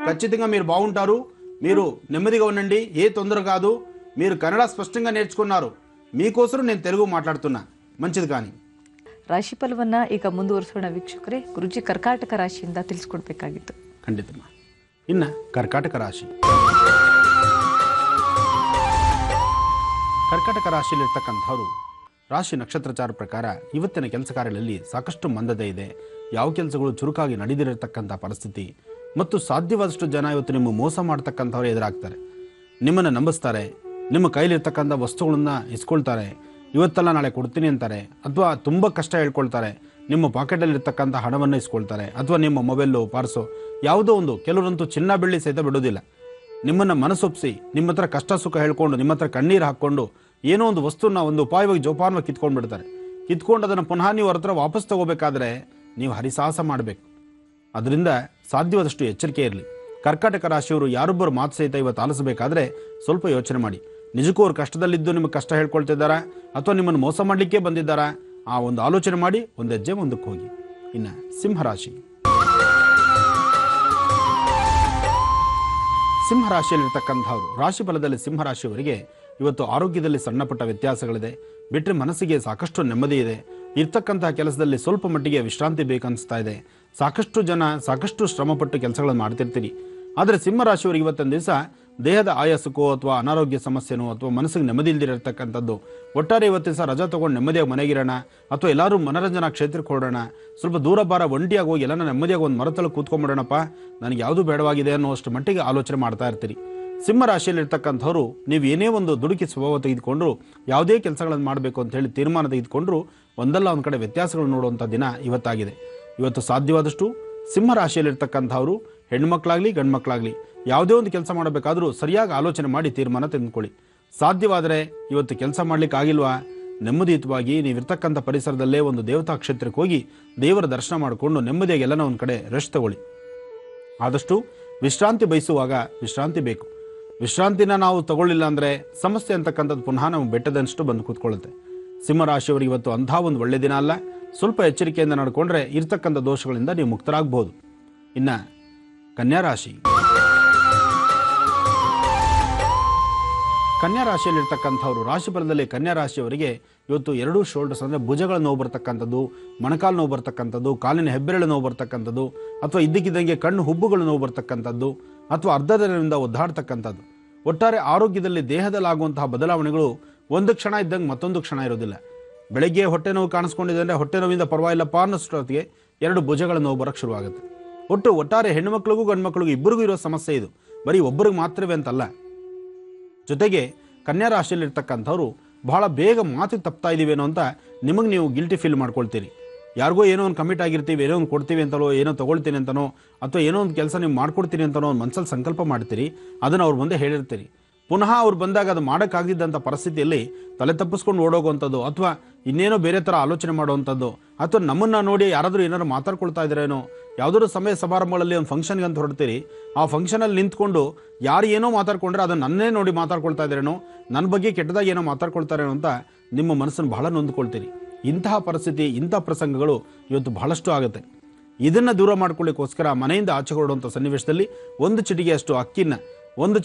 Speaker 1: ఖచ్చితంగా మీరు బాగుంటారు. మీరు నెమ్మదిగా ఉండండి. ఏ తొందర కాదు. మీరు కన్నడ స్పష్టంగా నేర్చుకున్నారు. మీకోసం నేను తెలుగు మాట్లాడుతున్నా. మంచిది. కానీ
Speaker 3: ರಾಶಿ ಫಲವನ್ನ ಈಗ ಮುಂದುವರಿಸೋಣ ವೀಕ್ಷಕರೇ. ಗುರುಜಿ ಕರ್ಕಾಟಕ ರಾಶಿಯಿಂದ ತಿಳಿಸ್ಕೊಡ್ಬೇಕಾಗಿತ್ತು.
Speaker 1: ಖಂಡಿತಮ್ಮ. ಇನ್ನ ಕರ್ಕಾಟಕ ರಾಶಿ, ಕರ್ಕಾಟಕ ರಾಶಿಯಲ್ಲಿರ್ತಕ್ಕಂಥವ್ರು ರಾಶಿ ನಕ್ಷತ್ರಚಾರ ಪ್ರಕಾರ ಇವತ್ತಿನ ಕೆಲಸ ಕಾರ್ಯಗಳಲ್ಲಿ ಸಾಕಷ್ಟು ಮಂದತೆ ಇದೆ. ಯಾವ ಕೆಲಸಗಳು ಚುರುಕಾಗಿ ನಡೆದಿರತಕ್ಕಂಥ ಪರಿಸ್ಥಿತಿ ಮತ್ತು ಸಾಧ್ಯವಾದಷ್ಟು ಜನ ಇವತ್ತು ನಿಮ್ಮ ಮೋಸ ಮಾಡ್ತಕ್ಕಂಥವ್ರು ಎದುರಾಗ್ತಾರೆ. ನಿಮ್ಮನ್ನು ನಂಬಿಸ್ತಾರೆ. ನಿಮ್ಮ ಕೈಲಿರ್ತಕ್ಕಂಥ ವಸ್ತುಗಳನ್ನ ಇಸ್ಕೊಳ್ತಾರೆ. ಇವತ್ತೆಲ್ಲ ನಾಳೆ ಕೊಡ್ತೀನಿ ಅಂತಾರೆ, ಅಥವಾ ತುಂಬ ಕಷ್ಟ ಹೇಳ್ಕೊಳ್ತಾರೆ. ನಿಮ್ಮ ಪಾಕೆಟಲ್ಲಿರ್ತಕ್ಕಂಥ ಹಣವನ್ನು ಇಸ್ಕೊಳ್ತಾರೆ, ಅಥವಾ ನಿಮ್ಮ ಮೊಬೈಲು, ಪಾರ್ಸು, ಯಾವುದೋ ಒಂದು. ಕೆಲವರಂತೂ ಚಿನ್ನ ಬೆಳ್ಳಿ ಸಹಿತ ಬಿಡೋದಿಲ್ಲ. ನಿಮ್ಮನ್ನು ಮನಸ್ಸೊಪ್ಪಿಸಿ ನಿಮ್ಮ ಹತ್ರ ಕಷ್ಟ ಸುಖ ಹೇಳ್ಕೊಂಡು ನಿಮ್ಮ ಹತ್ರ ಕಣ್ಣೀರು ಹಾಕ್ಕೊಂಡು ಏನೋ ಒಂದು ವಸ್ತುನ ಒಂದು ಉಪಾಯವಾಗಿ ಜೋಪಾನವಾಗಿ ಕಿತ್ಕೊಂಡು ಬಿಡ್ತಾರೆ. ಕಿತ್ಕೊಂಡು ಅದನ್ನು ಪುನಃ ನೀವು ಅವ್ರ ಹತ್ರ ವಾಪಸ್ ತಗೋಬೇಕಾದ್ರೆ ನೀವು ಹರಿಸಾಹಸ ಮಾಡಬೇಕು. ಅದರಿಂದ ಸಾಧ್ಯವಾದಷ್ಟು ಎಚ್ಚರಿಕೆ ಇರಲಿ. ಕರ್ಕಾಟಕ ರಾಶಿಯವರು ಯಾರೊಬ್ಬರು ಮಾತು ಸಹಿತ ಇವತ್ತು ಆಲಿಸಬೇಕಾದ್ರೆ ಸ್ವಲ್ಪ ಯೋಚನೆ ಮಾಡಿ. ನಿಜಕ್ಕೂ ಅವ್ರು ಕಷ್ಟದಲ್ಲಿದ್ದು ನಿಮಗೆ ಕಷ್ಟ ಹೇಳ್ಕೊಳ್ತಿದ್ದಾರಾ ಅಥವಾ ನಿಮ್ಮನ್ನು ಮೋಸ ಮಾಡಲಿಕ್ಕೆ ಬಂದಿದ್ದಾರಾ? ಆ ಒಂದು ಆಲೋಚನೆ ಮಾಡಿ ಒಂದು ಹೆಜ್ಜೆ ಮುಂದಕ್ಕೆ ಹೋಗಿ. ಇನ್ನು ಸಿಂಹರಾಶಿ, ಸಿಂಹರಾಶಿಯಲ್ಲಿರ್ತಕ್ಕಂಥವ್ರು ರಾಶಿ ಫಲದಲ್ಲಿ ಸಿಂಹರಾಶಿಯವರಿಗೆ ಇವತ್ತು ಆರೋಗ್ಯದಲ್ಲಿ ಸಣ್ಣ ಪುಟ್ಟ ವ್ಯತ್ಯಾಸಗಳಿದೆ. ಬಿಟ್ಟರೆ ಮನಸ್ಸಿಗೆ ಸಾಕಷ್ಟು ನೆಮ್ಮದಿ ಇದೆ. ಇರ್ತಕ್ಕಂತಹ ಕೆಲಸದಲ್ಲಿ ಸ್ವಲ್ಪ ಮಟ್ಟಿಗೆ ವಿಶ್ರಾಂತಿ ಬೇಕನ್ನಿಸ್ತಾ ಇದೆ. ಸಾಕಷ್ಟು ಜನ ಸಾಕಷ್ಟು ಶ್ರಮಪಟ್ಟು ಕೆಲಸಗಳನ್ನು ಮಾಡ್ತಿರ್ತೀರಿ. ಆದರೆ ಸಿಂಹರಾಶಿಯವರಿಗೆ ಇವತ್ತೊಂದು ದಿವಸ ದೇಹದ ಆಯಾಸಕ್ಕೋ ಅಥವಾ ಅನಾರೋಗ್ಯ ಸಮಸ್ಯೆನೋ ಅಥವಾ ಮನಸ್ಸಿಗೆ ನೆಮ್ಮದಿ ಇಲ್ದಿರತಕ್ಕಂಥದ್ದು. ಒಟ್ಟಾರೆ ಇವತ್ತಿನ ದಿವಸ ರಜಾ ತೊಗೊಂಡು ನೆಮ್ಮದಿಯಾಗಿ ಮನೆಗಿರೋಣ ಅಥವಾ ಎಲ್ಲರೂ ಮನರಂಜನಾ ಕ್ಷೇತ್ರಕ್ಕೆ ಹೊರಡೋಣ, ಸ್ವಲ್ಪ ದೂರ ಬಾರ ಒಂಟಿಯಾಗಿ ಹೋಗಿ ಎಲ್ಲನ ನೆಮ್ಮದಿಯಾಗಿ ಒಂದು ಮರತಲ್ಲಿ ಕೂತ್ಕೊಂಡ್ಬಿಡೋಣಪ್ಪ, ನನಗೆ ಯಾವುದು ಬೇಡವಾಗಿದೆ ಅನ್ನೋಷ್ಟು ಮಟ್ಟಿಗೆ ಆಲೋಚನೆ ಮಾಡ್ತಾ ಇರ್ತೀರಿ. ಸಿಂಹರಾಶಿಯಲ್ಲಿರ್ತಕ್ಕಂಥವ್ರು ನೀವು ಏನೇ ಒಂದು ದುಡುಕಿ ಸ್ವಭಾವ ತೆಗೆದುಕೊಂಡ್ರು, ಯಾವುದೇ ಕೆಲಸಗಳನ್ನು ಮಾಡಬೇಕು ಅಂತ ಹೇಳಿ ತೀರ್ಮಾನ ತೆಗೆದುಕೊಂಡ್ರು ಒಂದಲ್ಲ ಒಂದು ಕಡೆ ವ್ಯತ್ಯಾಸಗಳು ನೋಡುವಂಥ ದಿನ ಇವತ್ತಾಗಿದೆ. ಇವತ್ತು ಸಾಧ್ಯವಾದಷ್ಟು ಸಿಂಹರಾಶಿಯಲ್ಲಿರ್ತಕ್ಕಂಥವ್ರು ಹೆಣ್ಮಕ್ಳಾಗ್ಲಿ ಗಂಡು ಮಕ್ಕಳಾಗ್ಲಿ ಯಾವುದೇ ಒಂದು ಕೆಲಸ ಮಾಡಬೇಕಾದ್ರೂ ಸರಿಯಾಗಿ ಆಲೋಚನೆ ಮಾಡಿ ತೀರ್ಮಾನ ತೆಗೆದುಕೊಳ್ಳಿ. ಸಾಧ್ಯವಾದರೆ ಇವತ್ತು ಕೆಲಸ ಮಾಡ್ಲಿಕ್ಕೆ ಆಗಿಲ್ವಾ, ನೆಮ್ಮದಿಯುತವಾಗಿ ನೀವಿರ್ತಕ್ಕಂಥ ಪರಿಸರದಲ್ಲೇ ಒಂದು ದೇವತಾ ಕ್ಷೇತ್ರಕ್ಕೆ ಹೋಗಿ ದೇವರ ದರ್ಶನ ಮಾಡಿಕೊಂಡು ನೆಮ್ಮದಿಯಾಗಿ ಎಲ್ಲನ ಒಂದು ಕಡೆ ರೆಸ್ಟ್ ತಗೊಳ್ಳಿ. ಆದಷ್ಟು ವಿಶ್ರಾಂತಿ ಬಯಸುವಾಗ ವಿಶ್ರಾಂತಿ ಬೇಕು. ವಿಶ್ರಾಂತಿನ ನಾವು ತಗೊಳ್ಳಿಲ್ಲ ಅಂದರೆ ಸಮಸ್ಯೆ ಅಂತಕ್ಕಂಥದ್ದು ಪುನಃ ನಾವು ಬೆಟ್ಟದಷ್ಟು ಬಂದು ಕೂತ್ಕೊಳ್ಳುತ್ತೆ. ಸಿಂಹರಾಶಿಯವರಿಗೆ ಇವತ್ತು ಅಂಥ ಒಂದು ಒಳ್ಳೆ ದಿನ ಅಲ್ಲ. ಸ್ವಲ್ಪ ಎಚ್ಚರಿಕೆಯಿಂದ ನಡ್ಕೊಂಡ್ರೆ ಇರ್ತಕ್ಕಂಥ ದೋಷಗಳಿಂದ ನೀವು ಮುಕ್ತರಾಗಬಹುದು. ಇನ್ನು ಕನ್ಯಾ ರಾಶಿ, ಕನ್ಯಾ ರಾಶಿಯಲ್ಲಿರ್ತಕ್ಕಂಥವ್ರು ರಾಶಿ ಫಲದಲ್ಲಿ ಕನ್ಯಾ ರಾಶಿಯವರಿಗೆ ಇವತ್ತು ಎರಡೂ ಶೋಲ್ಡರ್ಸ್ ಅಂದರೆ ಭುಜಗಳ ನೋವು ಬರ್ತಕ್ಕಂಥದ್ದು, ಮೊಣಕಾಲು ನೋವು ಬರ್ತಕ್ಕಂಥದ್ದು, ಕಾಲಿನ ಹೆಬ್ಬೆರಳು ನೋವು ಬರ್ತಕ್ಕಂಥದ್ದು, ಅಥವಾ ಇದ್ದಕ್ಕಿದ್ದಂಗೆ ಕಣ್ಣು ಹುಬ್ಬುಗಳು ನೋವು ಬರ್ತಕ್ಕಂಥದ್ದು, ಅಥವಾ ಅರ್ಧದಿಂದ ಒದ್ದಾಡ್ತಕ್ಕಂಥದ್ದು. ಒಟ್ಟಾರೆ ಆರೋಗ್ಯದಲ್ಲಿ ದೇಹದಲ್ಲಾಗುವಂತಹ ಬದಲಾವಣೆಗಳು ಒಂದು ಕ್ಷಣ ಇದ್ದಂಗೆ ಮತ್ತೊಂದು ಕ್ಷಣ ಇರೋದಿಲ್ಲ. ಬೆಳಗ್ಗೆ ಹೊಟ್ಟೆ ನೋವು ಕಾಣಿಸ್ಕೊಂಡಿದೆ ಅಂದರೆ ಹೊಟ್ಟೆ ನೋವಿಂದ ಪರವಾಗಿಲ್ಲಪ್ಪ ಅನ್ನೋಷ್ಟೊತ್ತಿಗೆ ಎರಡು ಭುಜಗಳ ನೋವು ಬರೋಕ್ಕೆ ಶುರುವಾಗುತ್ತೆ. ಒಟ್ಟಾರೆ ಹೆಣ್ಣುಮಕ್ಳಿಗೂ ಗಂಡು ಮಕ್ಕಳಿಗೂ ಇಬ್ಬರಿಗೂ ಇರೋ ಸಮಸ್ಯೆ ಇದು, ಬರೀ ಒಬ್ಬರಿಗೆ ಮಾತ್ರವೇ ಅಂತಲ್ಲ. ಜೊತೆಗೆ ಕನ್ಯಾ ರಾಶಿಯಲ್ಲಿರ್ತಕ್ಕಂಥವ್ರು ಬಹಳ ಬೇಗ ಮಾತಿಗೆ ತಪ್ತಾ ಇದ್ದೀವೇನೋ ಅಂತ ನಿಮಗೆ ನೀವು ಗಿಲ್ಟಿ ಫೀಲ್ ಮಾಡ್ಕೊಳ್ತೀರಿ. ಯಾರಿಗೋ ಏನೋ ಒಂದು ಕಮಿಟ್ ಆಗಿರ್ತೀವಿ, ಏನೋ ಒಂದು ಕೊಡ್ತೀವಿ ಅಂತಲೋ, ಏನೋ ತೊಗೊಳ್ತೀನಿ ಅಂತನೋ, ಅಥವಾ ಏನೋ ಒಂದು ಕೆಲಸ ನೀವು ಮಾಡ್ಕೊಡ್ತೀನಿ ಅಂತನೋ ಒಂದು ಮನಸ್ಸಲ್ಲಿ ಸಂಕಲ್ಪ ಮಾಡ್ತೀರಿ. ಅದನ್ನು ಅವ್ರ ಮುಂದೆ ಹೇಳಿರ್ತೀರಿ. ಪುನಃ ಅವ್ರು ಬಂದಾಗ ಅದು ಮಾಡೋಕ್ಕಾಗದಿದ್ದಂಥ ಪರಿಸ್ಥಿತಿಯಲ್ಲಿ ತಲೆ ತಪ್ಪಿಸ್ಕೊಂಡು ಓಡೋಗುವಂಥದ್ದು, ಅಥವಾ ಇನ್ನೇನೋ ಬೇರೆ ಥರ ಆಲೋಚನೆ ಮಾಡುವಂಥದ್ದು, ಅಥವಾ ನಮ್ಮನ್ನು ನೋಡಿ ಯಾರಾದರೂ ಏನಾದ್ರು ಮಾತಾಡ್ಕೊಳ್ತಾ ಇದ್ರೇನೋ, ಯಾವುದಾದ್ರು ಸಮಯ ಸಮಾರಂಭಗಳಲ್ಲಿ ಒಂದು ಫಂಕ್ಷನ್ಗೆ ಅಂತ ಹೊರಡ್ತೀರಿ, ಆ ಫಂಕ್ಷನಲ್ಲಿ ನಿಂತ್ಕೊಂಡು ಯಾರು ಏನೋ ಮಾತಾಡ್ಕೊಂಡ್ರೆ ಅದನ್ನು ನನ್ನೇ ನೋಡಿ ಮಾತಾಡ್ಕೊಳ್ತಾ ಇದ್ರೇನೋ, ನನ್ನ ಬಗ್ಗೆ ಕೆಟ್ಟದಾಗಿ ಏನೋ ಮಾತಾಡ್ಕೊಳ್ತಾರೇನೋ ಅಂತ ನಿಮ್ಮ ಮನಸ್ಸನ್ನು ಬಹಳ ನೊಂದ್ಕೊಳ್ತೀರಿ. ಇಂತಹ ಪರಿಸ್ಥಿತಿ, ಇಂಥ ಪ್ರಸಂಗಗಳು ಇವತ್ತು ಬಹಳಷ್ಟು ಆಗುತ್ತೆ. ಇದನ್ನು ದೂರ ಮಾಡ್ಕೊಳ್ಳಿಕ್ಕೋಸ್ಕರ ಮನೆಯಿಂದ ಆಚೆ ಹೊರಡುವಂಥ ಸನ್ನಿವೇಶದಲ್ಲಿ ಒಂದು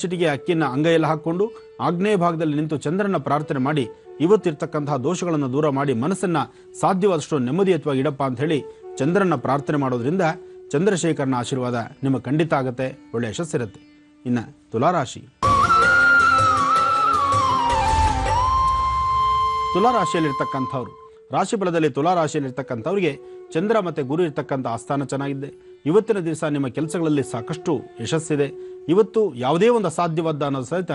Speaker 1: ಚಿಟಿಕೆ ಅಕ್ಕಿನ ಅಂಗೈಯಲ್ಲಿ ಹಾಕ್ಕೊಂಡು ಆಗ್ನೇಯ ಭಾಗದಲ್ಲಿ ನಿಂತು ಚಂದ್ರನ ಪ್ರಾರ್ಥನೆ ಮಾಡಿ ಇವತ್ತಿರ್ತಕ್ಕಂತಹ ದೋಷಗಳನ್ನು ದೂರ ಮಾಡಿ ಮನಸ್ಸನ್ನು ಸಾಧ್ಯವಾದಷ್ಟು ನೆಮ್ಮದಿಯುತವಾಗಿ ಇಡಪ್ಪ ಅಂತ ಹೇಳಿ ಚಂದ್ರನ ಪ್ರಾರ್ಥನೆ ಮಾಡೋದ್ರಿಂದ ಚಂದ್ರಶೇಖರನ ಆಶೀರ್ವಾದ ನಿಮಗೆ ಖಂಡಿತ ಆಗುತ್ತೆ, ಒಳ್ಳೆ ಯಶಸ್ಸಿರುತ್ತೆ. ಇನ್ನು ತುಲಾರಾಶಿ. ತುಲಾರಾಶಿಯಲ್ಲಿರ್ತಕ್ಕಂಥವ್ರು, ರಾಶಿ ಫಲದಲ್ಲಿ ತುಲಾರಾಶಿಯಲ್ಲಿರ್ತಕ್ಕಂಥವ್ರಿಗೆ ಚಂದ್ರ ಮತ್ತು ಗುರು ಇರ್ತಕ್ಕಂಥ ಆಸ್ಥಾನ ಚೆನ್ನಾಗಿದೆ. ಇವತ್ತಿನ ದಿವಸ ನಿಮ್ಮ ಕೆಲಸಗಳಲ್ಲಿ ಸಾಕಷ್ಟು ಯಶಸ್ಸಿದೆ. ಇವತ್ತು ಯಾವುದೇ ಒಂದು ಅಸಾಧ್ಯವಾದ ಅನ್ನೋದು ಸಹಿತ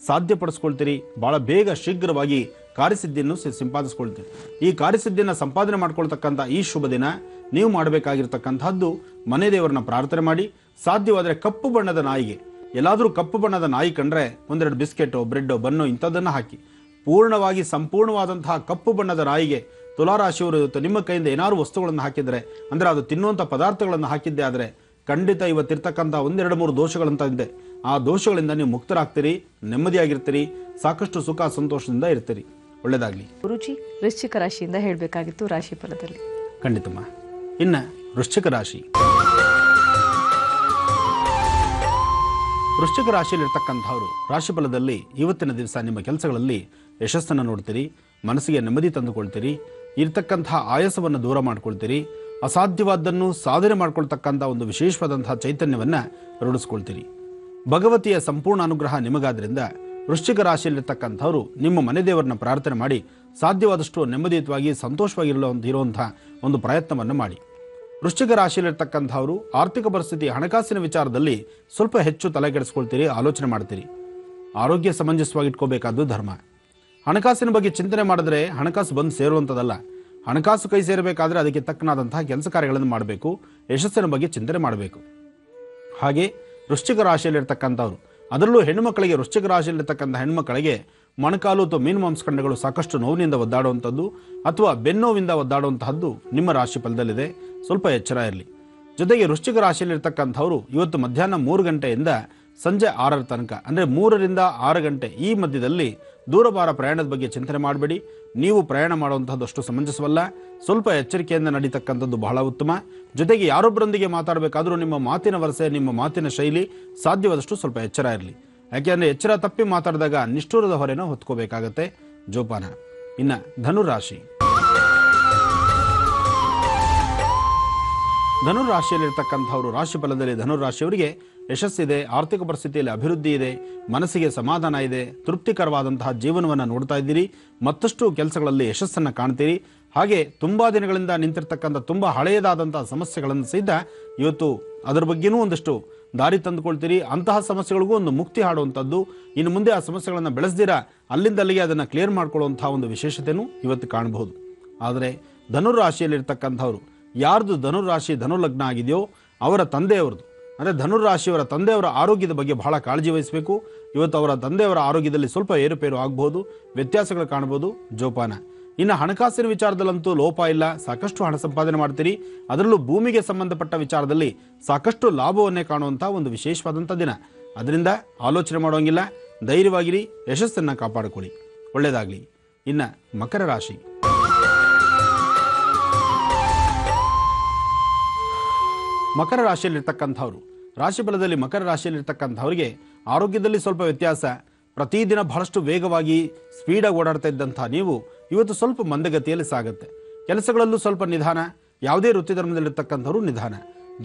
Speaker 1: ಸಾಧ್ಯಪಡಿಸ್ಕೊಳ್ತೀರಿ. ಭಾಳ ಬೇಗ ಶೀಘ್ರವಾಗಿ ಕಾರ್ಯಸಿದ್ಧಿಯನ್ನು ಸಂಪಾದಿಸ್ಕೊಳ್ತೀರಿ. ಈ ಕಾರ್ಯಸಿದ್ಧಿಯನ್ನು ಸಂಪಾದನೆ ಮಾಡ್ಕೊಳ್ತಕ್ಕಂಥ ಈ ಶುಭ ದಿನ ನೀವು ಮಾಡಬೇಕಾಗಿರ್ತಕ್ಕಂಥದ್ದು ಮನೆ ದೇವರನ್ನ ಪ್ರಾರ್ಥನೆ ಮಾಡಿ, ಸಾಧ್ಯವಾದರೆ ಕಪ್ಪು ಬಣ್ಣದ ನಾಯಿಗೆ, ಎಲ್ಲಾದರೂ ಕಪ್ಪು ಬಣ್ಣದ ನಾಯಿ ಕಂಡ್ರೆ ಒಂದೆರಡು ಬಿಸ್ಕೆಟೋ ಬ್ರೆಡ್ಡೋ ಬನ್ನೋ ಇಂಥದ್ದನ್ನು ಹಾಕಿ, ಪೂರ್ಣವಾಗಿ ಸಂಪೂರ್ಣವಾದಂತಹ ಕಪ್ಪು ಬಣ್ಣದ ನಾಯಿಗೆ ತುಲಾರಾಶಿಯವರು ಇವತ್ತು ನಿಮ್ಮ ಕೈಯಿಂದ ಏನಾದ್ರು ವಸ್ತುಗಳನ್ನು ಹಾಕಿದರೆ, ಅಂದರೆ ಅದು ತಿನ್ನುವಂಥ ಪದಾರ್ಥಗಳನ್ನು ಹಾಕಿದ್ದೆ ಆದರೆ ಖಂಡಿತ ಇವತ್ತಿರ್ತಕ್ಕಂಥ 1-2-3 ದೋಷಗಳಂತ ಇದೆ. ಆ ದೋಷಗಳಿಂದ ನೀವು ಮುಕ್ತರಾಗ್ತೀರಿ, ನೆಮ್ಮದಿಯಾಗಿರ್ತೀರಿ, ಸಾಕಷ್ಟು ಸುಖ ಸಂತೋಷದಿಂದ ಇರ್ತೀರಿ. ಒಳ್ಳೆಯದಾಗಲಿ.
Speaker 3: ಗುರುಜಿ, ವೃಶ್ಚಿಕ ರಾಶಿಯಿಂದ ಹೇಳಬೇಕಾಗಿತ್ತು ರಾಶಿ ಫಲದಲ್ಲಿ.
Speaker 1: ಖಂಡಿತಮ್ಮ. ಇನ್ನು ವೃಶ್ಚಿಕ ರಾಶಿ. ವೃಶ್ಚಿಕ ರಾಶಿಯಲ್ಲಿರ್ತಕ್ಕಂಥವ್ರು ರಾಶಿ ಫಲದಲ್ಲಿ ಇವತ್ತಿನ ದಿವಸ ನಿಮ್ಮ ಕೆಲಸಗಳಲ್ಲಿ ಯಶಸ್ಸನ್ನು ನೋಡ್ತೀರಿ, ಮನಸ್ಸಿಗೆ ನೆಮ್ಮದಿ ತಂದುಕೊಳ್ತೀರಿ, ಇರ್ತಕ್ಕಂಥ ಆಯಾಸವನ್ನು ದೂರ ಮಾಡ್ಕೊಳ್ತೀರಿ, ಅಸಾಧ್ಯವಾದ್ದನ್ನು ಸಾಧನೆ ಮಾಡ್ಕೊಳ್ತಕ್ಕಂಥ ಒಂದು ವಿಶೇಷವಾದಂತಹ ಚೈತನ್ಯವನ್ನು ರೂಢಿಸ್ಕೊಳ್ತೀರಿ. ಭಗವತಿಯ ಸಂಪೂರ್ಣ ಅನುಗ್ರಹ ನಿಮಗಾದ್ರಿಂದ ವೃಶ್ಚಿಕ ರಾಶಿಯಲ್ಲಿರ್ತಕ್ಕಂಥವ್ರು ನಿಮ್ಮ ಮನೆ ದೇವರನ್ನ ಪ್ರಾರ್ಥನೆ ಮಾಡಿ ಸಾಧ್ಯವಾದಷ್ಟು ನೆಮ್ಮದಿಯುತವಾಗಿ ಸಂತೋಷವಾಗಿರುವಂತಹ ಒಂದು ಪ್ರಯತ್ನವನ್ನು ಮಾಡಿ. ವೃಶ್ಚಿಕ ರಾಶಿಯಲ್ಲಿರ್ತಕ್ಕಂಥವ್ರು ಆರ್ಥಿಕ ಪರಿಸ್ಥಿತಿ, ಹಣಕಾಸಿನ ವಿಚಾರದಲ್ಲಿ ಸ್ವಲ್ಪ ಹೆಚ್ಚು ತಲೆಗೆಡಿಸ್ಕೊಳ್ತೀರಿ, ಆಲೋಚನೆ ಮಾಡ್ತೀರಿ. ಆರೋಗ್ಯ ಸಮಂಜಸವಾಗಿ ಇಟ್ಕೋಬೇಕಾದ್ದು ಧರ್ಮ. ಹಣಕಾಸಿನ ಬಗ್ಗೆ ಚಿಂತನೆ ಮಾಡಿದ್ರೆ ಹಣಕಾಸು ಬಂದು ಸೇರುವಂಥದ್ದಲ್ಲ. ಹಣಕಾಸು ಕೈ ಸೇರಬೇಕಾದ್ರೆ ಅದಕ್ಕೆ ತಕ್ಕನಾದಂತಹ ಕೆಲಸ ಕಾರ್ಯಗಳನ್ನು ಮಾಡಬೇಕು, ಯಶಸ್ಸಿನ ಬಗ್ಗೆ ಚಿಂತನೆ ಮಾಡಬೇಕು. ಹಾಗೆ ವೃಶ್ಚಿಕ ರಾಶಿಯಲ್ಲಿರ್ತಕ್ಕಂಥವ್ರು, ಅದರಲ್ಲೂ ಹೆಣ್ಣುಮಕ್ಕಳಿಗೆ, ವೃಶ್ಚಿಕ ರಾಶಿಯಲ್ಲಿರ್ತಕ್ಕಂಥ ಹೆಣ್ಮಕ್ಕಳಿಗೆ ಮೊಣಕಾಲು ಅಥವಾ ಮೀನು ಮಾಂಸಖಂಡಗಳು ಸಾಕಷ್ಟು ನೋವಿನಿಂದ ಒದ್ದಾಡುವಂಥದ್ದು ಅಥವಾ ಬೆನ್ನೋವಿಂದ ಒದ್ದಾಡುವಂತಹದ್ದು ನಿಮ್ಮ ರಾಶಿ ಫಲದಲ್ಲಿದೆ. ಸ್ವಲ್ಪ ಎಚ್ಚರ ಇರಲಿ. ಜೊತೆಗೆ ವೃಶ್ಚಿಕ ರಾಶಿಯಲ್ಲಿರ್ತಕ್ಕಂಥವ್ರು ಇವತ್ತು ಮಧ್ಯಾಹ್ನ 3 ಗಂಟೆಯಿಂದ ಸಂಜೆ 6 ತನಕ, ಅಂದರೆ 3 ರಿಂದ 6 ಗಂಟೆ ಈ ಮಧ್ಯದಲ್ಲಿ ದೂರಭಾರ ಪ್ರಯಾಣದ ಬಗ್ಗೆ ಚಿಂತನೆ ಮಾಡಬೇಡಿ. ನೀವು ಪ್ರಯಾಣ ಮಾಡುವಂಥದ್ದು ಅಷ್ಟು ಸಮಂಜಸವಲ್ಲ. ಸ್ವಲ್ಪ ಎಚ್ಚರಿಕೆಯಿಂದ ನಡೀತಕ್ಕಂಥದ್ದು ಬಹಳ ಉತ್ತಮ. ಜೊತೆಗೆ ಯಾರೊಬ್ಬರೊಂದಿಗೆ ಮಾತಾಡಬೇಕಾದ್ರೂ ನಿಮ್ಮ ಮಾತಿನ ವರಸೆ, ನಿಮ್ಮ ಮಾತಿನ ಶೈಲಿ ಸಾಧ್ಯವಾದಷ್ಟು ಸ್ವಲ್ಪ ಎಚ್ಚರ ಇರಲಿ. ಯಾಕೆಂದರೆ ಎಚ್ಚರ ತಪ್ಪಿ ಮಾತಾಡಿದಾಗ ನಿಷ್ಠೂರದ ಹೊರೆನೂ ಹೊತ್ಕೋಬೇಕಾಗತ್ತೆ. ಜೋಪಾನ. ಇನ್ನು ಧನುರಾಶಿ. ಧನುರಾಶಿಯಲ್ಲಿರ್ತಕ್ಕಂಥವ್ರು ರಾಶಿ ಫಲದಲ್ಲಿ ಧನುರಾಶಿಯವರಿಗೆ ಯಶಸ್ಸಿದೆ, ಆರ್ಥಿಕ ಪರಿಸ್ಥಿತಿಯಲ್ಲಿ ಅಭಿವೃದ್ಧಿ ಇದೆ, ಮನಸ್ಸಿಗೆ ಸಮಾಧಾನ ಇದೆ, ತೃಪ್ತಿಕರವಾದಂತಹ ಜೀವನವನ್ನು ನೋಡ್ತಾ ಇದ್ದೀರಿ, ಮತ್ತಷ್ಟು ಕೆಲಸಗಳಲ್ಲಿ ಯಶಸ್ಸನ್ನು ಕಾಣ್ತೀರಿ. ಹಾಗೆ ತುಂಬ ದಿನಗಳಿಂದ ನಿಂತಿರ್ತಕ್ಕಂಥ ತುಂಬ ಹಳೆಯದಾದಂತಹ ಸಮಸ್ಯೆಗಳನ್ನು ಸಹಿತ ಇವತ್ತು ಅದರ ಬಗ್ಗೆನೂ ಒಂದಷ್ಟು ದಾರಿ ತಂದುಕೊಳ್ತೀರಿ. ಅಂತಹ ಸಮಸ್ಯೆಗಳಿಗೂ ಒಂದು ಮುಕ್ತಿ ಹಾಡುವಂಥದ್ದು, ಇನ್ನು ಮುಂದೆ ಆ ಸಮಸ್ಯೆಗಳನ್ನು ಬೆಳೆಸ್ದಿರ ಅಲ್ಲಿಂದಲ್ಲಿಗೆ ಅದನ್ನು ಕ್ಲಿಯರ್ ಮಾಡ್ಕೊಳ್ಳುವಂಥ ಒಂದು ವಿಶೇಷತೆಯೂ ಇವತ್ತು ಕಾಣಬಹುದು. ಆದರೆ ಧನುರಾಶಿಯಲ್ಲಿರ್ತಕ್ಕಂಥವ್ರು, ಯಾರ್ದು ಧನುರಾಶಿ ಧನುಲಗ್ನ ಆಗಿದೆಯೋ ಅವರ ತಂದೆಯವ್ರದ್ದು, ಅಂದರೆ ಧನುರಾಶಿಯವರ ತಂದೆಯವರ ಆರೋಗ್ಯದ ಬಗ್ಗೆ ಬಹಳ ಕಾಳಜಿ ವಹಿಸಬೇಕು. ಇವತ್ತು ಅವರ ತಂದೆಯವರ ಆರೋಗ್ಯದಲ್ಲಿ ಸ್ವಲ್ಪ ಏರುಪೇರು ಆಗ್ಬೋದು, ವ್ಯತ್ಯಾಸಗಳು ಕಾಣ್ಬೋದು. ಜೋಪಾನ. ಇನ್ನು ಹಣಕಾಸಿನ ವಿಚಾರದಲ್ಲಂತೂ ಲೋಪ ಇಲ್ಲ, ಸಾಕಷ್ಟು ಹಣ ಸಂಪಾದನೆ ಮಾಡ್ತೀರಿ. ಅದರಲ್ಲೂ ಭೂಮಿಗೆ ಸಂಬಂಧಪಟ್ಟ ವಿಚಾರದಲ್ಲಿ ಸಾಕಷ್ಟು ಲಾಭವನ್ನೇ ಕಾಣುವಂಥ ಒಂದು ವಿಶೇಷವಾದಂಥ ದಿನ. ಅದರಿಂದ ಆಲೋಚನೆ ಮಾಡೋಂಗಿಲ್ಲ, ಧೈರ್ಯವಾಗಿರಿ, ಯಶಸ್ಸನ್ನು ಕಾಪಾಡಿಕೊಳ್ಳಿ. ಒಳ್ಳೆಯದಾಗಲಿ. ಇನ್ನು ಮಕರ ರಾಶಿ. ಮಕರ ರಾಶಿಯಲ್ಲಿರ್ತಕ್ಕಂಥವ್ರು ರಾಶಿ ಫಲದಲ್ಲಿ ಮಕರ ರಾಶಿಯಲ್ಲಿರ್ತಕ್ಕಂಥವ್ರಿಗೆ ಆರೋಗ್ಯದಲ್ಲಿ ಸ್ವಲ್ಪ ವ್ಯತ್ಯಾಸ. ಪ್ರತಿದಿನ ಬಹಳಷ್ಟು ವೇಗವಾಗಿ ಸ್ಪೀಡಾಗಿ ಓಡಾಡ್ತಾ ಇದ್ದಂಥ ನೀವು ಇವತ್ತು ಸ್ವಲ್ಪ ಮಂದಗತಿಯಲ್ಲಿ ಸಾಗುತ್ತೆ. ಕೆಲಸಗಳಲ್ಲೂ ಸ್ವಲ್ಪ ನಿಧಾನ. ಯಾವುದೇ ವೃತ್ತಿ ಧರ್ಮದಲ್ಲಿರ್ತಕ್ಕಂಥವ್ರು ನಿಧಾನ.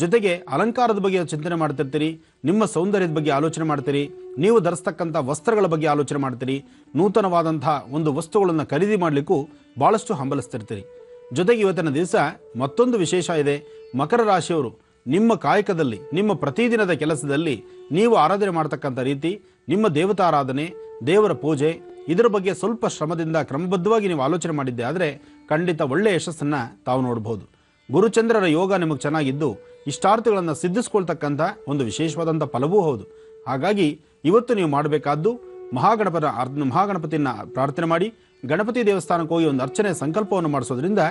Speaker 1: ಜೊತೆಗೆ ಅಲಂಕಾರದ ಬಗ್ಗೆ ಚಿಂತನೆ ಮಾಡ್ತಿರ್ತೀರಿ, ನಿಮ್ಮ ಸೌಂದರ್ಯದ ಬಗ್ಗೆ ಆಲೋಚನೆ ಮಾಡ್ತೀರಿ, ನೀವು ಧರಿಸ್ತಕ್ಕಂಥ ವಸ್ತ್ರಗಳ ಬಗ್ಗೆ ಆಲೋಚನೆ ಮಾಡ್ತೀರಿ, ನೂತನವಾದಂಥ ಒಂದು ವಸ್ತುಗಳನ್ನು ಖರೀದಿ ಮಾಡಲಿಕ್ಕೂ ಭಾಳಷ್ಟು ಹಂಬಲಿಸ್ತಿರ್ತೀರಿ. ಜೊತೆಗೆ ಇವತ್ತಿನ ದಿವಸ ಮತ್ತೊಂದು ವಿಶೇಷ ಇದೆ. ಮಕರ ರಾಶಿಯವರು ನಿಮ್ಮ ಕಾಯಕದಲ್ಲಿ, ನಿಮ್ಮ ಪ್ರತಿದಿನದ ಕೆಲಸದಲ್ಲಿ ನೀವು ಆರಾಧನೆ ಮಾಡ್ತಕ್ಕಂಥ ರೀತಿ, ನಿಮ್ಮ ದೇವತಾರಾಧನೆ, ದೇವರ ಪೂಜೆ, ಇದರ ಬಗ್ಗೆ ಸ್ವಲ್ಪ ಶ್ರಮದಿಂದ ಕ್ರಮಬದ್ಧವಾಗಿ ನೀವು ಆಲೋಚನೆ ಮಾಡಿದ್ದೆ ಆದರೆ ಖಂಡಿತ ಒಳ್ಳೆಯ ಯಶಸ್ಸನ್ನು ತಾವು ನೋಡಬಹುದು. ಗುರುಚಂದ್ರರ ಯೋಗ ನಿಮಗೆ ಚೆನ್ನಾಗಿದ್ದು ಇಷ್ಟಾರ್ಥಗಳನ್ನು ಸಿದ್ಧಿಸ್ಕೊಳ್ತಕ್ಕಂಥ ಒಂದು ವಿಶೇಷವಾದಂಥ ಫಲವೂ ಹೌದು. ಹಾಗಾಗಿ ಇವತ್ತು ನೀವು ಮಾಡಬೇಕಾದ್ದು ಮಹಾಗಣಪತಿಯನ್ನು ಪ್ರಾರ್ಥನೆ ಮಾಡಿ, ಗಣಪತಿ ದೇವಸ್ಥಾನಕ್ಕೆ ಹೋಗಿ ಒಂದು ಅರ್ಚನೆ ಸಂಕಲ್ಪವನ್ನು ಮಾಡಿಸೋದ್ರಿಂದ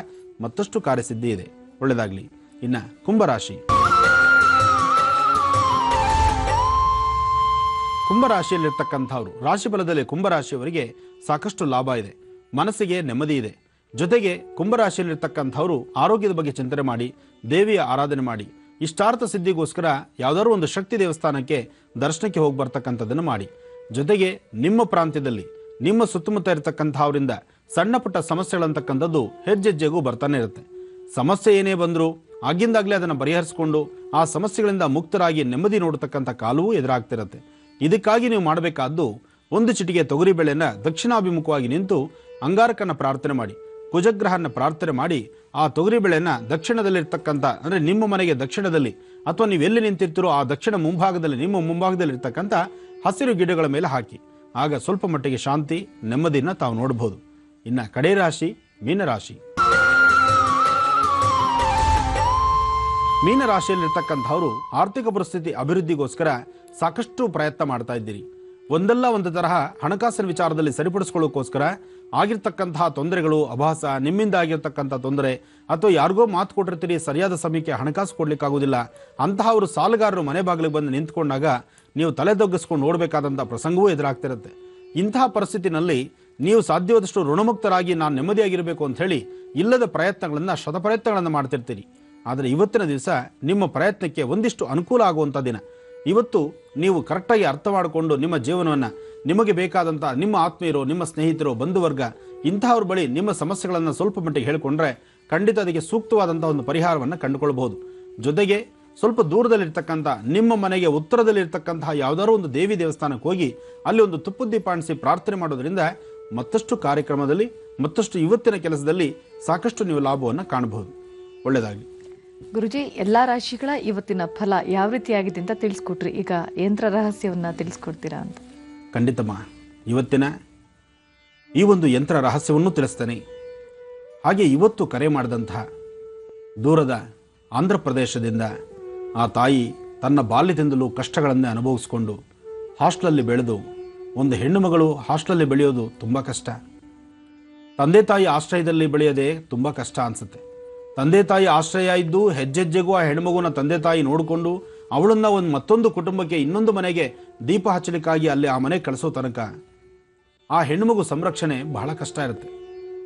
Speaker 1: ಮತ್ತಷ್ಟು ಕಾರ್ಯಸಿದ್ಧಿ ಇದೆ. ಒಳ್ಳೆಯದಾಗಲಿ. ಇನ್ನು ಕುಂಭರಾಶಿ. ಕುಂಭರಾಶಿಯಲ್ಲಿರ್ತಕ್ಕಂಥವ್ರು ರಾಶಿ ಫಲದಲ್ಲಿ ಕುಂಭರಾಶಿಯವರಿಗೆ ಸಾಕಷ್ಟು ಲಾಭ ಇದೆ, ಮನಸ್ಸಿಗೆ ನೆಮ್ಮದಿ ಇದೆ. ಜೊತೆಗೆ ಕುಂಭರಾಶಿಯಲ್ಲಿರ್ತಕ್ಕಂಥವ್ರು ಆರೋಗ್ಯದ ಬಗ್ಗೆ ಚಿಂತನೆ ಮಾಡಿ, ದೇವಿಯ ಆರಾಧನೆ ಮಾಡಿ, ಇಷ್ಟಾರ್ಥ ಸಿದ್ಧಿಗೋಸ್ಕರ ಯಾವುದಾದ್ರು ಒಂದು ಶಕ್ತಿ ದೇವಸ್ಥಾನಕ್ಕೆ ದರ್ಶನಕ್ಕೆ ಹೋಗಿ ಬರ್ತಕ್ಕಂಥದ್ದನ್ನು ಮಾಡಿ. ಜೊತೆಗೆ ನಿಮ್ಮ ಪ್ರಾಂತ್ಯದಲ್ಲಿ, ನಿಮ್ಮ ಸುತ್ತಮುತ್ತ ಇರತಕ್ಕಂಥವರಿಂದ ಸಣ್ಣ ಪುಟ್ಟ ಸಮಸ್ಯೆಗಳಂತಕ್ಕಂಥದ್ದು ಹೆಜ್ಜೆಜ್ಜೆಗೂ ಬರ್ತಾನೆ ಇರುತ್ತೆ. ಸಮಸ್ಯೆ ಏನೇ ಬಂದರೂ ಆಗಿಂದಾಗಲೇ ಅದನ್ನು ಬಗೆಹರಿಸಿಕೊಂಡು ಆ ಸಮಸ್ಯೆಗಳಿಂದ ಮುಕ್ತರಾಗಿ ನೆಮ್ಮದಿ ನೋಡತಕ್ಕಂಥ ಕಾಲವೂ ಎದುರಾಗ್ತಿರತ್ತೆ. ಇದಕ್ಕಾಗಿ ನೀವು ಮಾಡಬೇಕಾದ್ದು, ಒಂದು ಚಿಟಿಕೆ ತೊಗರಿಬೇಳೆನ ದಕ್ಷಿಣಾಭಿಮುಖವಾಗಿ ನಿಂತು ಅಂಗಾರಕನ ಪ್ರಾರ್ಥನೆ ಮಾಡಿ, ಕುಜಗ್ರಹನ ಪ್ರಾರ್ಥನೆ ಮಾಡಿ, ಆ ತೊಗರಿಬೇಳೆನ ದಕ್ಷಿಣದಲ್ಲಿರ್ತಕ್ಕಂಥ, ಅಂದರೆ ನಿಮ್ಮ ಮನೆಗೆ ದಕ್ಷಿಣದಲ್ಲಿ ಅಥವಾ ನೀವು ಎಲ್ಲಿ ನಿಂತಿರ್ತೀರೋ ಆ ದಕ್ಷಿಣ ಮುಂಭಾಗದಲ್ಲಿ, ನಿಮ್ಮ ಮುಂಭಾಗದಲ್ಲಿರ್ತಕ್ಕಂಥ ಹಸಿರು ಗಿಡಗಳ ಮೇಲೆ ಹಾಕಿ. ಆಗ ಸ್ವಲ್ಪ ಮಟ್ಟಿಗೆ ಶಾಂತಿ, ನೆಮ್ಮದಿಯನ್ನು ತಾವು ನೋಡಬಹುದು. ಇನ್ನು ಕಡೆ ರಾಶಿ ಮೀನರಾಶಿ. ಮೀನರಾಶಿಯಲ್ಲಿರ್ತಕ್ಕಂಥವರು ಆರ್ಥಿಕ ಪರಿಸ್ಥಿತಿ ಅಭಿವೃದ್ಧಿಗೋಸ್ಕರ ಸಾಕಷ್ಟು ಪ್ರಯತ್ನ ಮಾಡ್ತಾ ಇದ್ದೀರಿ. ಒಂದಲ್ಲ ಒಂದು ತರಹ ಹಣಕಾಸಿನ ವಿಚಾರದಲ್ಲಿ ಸರಿಪಡಿಸ್ಕೊಳ್ಳೋಕ್ಕೋಸ್ಕರ ಆಗಿರ್ತಕ್ಕಂತಹ ತೊಂದರೆಗಳು, ಅಭಾಸ, ನಿಮ್ಮಿಂದ ಆಗಿರ್ತಕ್ಕಂಥ ತೊಂದರೆ, ಅಥವಾ ಯಾರಿಗೋ ಮಾತು ಕೊಟ್ಟಿರ್ತೀರಿ, ಸರಿಯಾದ ಸಮಯಕ್ಕೆ ಹಣಕಾಸು ಕೊಡ್ಲಿಕ್ಕಾಗೋದಿಲ್ಲ, ಅಂತಹ ಅವರು ಸಾಲಗಾರರು ಮನೆ ಬಾಗಿಲಿಗೆ ಬಂದು ನಿಂತ್ಕೊಂಡಾಗ ನೀವು ತಲೆದೊಗ್ಗಿಸ್ಕೊಂಡು ನೋಡಬೇಕಾದಂಥ ಪ್ರಸಂಗವೂ ಎದುರಾಗ್ತಿರುತ್ತೆ. ಇಂತಹ ಪರಿಸ್ಥಿತಿನಲ್ಲಿ ನೀವು ಸಾಧ್ಯವಾದಷ್ಟು ಋಣಮುಕ್ತರಾಗಿ ನಾನು ನೆಮ್ಮದಿಯಾಗಿರಬೇಕು ಅಂತ ಹೇಳಿ ಇಲ್ಲದ ಪ್ರಯತ್ನಗಳನ್ನು, ಶತಪ್ರಯತ್ನಗಳನ್ನು ಮಾಡ್ತಿರ್ತೀರಿ. ಆದರೆ ಇವತ್ತಿನ ದಿವಸ ನಿಮ್ಮ ಪ್ರಯತ್ನಕ್ಕೆ ಒಂದಿಷ್ಟು ಅನುಕೂಲ ಆಗುವಂಥ ದಿನ. ಇವತ್ತು ನೀವು ಕರೆಕ್ಟಾಗಿ ಅರ್ಥ ಮಾಡಿಕೊಂಡು ನಿಮ್ಮ ಜೀವನವನ್ನು, ನಿಮಗೆ ಬೇಕಾದಂಥ ನಿಮ್ಮ ಆತ್ಮೀಯರು, ನಿಮ್ಮ ಸ್ನೇಹಿತರು, ಬಂಧುವರ್ಗ ಇಂತಹವ್ರ ಬಳಿ ನಿಮ್ಮ ಸಮಸ್ಯೆಗಳನ್ನು ಸ್ವಲ್ಪ ಮಟ್ಟಿಗೆ ಹೇಳಿಕೊಂಡ್ರೆ ಖಂಡಿತ ಅದಕ್ಕೆ ಸೂಕ್ತವಾದಂಥ ಒಂದು ಪರಿಹಾರವನ್ನು ಕಂಡುಕೊಳ್ಬಹುದು. ಜೊತೆಗೆ ಸ್ವಲ್ಪ ದೂರದಲ್ಲಿರ್ತಕ್ಕಂಥ ನಿಮ್ಮ ಮನೆಗೆ ಉತ್ತರದಲ್ಲಿರ್ತಕ್ಕಂತಹ ಯಾವುದಾದ್ರೂ ಒಂದು ದೇವಿ ದೇವಸ್ಥಾನಕ್ಕೆ ಹೋಗಿ ಅಲ್ಲಿ ಒಂದು ತುಪ್ಪದ ದೀಪ ಅಂಟಿಸಿ ಪ್ರಾರ್ಥನೆ ಮಾಡೋದ್ರಿಂದ ಮತ್ತಷ್ಟು ಕಾರ್ಯಕ್ರಮದಲ್ಲಿ, ಮತ್ತಷ್ಟು ಇವತ್ತಿನ ಕೆಲಸದಲ್ಲಿ ಸಾಕಷ್ಟು ನೀವು ಲಾಭವನ್ನು ಕಾಣಬಹುದು. ಒಳ್ಳೆಯದಾಗಲಿ.
Speaker 3: ಗುರುಜಿ, ಎಲ್ಲಾ ರಾಶಿಗಳ ಇವತ್ತಿನ ಫಲ ಯಾವ ರೀತಿಯಾಗಿದೆ ಅಂತ ತಿಳಿಸ್ಕೊಟ್ರಿ. ಈಗ ಯಂತ್ರ ರಹಸ್ಯವನ್ನ ತಿಳಿಸ್ಕೊಡ್ತೀರಾ ಅಂತ?
Speaker 1: ಖಂಡಿತಮ್ಮ, ಇವತ್ತಿನ ಈ ಒಂದು ಯಂತ್ರ ರಹಸ್ಯವನ್ನು ತಿಳಿಸ್ತೇನೆ. ಹಾಗೆ ಇವತ್ತು ಕರೆ ಮಾಡಿದಂತಹ ದೂರದ ಆಂಧ್ರ ಪ್ರದೇಶದಿಂದ ಆ ತಾಯಿ ತನ್ನ ಬಾಲ್ಯದಿಂದಲೂ ಕಷ್ಟಗಳನ್ನು ಅನುಭವಿಸಿಕೊಂಡು ಹಾಸ್ಟೆಲಲ್ಲಿ ಬೆಳೆದು, ಒಂದು ಹೆಣ್ಣು ಮಗಳು ಹಾಸ್ಟೆಲಲ್ಲಿ ಬೆಳೆಯೋದು ತುಂಬ ಕಷ್ಟ. ತಂದೆ ತಾಯಿ ಆಶ್ರಯದಲ್ಲಿ ಬೆಳೆಯೋದೇ ತುಂಬ ಕಷ್ಟ ಅನಿಸುತ್ತೆ. ತಂದೆ ತಾಯಿ ಆಶ್ರಯ ಇದ್ದು ಹೆಜ್ಜೆಜ್ಜೆಗೂ ಆ ಹೆಣ್ಮಗುನ ತಂದೆ ತಾಯಿ ನೋಡಿಕೊಂಡು ಅವಳನ್ನ ಒಂದು ಮತ್ತೊಂದು ಕುಟುಂಬಕ್ಕೆ, ಇನ್ನೊಂದು ಮನೆಗೆ ದೀಪ ಹಚ್ಚಲಿಕ್ಕಾಗಿ ಅಲ್ಲಿ ಆ ಮನೆ ಕಳಿಸೋ ತನಕ ಆ ಹೆಣ್ಮಗು ಸಂರಕ್ಷಣೆ ಬಹಳ ಕಷ್ಟ ಇರುತ್ತೆ.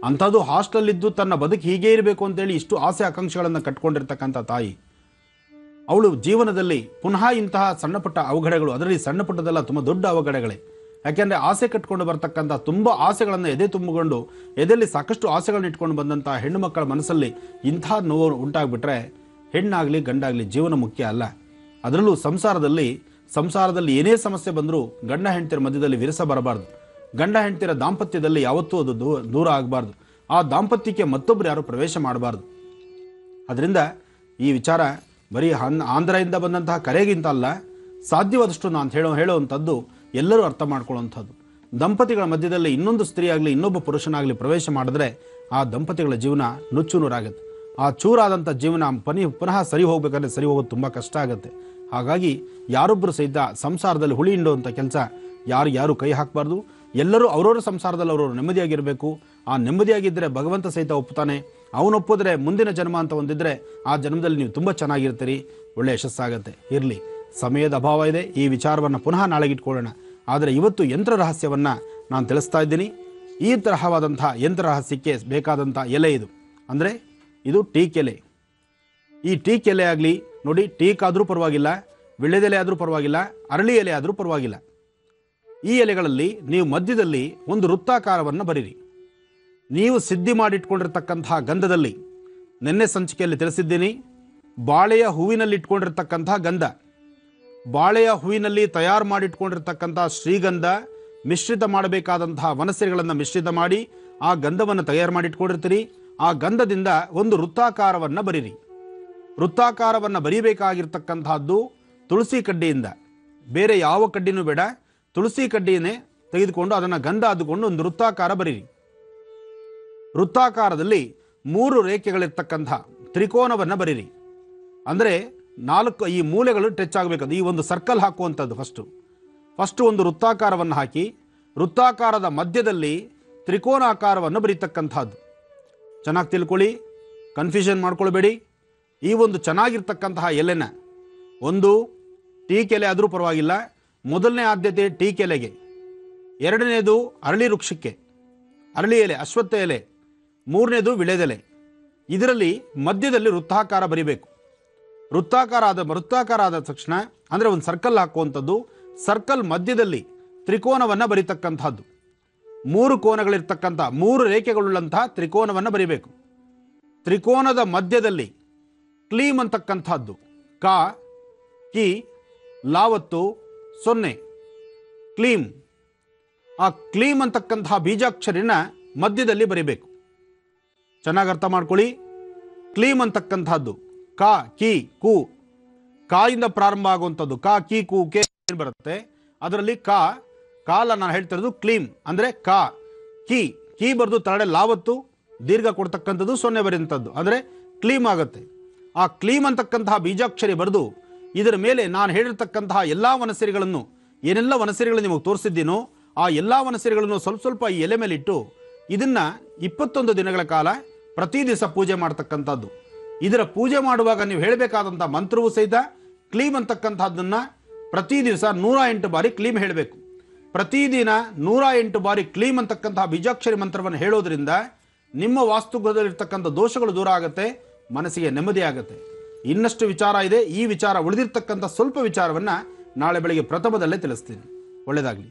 Speaker 1: ಅಂಥದ್ದು ಹಾಸ್ಟೆಲಲ್ಲಿದ್ದು ತನ್ನ ಬದುಕು ಹೀಗೆ ಇರಬೇಕು ಅಂತೇಳಿ ಇಷ್ಟು ಆಸೆ ಆಕಾಂಕ್ಷೆಗಳನ್ನು ಕಟ್ಕೊಂಡಿರ್ತಕ್ಕಂಥ ತಾಯಿ, ಅವಳು ಜೀವನದಲ್ಲಿ ಪುನಃ ಇಂತಹ ಸಣ್ಣ ಪುಟ್ಟ ಅವಘಡಗಳು, ಅದರಲ್ಲಿ ಸಣ್ಣ ಪುಟ್ಟದಲ್ಲ ತುಂಬ ದೊಡ್ಡ ಅವಘಡಗಳೇ. ಯಾಕೆಂದರೆ ಆಸೆ ಕಟ್ಕೊಂಡು ಬರ್ತಕ್ಕಂಥ ತುಂಬ ಆಸೆಗಳನ್ನು ಎದೆ ತುಂಬಿಕೊಂಡು, ಎದೆಯಲ್ಲಿ ಸಾಕಷ್ಟು ಆಸೆಗಳನ್ನ ಇಟ್ಕೊಂಡು ಬಂದಂಥ ಹೆಣ್ಣು ಮಕ್ಕಳ ಮನಸ್ಸಲ್ಲಿ ಇಂಥ ನೋವು ಉಂಟಾಗ್ಬಿಟ್ರೆ ಹೆಣ್ಣಾಗಲಿ ಗಂಡಾಗಲಿ ಜೀವನ ಮುಖ್ಯ ಅಲ್ಲ. ಅದರಲ್ಲೂ ಸಂಸಾರದಲ್ಲಿ ಏನೇ ಸಮಸ್ಯೆ ಬಂದರೂ ಗಂಡ ಹೆಂಡತಿರ ಮಧ್ಯದಲ್ಲಿ ವಿರಸ ಬರಬಾರ್ದು. ಗಂಡ ಹೆಂಡತಿರ ದಾಂಪತ್ಯದಲ್ಲಿ ಯಾವತ್ತೂ ಅದು ದೂರ ಆಗಬಾರ್ದು. ಆ ದಾಂಪತ್ಯಕ್ಕೆ ಮತ್ತೊಬ್ಬರು ಯಾರು ಪ್ರವೇಶ ಮಾಡಬಾರ್ದು. ಅದರಿಂದ ಈ ವಿಚಾರ ಬರೀ ಆಂಧ್ರದಿಂದ ಬಂದಂತಹ ಕರೆಗಿಂತ ಅಲ್ಲ, ಸಾಧ್ಯವಾದಷ್ಟು ನಾನು ಹೇಳುವಂಥದ್ದು ಎಲ್ಲರೂ ಅರ್ಥ ಮಾಡ್ಕೊಳ್ಳುವಂಥದ್ದು. ದಂಪತಿಗಳ ಮಧ್ಯದಲ್ಲಿ ಇನ್ನೊಂದು ಸ್ತ್ರೀ ಆಗಲಿ ಇನ್ನೊಬ್ಬ ಪುರುಷನಾಗಲಿ ಪ್ರವೇಶ ಮಾಡಿದ್ರೆ ಆ ದಂಪತಿಗಳ ಜೀವನ ನುಚ್ಚು ನೂರಾಗುತ್ತೆ. ಆ ಚೂರಾದಂಥ ಜೀವನ ಪುನಃ ಸರಿ ಹೋಗ್ಬೇಕಾದ್ರೆ ಸರಿ ಹೋಗೋದು ತುಂಬ ಕಷ್ಟ ಆಗುತ್ತೆ. ಹಾಗಾಗಿ ಯಾರೊಬ್ಬರು ಸಹಿತ ಸಂಸಾರದಲ್ಲಿ ಹುಳಿ ಹಿಂಡುವಂಥ ಕೆಲಸ ಯಾರು ಕೈ ಹಾಕಬಾರ್ದು. ಎಲ್ಲರೂ ಅವರವರ ಸಂಸಾರದಲ್ಲಿ ಅವರವರು ನೆಮ್ಮದಿಯಾಗಿರಬೇಕು. ಆ ನೆಮ್ಮದಿಯಾಗಿದ್ದರೆ ಭಗವಂತ ಸಹಿತ ಒಪ್ಪುತ್ತಾನೆ. ಅವನೊಪ್ಪಿದ್ರೆ ಮುಂದಿನ ಜನ್ಮ ಅಂತ ಒಂದಿದ್ರೆ ಆ ಜನ್ಮದಲ್ಲಿ ನೀವು ತುಂಬ ಚೆನ್ನಾಗಿರ್ತೀರಿ, ಒಳ್ಳೆಯ ಯಶಸ್ಸಾಗತ್ತೆ. ಇರಲಿ, ಸಮಯದ ಅಭಾವ ಇದೆ, ಈ ವಿಚಾರವನ್ನು ಪುನಃ ನಾಳೆಗಿಟ್ಕೊಳ್ಳೋಣ. ಆದರೆ ಇವತ್ತು ಯಂತ್ರ ರಹಸ್ಯವನ್ನು ನಾನು ತಿಳಿಸ್ತಾ ಇದ್ದೀನಿ. ಈ ತರಹವಾದಂಥ ಯಂತ್ರ ರಹಸ್ಯಕ್ಕೆ ಬೇಕಾದಂಥ ಎಲೆ ಇದು. ಅಂದರೆ ಇದು ಟೀಕ್ ಎಲೆ. ಈ ಟೀಕ್ ಎಲೆ ಆಗಲಿ ನೋಡಿ, ಟೀಕ್ ಆದರೂ ಪರವಾಗಿಲ್ಲ, ವಿಳ್ಳೆದೆಲೆ ಆದರೂ ಪರವಾಗಿಲ್ಲ, ಅರಳಿ ಎಲೆ ಆದರೂ ಪರವಾಗಿಲ್ಲ. ಈ ಎಲೆಗಳಲ್ಲಿ ನೀವು ಮಧ್ಯದಲ್ಲಿ ಒಂದು ವೃತ್ತಾಕಾರವನ್ನು ಬರೀರಿ. ನೀವು ಸಿದ್ಧಿ ಮಾಡಿಟ್ಕೊಂಡಿರ್ತಕ್ಕಂತಹ ಗಂಧದಲ್ಲಿ, ನಿನ್ನೆ ಸಂಚಿಕೆಯಲ್ಲಿ ತಿಳಿಸಿದ್ದೀನಿ, ಬಾಳೆಯ ಹೂವಿನಲ್ಲಿ ಇಟ್ಕೊಂಡಿರ್ತಕ್ಕಂತಹ ಗಂಧ, ಬಾಳೆಯ ಹೂವಿನಲ್ಲಿ ತಯಾರು ಮಾಡಿಟ್ಕೊಂಡಿರ್ತಕ್ಕಂಥ ಶ್ರೀಗಂಧ ಮಿಶ್ರಿತ ಮಾಡಬೇಕಾದಂತಹ ವನಸಿರಿಗಳನ್ನು ಮಿಶ್ರಿತ ಮಾಡಿ ಆ ಗಂಧವನ್ನು ತಯಾರು ಮಾಡಿಟ್ಕೊಂಡಿರ್ತೀರಿ. ಆ ಗಂಧದಿಂದ ಒಂದು ವೃತ್ತಾಕಾರವನ್ನು ಬರೀರಿ. ವೃತ್ತಾಕಾರವನ್ನು ಬರೀಬೇಕಾಗಿರ್ತಕ್ಕಂಥದ್ದು ತುಳಸಿ ಕಡ್ಡಿಯಿಂದ, ಬೇರೆ ಯಾವ ಕಡ್ಡಿನೂ ಬೇಡ, ತುಳಸಿ ಕಡ್ಡಿಯನ್ನೇ ತೆಗೆದುಕೊಂಡು ಅದನ್ನು ಗಂಧ ಅದ್ದುಕೊಂಡು ಒಂದು ವೃತ್ತಾಕಾರ ಬರೀರಿ. ವೃತ್ತಾಕಾರದಲ್ಲಿ 3 ರೇಖೆಗಳಿರ್ತಕ್ಕಂಥ ತ್ರಿಕೋನವನ್ನು ಬರೀರಿ. ಅಂದರೆ 4 ಈ ಮೂಲೆಗಳು ಟಚ್ ಆಗಬೇಕದು. ಈ ಒಂದು ಸರ್ಕಲ್ ಹಾಕುವಂಥದ್ದು ಫಸ್ಟು ಒಂದು ವೃತ್ತಾಕಾರವನ್ನು ಹಾಕಿ, ವೃತ್ತಾಕಾರದ ಮಧ್ಯದಲ್ಲಿ ತ್ರಿಕೋನಾಕಾರವನ್ನು ಬರೀತಕ್ಕಂಥದ್ದು. ಚೆನ್ನಾಗಿ ತಿಳ್ಕೊಳ್ಳಿ, ಕನ್ಫ್ಯೂಷನ್ ಮಾಡ್ಕೊಳ್ಬೇಡಿ. ಈ ಒಂದು ಚೆನ್ನಾಗಿರ್ತಕ್ಕಂತಹ ಎಲೆನ, ಒಂದು ಟೀಕ್ ಎಲೆ ಆದರೂ ಪರವಾಗಿಲ್ಲ, ಮೊದಲನೇ ಆದ್ಯತೆ ಟೀಕ್ ಎಲೆಗೆ, ಎರಡನೇದು ಅರಳಿ ವೃಕ್ಷಕ್ಕೆ, ಅರಳಿ ಎಲೆ, ಅಶ್ವತ್ಥ ಎಲೆ, ಮೂರನೇದು ವಿಳೆದೆಲೆ. ಇದರಲ್ಲಿ ಮಧ್ಯದಲ್ಲಿ ವೃತ್ತಾಕಾರ ಬರಿಬೇಕು. ವೃತ್ತಾಕಾರ ಆದ ತಕ್ಷಣ ಅಂದರೆ ಒಂದು ಸರ್ಕಲ್ ಹಾಕುವಂಥದ್ದು. ಸರ್ಕಲ್ ಮಧ್ಯದಲ್ಲಿ ತ್ರಿಕೋನವನ್ನು ಬರೀತಕ್ಕಂಥದ್ದು. 3 ಕೋನಗಳಿರ್ತಕ್ಕಂಥ 3 ರೇಖೆಗಳುಳ್ಳಂತಹ ತ್ರಿಕೋನವನ್ನು ಬರಿಬೇಕು. ತ್ರಿಕೋನದ ಮಧ್ಯದಲ್ಲಿ
Speaker 6: ಕ್ಲೀಮ್ ಅಂತಕ್ಕಂಥದ್ದು ಕಾ ಕಿ ಲಾವತ್ತು 0 ಕ್ಲೀಮ್. ಆ ಕ್ಲೀಮ್ ಅಂತಕ್ಕಂತಹ ಬೀಜಾಕ್ಷರಿನ ಮಧ್ಯದಲ್ಲಿ ಬರೀಬೇಕು. ಚೆನ್ನಾಗಿ ಅರ್ಥ ಮಾಡ್ಕೊಳ್ಳಿ. ಕ್ಲೀಮ್ ಅಂತಕ್ಕಂಥದ್ದು ಕಾ ಕಿ ಕು, ಕಾಯಿಂದ ಪ್ರಾರಂಭ ಆಗುವಂಥದ್ದು ಕಾ ಕಿ ಕು ಕೆ ಬರುತ್ತೆ. ಅದರಲ್ಲಿ ಕಾಲ ನಾನು ಹೇಳ್ತಿರೋದು ಕ್ಲೀಮ್ ಅಂದರೆ ಕಾ ಕಿ ಬರೆದು ತರಡೆ ಲಾವತ್ತು ದೀರ್ಘ ಕೊಡ್ತಕ್ಕಂಥದ್ದು 0 ಬರೆಯುವಂಥದ್ದು ಅಂದರೆ ಕ್ಲೀಮ್ ಆಗುತ್ತೆ. ಆ ಕ್ಲೀಮ್ ಅಂತಕ್ಕಂತಹ ಬೀಜಾಕ್ಷರಿ ಬರೆದು ಇದರ ಮೇಲೆ ನಾನು ಹೇಳಿರ್ತಕ್ಕಂತಹ ಎಲ್ಲ ವನಸೆರಿಗಳನ್ನು, ಏನೆಲ್ಲ ವನಸೆರಿಗಳನ್ನು ನಿಮಗೆ ತೋರಿಸಿದ್ದೀನೋ ಆ ಎಲ್ಲ ವನಸೆರಿಗಳನ್ನು ಸ್ವಲ್ಪ ಸ್ವಲ್ಪ ಈ ಎಲೆ ಮೇಲೆ ಇಟ್ಟು ಇದನ್ನು 21 ದಿನಗಳ ಕಾಲ ಪ್ರತಿ ದಿವಸ ಪೂಜೆ ಮಾಡ್ತಕ್ಕಂಥದ್ದು. ಇದರ ಪೂಜೆ ಮಾಡುವಾಗ ನೀವು ಹೇಳಬೇಕಾದಂಥ ಮಂತ್ರವೂ ಸಹಿತ ಕ್ಲೀಮ್ ಅಂತಕ್ಕಂಥದ್ದನ್ನು ಪ್ರತಿ ದಿವಸ 108 ಬಾರಿ ಕ್ಲೀಮ್ ಹೇಳಬೇಕು. ಪ್ರತಿದಿನ 108 ಬಾರಿ ಕ್ಲೀಮ್ ಅಂತಕ್ಕಂತಹ ಬೀಜಾಕ್ಷರಿ ಮಂತ್ರವನ್ನು ಹೇಳೋದ್ರಿಂದ ನಿಮ್ಮ ವಾಸ್ತುಗೃಹದಲ್ಲಿರ್ತಕ್ಕಂಥ ದೋಷಗಳು ದೂರ ಆಗುತ್ತೆ, ಮನಸ್ಸಿಗೆ ನೆಮ್ಮದಿ ಆಗುತ್ತೆ. ಇನ್ನಷ್ಟು ವಿಚಾರ ಇದೆ. ಈ ವಿಚಾರ ಉಳಿದಿರ್ತಕ್ಕಂಥ ಸ್ವಲ್ಪ ವಿಚಾರವನ್ನು ನಾಳೆ ಬೆಳಗ್ಗೆ ಪ್ರಥಮದಲ್ಲೇ ತಿಳಿಸ್ತೀನಿ. ಒಳ್ಳೆಯದಾಗಲಿ.